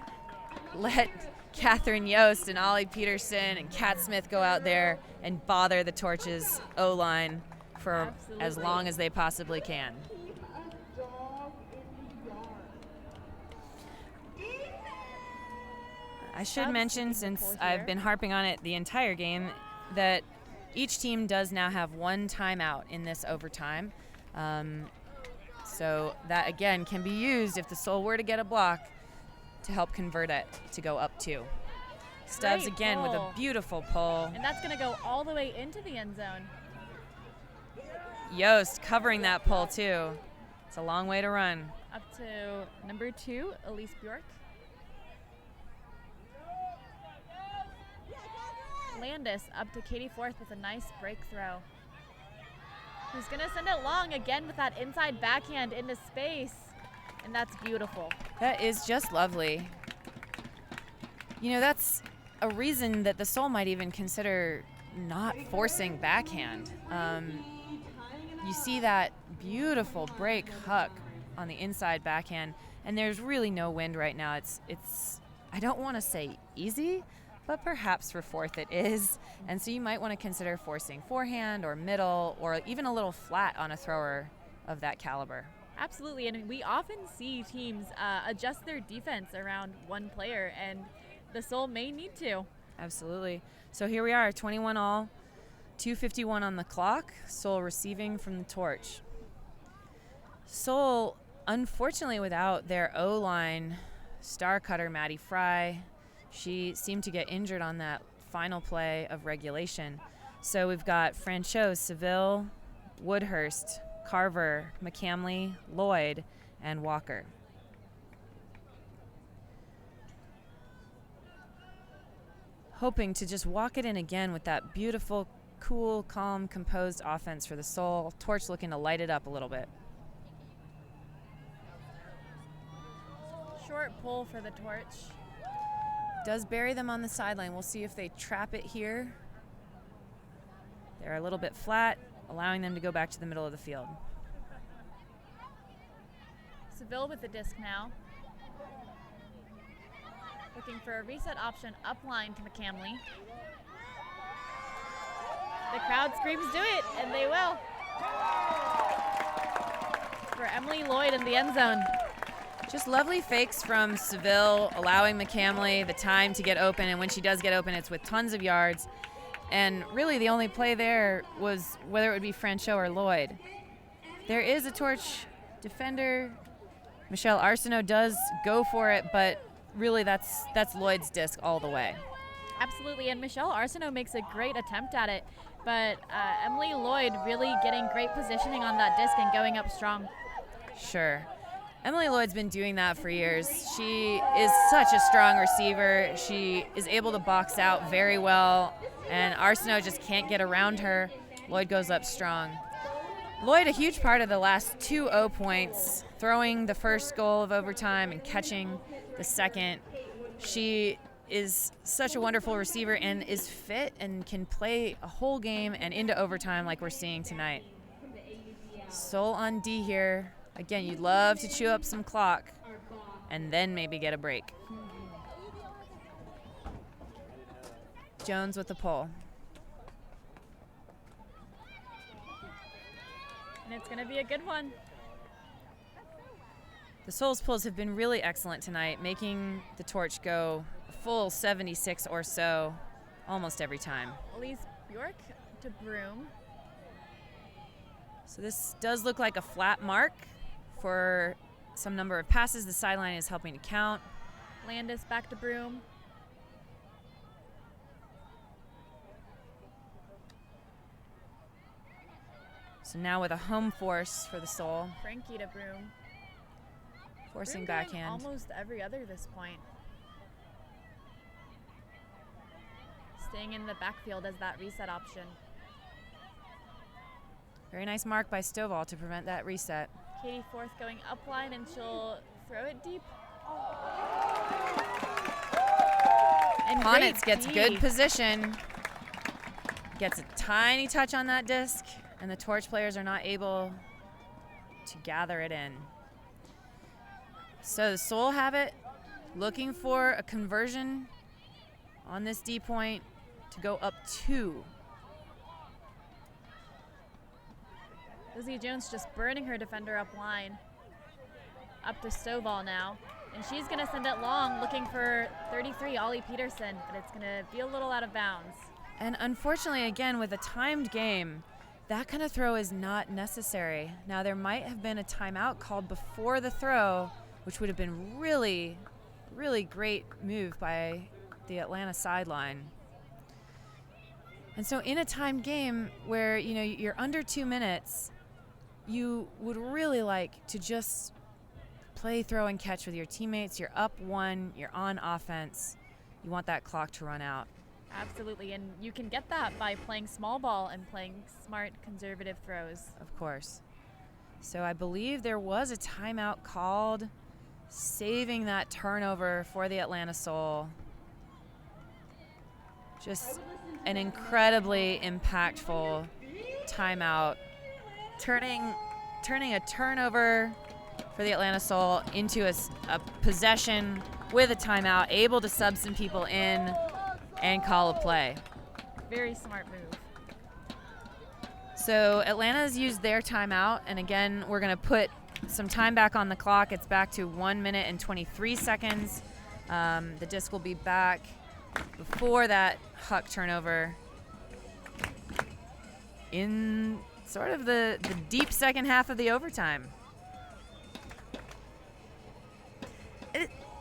Let Catherine Yost and Ollie Peterson and Kat Smith go out there and bother the Torches O-line for as long as they possibly can. I should mention, since I've been harping on it the entire game, that each team does now have one timeout in this overtime. So that, again, can be used if the Soul were to get a block to help convert it to go up 2. Stubbs again with a beautiful pull. And that's going to go all the way into the end zone. Yost covering that pull, too. It's a long way to run. Up to number 2, Elise Bjork. Landis up to Katie Forth with a nice break throw. Who's going to send it long again with that inside backhand into space. And that's beautiful. That is just lovely. You know, that's a reason that the Soul might even consider not forcing backhand. You see that beautiful break huck on the inside backhand, and there's really no wind right now. It's I don't want to say easy, but perhaps for Forth it is. And so you might want to consider forcing forehand or middle or even a little flat on a thrower of that caliber. Absolutely, and we often see teams adjust their defense around one player, and the Soul may need to. Absolutely. So here we are, 21 all, 2:51 on the clock. Soul receiving from the Torch. Soul, unfortunately, without their O-line star cutter, Maddie Fry. She seemed to get injured on that final play of regulation. So we've got Franchot, Seville, Woodhurst, Carver, McCamley, Lloyd, and Walker. hoping to just walk it in again with that beautiful, cool, calm, composed offense for the Soul. Torch looking to light it up a little bit. Short pull for the Torch. Does bury them on the sideline. We'll see if they trap it here. They're a little bit flat, allowing them to go back to the middle of the field. Seville with the disc now. Looking for a reset option upline to McCamley. The crowd screams do it, and they will. For Emily Lloyd in the end zone. Just lovely fakes from Seville, allowing McCamley the time to get open, and when she does get open, it's with tons of yards. And really the only play there was whether it would be Franchot or Lloyd. There is a Torch defender. Michelle Arsenault does go for it, but really that's Lloyd's disc all the way. Absolutely, and Michelle Arsenault makes a great attempt at it, but Emily Lloyd really getting great positioning on that disc and going up strong. Sure. Emily Lloyd's been doing that for years. She is such a strong receiver. She is able to box out very well, and Arsenault just can't get around her. Lloyd goes up strong. Lloyd, a huge part of the last 2 0 points, throwing the first goal of overtime and catching the second. She is such a wonderful receiver and is fit and can play a whole game and into overtime like we're seeing tonight. Soul on D here. Again, you'd love to chew up some clock and then maybe get a break. Jones with the pull. And it's going to be a good one. The Soul's pulls have been really excellent tonight, making the Torch go a full 76 or so almost every time. Elise Bjork to Broom. So this does look like a flat mark for some number of passes. The sideline is helping to count. Landis back to Broom. So now with a home force for the Soul. Frankie to Broom. Forcing Broom going backhand. almost every other this point. Staying in the backfield as that reset option. Very nice mark by Stovall to prevent that reset. Katie Forth going upline, and she'll throw it deep. And Ponitz great gets D. good position. Gets a tiny touch on that disc, and the Torch players are not able to gather it in. So the Soul have it, looking for a conversion on this D point to go up 2. Lizzie Jones just burning her defender up line. Up to Stovall now. And she's going to send it long, looking for 33, Ollie Peterson, but it's going to be a little out of bounds. And unfortunately, again, with a timed game, that kind of throw is not necessary. Now, there might have been a timeout called before the throw, which would have been really, really great move by the Atlanta sideline. And so in a timed game where, you know, you're under 2 minutes, you would really like to just play throw and catch with your teammates. You're up 1, you're on offense. You want that clock to run out. Absolutely, and you can get that by playing small ball and playing smart, conservative throws. Of course. So I believe there was a timeout called, saving that turnover for the Atlanta Soul. Just an incredibly impactful timeout, turning a turnover for the Atlanta Soul into a possession with a timeout, able to sub some people in and call a play. Very smart move. So Atlanta's used their timeout, and again, we're going to put some time back on the clock. It's back to 1 minute and 23 seconds. The disc will be back before that Huck turnover in sort of the deep second half of the overtime.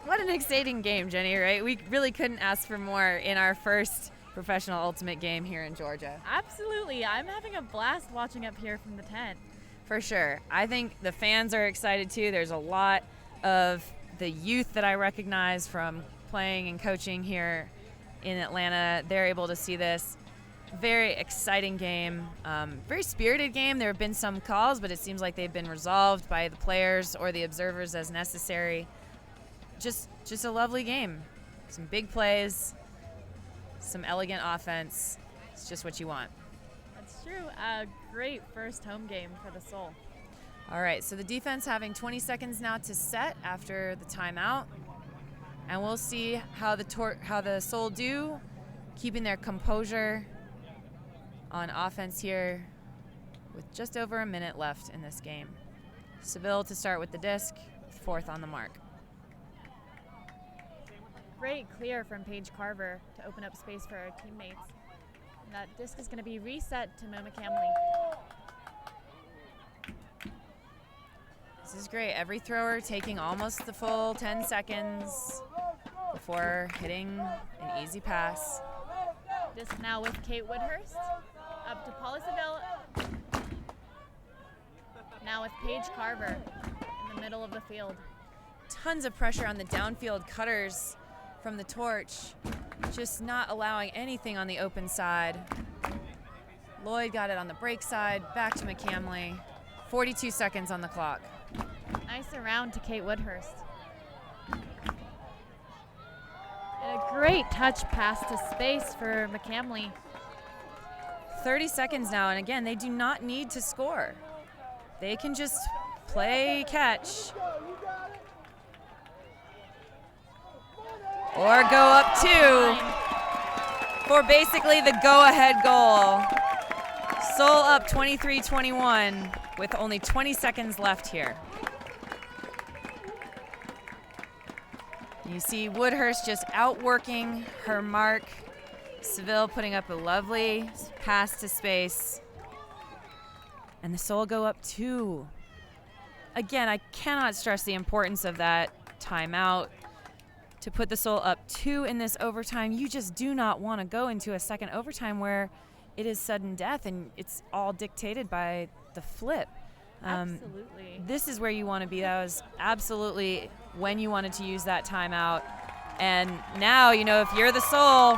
What an exciting game, Jenny, right? We really couldn't ask for more in our first professional ultimate game here in Georgia. Absolutely. I'm having a blast watching up here from the tent. For sure. I think the fans are excited too. There's a lot of the youth that I recognize from playing and coaching here in Atlanta, they're able to see this. Very exciting game, very spirited game. There have been some calls, but it seems like they've been resolved by the players or the observers as necessary. Just a lovely game. Some big plays, some elegant offense. It's just what you want. That's true. A great first home game for the Soul. All right, so the defense having 20 seconds now to set after the timeout. And we'll see how the Soul do, keeping their composure on offense here with just over a minute left in this game. Seville to start with the disc, 4th on the mark. Great clear from Paige Carver to open up space for her teammates. And that disc is going to be reset to Mo McCamley. This is great. Every thrower taking almost the full 10 seconds before hitting an easy pass. Disc now with Kate Woodhurst. Up to Paula Seville. Now with Paige Carver in the middle of the field. Tons of pressure on the downfield cutters from the Torch, just not allowing anything on the open side. Lloyd got it on the break side, back to McCamley. 42 seconds on the clock. Nice around to Kate Woodhurst. And a great touch pass to space for McCamley. 30 seconds now, and again, they do not need to score. They can just play catch. Or go up 2 for basically the go-ahead goal. Soul up 23-21 with only 20 seconds left here. You see Woodhurst just outworking her mark. Seville putting up a lovely pass to space. And the Soul go up 2. Again, I cannot stress the importance of that timeout. To put the Soul up 2 in this overtime, you just do not want to go into a second overtime where it is sudden death and it's all dictated by the flip. Absolutely. This is where you want to be. That was absolutely when you wanted to use that timeout. And now, if you're the Soul,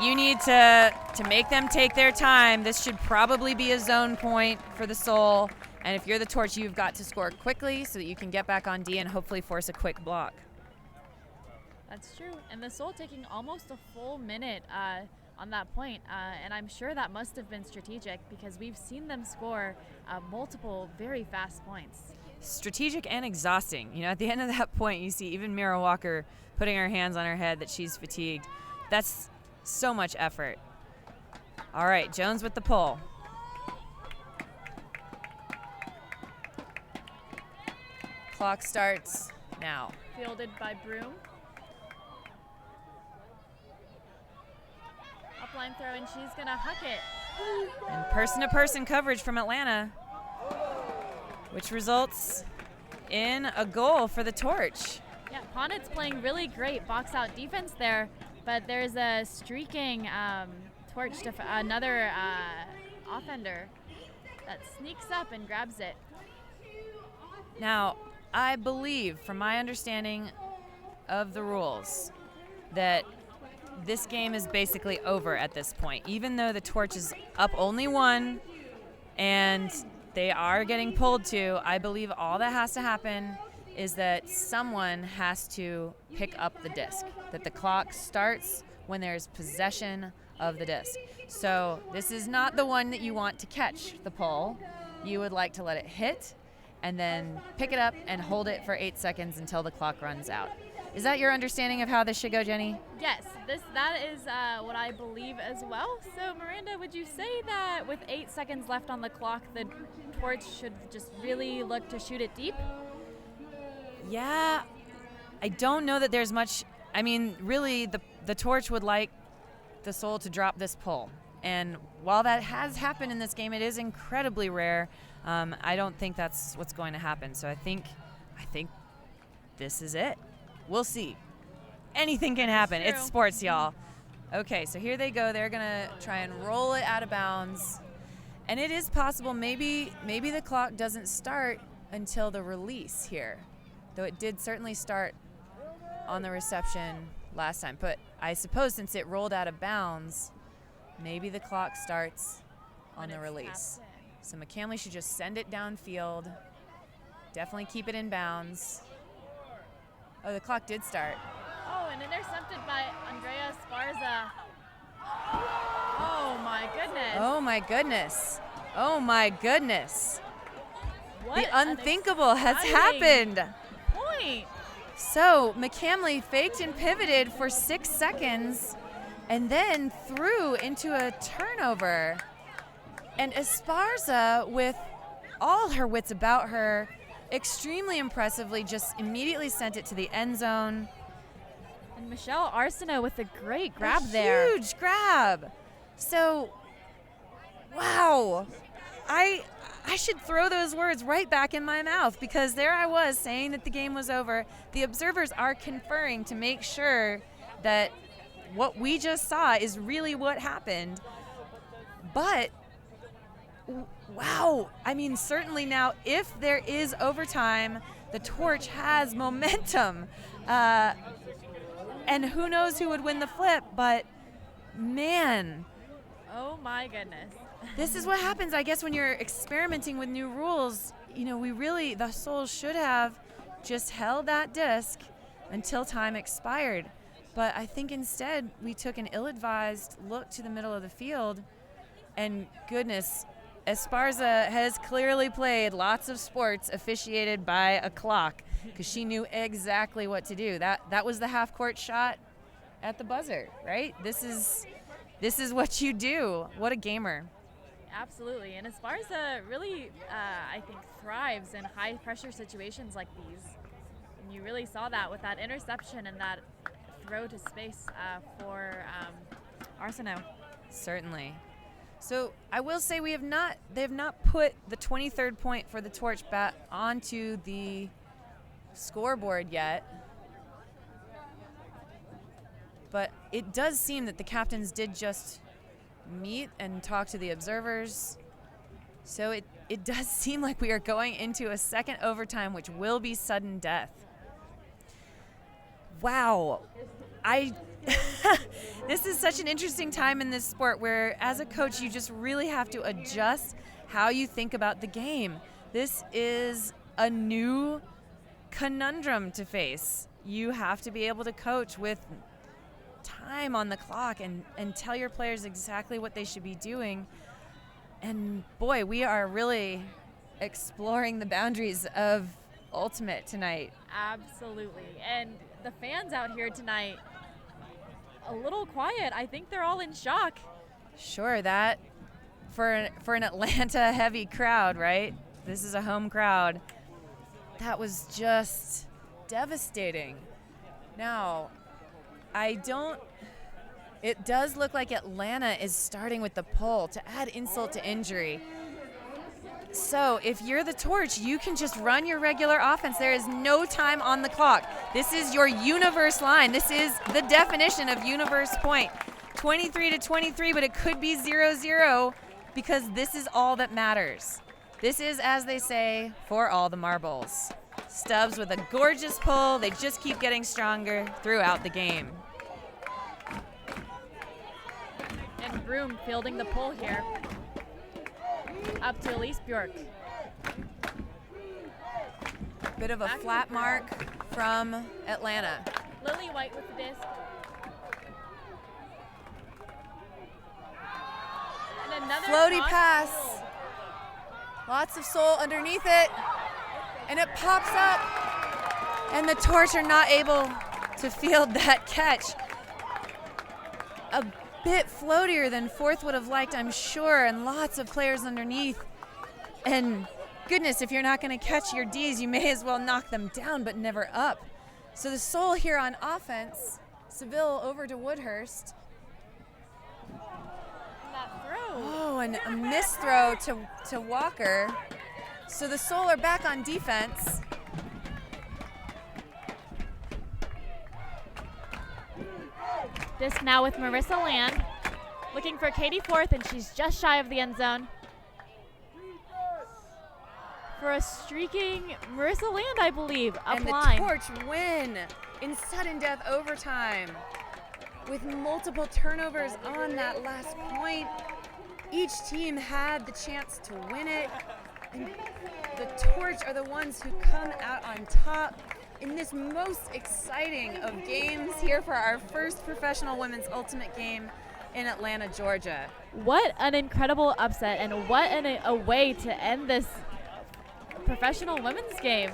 you need to make them take their time. This should probably be a zone point for the Soul. And if you're the Torch, you've got to score quickly so that you can get back on D and hopefully force a quick block. That's true. And the Soul taking almost a full minute on that point. And I'm sure that must have been strategic because we've seen them score multiple very fast points. Strategic and exhausting. At the end of that point, you see even Mira Walker putting her hands on her head that she's fatigued. That's so much effort. All right, Jones with the pull. Clock starts now. Fielded by Broom. Upline throw, and she's going to huck it. And person-to-person coverage from Atlanta, which results in a goal for the Torch. Yeah, Ponit's playing really great box-out defense there, but there's a streaking Torch, another offender that sneaks up and grabs it. Now, I believe, from my understanding of the rules, that this game is basically over at this point. Even though the Torch is up only 1 and they are getting pulled 2, I believe all that has to happen is that someone has to pick up the disc, that the clock starts when there's possession of the disc. So this is not the one that you want to catch the pull. You would like to let it hit and then pick it up and hold it for 8 seconds until the clock runs out. Is that your understanding of how this should go, Jenny? Yes, that is what I believe as well. So, Miranda, would you say that with 8 seconds left on the clock, the Torch should just really look to shoot it deep? Yeah, I don't know that there's much. I mean, really, the Torch would like the Soul to drop this pull. And while that has happened in this game, it is incredibly rare. I don't think that's what's going to happen. So I think this is it. We'll see. Anything can happen. It's sports, y'all. Okay, so here they go. They're going to try and roll it out of bounds. And it is possible maybe the clock doesn't start until the release here, though it did certainly start on the reception last time. But I suppose since it rolled out of bounds, maybe the clock starts on the release. So McCamley should just send it downfield. Definitely keep it in bounds. Oh, the clock did start. Oh, and intercepted by Andrea Esparza. Oh, my goodness. Oh, my goodness. Oh, my goodness. What The unthinkable has happened. Point. So McCamley faked and pivoted for 6 seconds and then threw into a turnover. And Esparza, with all her wits about her, extremely impressively just immediately sent it to the end zone. And Michelle Arsenault with a great grab there. Huge grab. So, wow. I should throw those words right back in my mouth, because there I was saying that the game was over. The observers are conferring to make sure that what we just saw is really what happened. But, wow. I mean, certainly now, if there is overtime, the Torch has momentum. And who knows who would win the flip, but man. Oh my goodness. This is what happens, I guess, when you're experimenting with new rules. You know, the Souls should have just held that disc until time expired. But I think instead we took an ill-advised look to the middle of the field. And goodness, Esparza has clearly played lots of sports officiated by a clock, because she knew exactly what to do. That was the half-court shot at the buzzer, right? This is what you do. What a gamer. Absolutely. And Esparza really, I think, thrives in high-pressure situations like these. And you really saw that with that interception and that throw to space for Arsenault. Certainly. So I will say they have not put the 23rd point for the Torch back onto the scoreboard yet. But it does seem that the captains did just meet and talk to the observers. So it does seem like we are going into a second overtime, which will be sudden death. Wow. This is such an interesting time in this sport where, as a coach, you just really have to adjust how you think about the game. This is a new conundrum to face. You have to be able to coach with time on the clock and tell your players exactly what they should be doing. And boy, we are really exploring the boundaries of Ultimate tonight. Absolutely. And the fans out here tonight, a little quiet. I think they're all in shock. Sure, that for an Atlanta heavy crowd, right? This is a home crowd. That was just devastating. Now, it does look like Atlanta is starting with the pull to add insult to injury. So if you're the Torch, you can just run your regular offense. There is no time on the clock. This is your universe line. This is the definition of universe point. 23-23, but it could be 0-0 because this is all that matters. This is, as they say, for all the marbles. Stubbs with a gorgeous pull. They just keep getting stronger throughout the game. And Broom fielding the pull here. Up to Elise Bjork. Bit of a flat mark from Atlanta. Lily White with the disc. And another floaty pass. Pull. Lots of soul underneath it. And it pops up. And the Torch are not able to field that catch. A bit floatier than Fourth would have liked, I'm sure, and lots of players underneath. And goodness, if you're not going to catch your Ds, you may as well knock them down, but never up. So the Soul here on offense. Seville over to Woodhurst. That throw. Oh, and a missed throw to Walker. So the Soul are back on defense. Disc now with Marissa Land. Looking for Katie Forth, and she's just shy of the end zone. for a streaking Marissa Land, I believe, up And line. the Torch win in sudden death overtime with multiple turnovers on that last point. Each team had the chance to win it. And the Torch are the ones who come out on top in this most exciting of games here for our first professional women's ultimate game in Atlanta, Georgia. What an incredible upset, and what a way to end this professional women's game.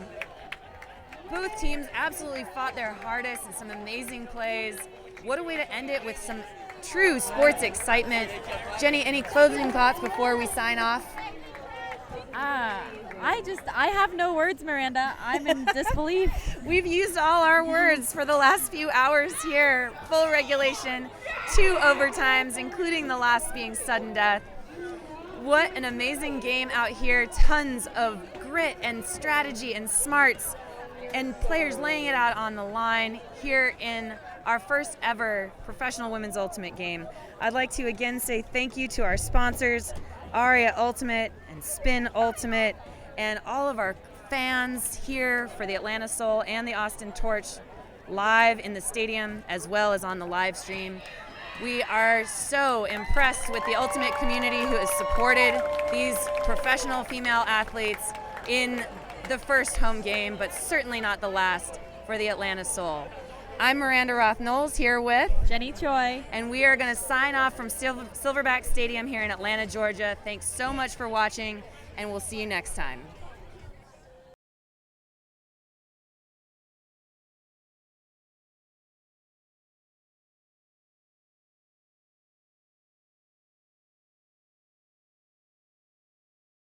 Both teams absolutely fought their hardest in some amazing plays. What a way to end it with some true sports excitement. Jenny, any closing thoughts before we sign off? I have no words, Miranda. I'm in disbelief. We've used all our words for the last few hours here. Full regulation, 2 overtimes, including the last being sudden death. What an amazing game out here. Tons of grit and strategy and smarts and players laying it out on the line here in our first ever professional women's ultimate game. I'd like to again say thank you to our sponsors, Aria Ultimate and Spin Ultimate, and all of our fans here for the Atlanta Soul and the Austin Torch live in the stadium as well as on the live stream. We are so impressed with the Ultimate community who has supported these professional female athletes in the first home game, but certainly not the last for the Atlanta Soul. I'm Miranda Roth-Knowles here with Jenny Choi. and we are going to sign off from Silverback Stadium here in Atlanta, Georgia. Thanks so much for watching, and we'll see you next time.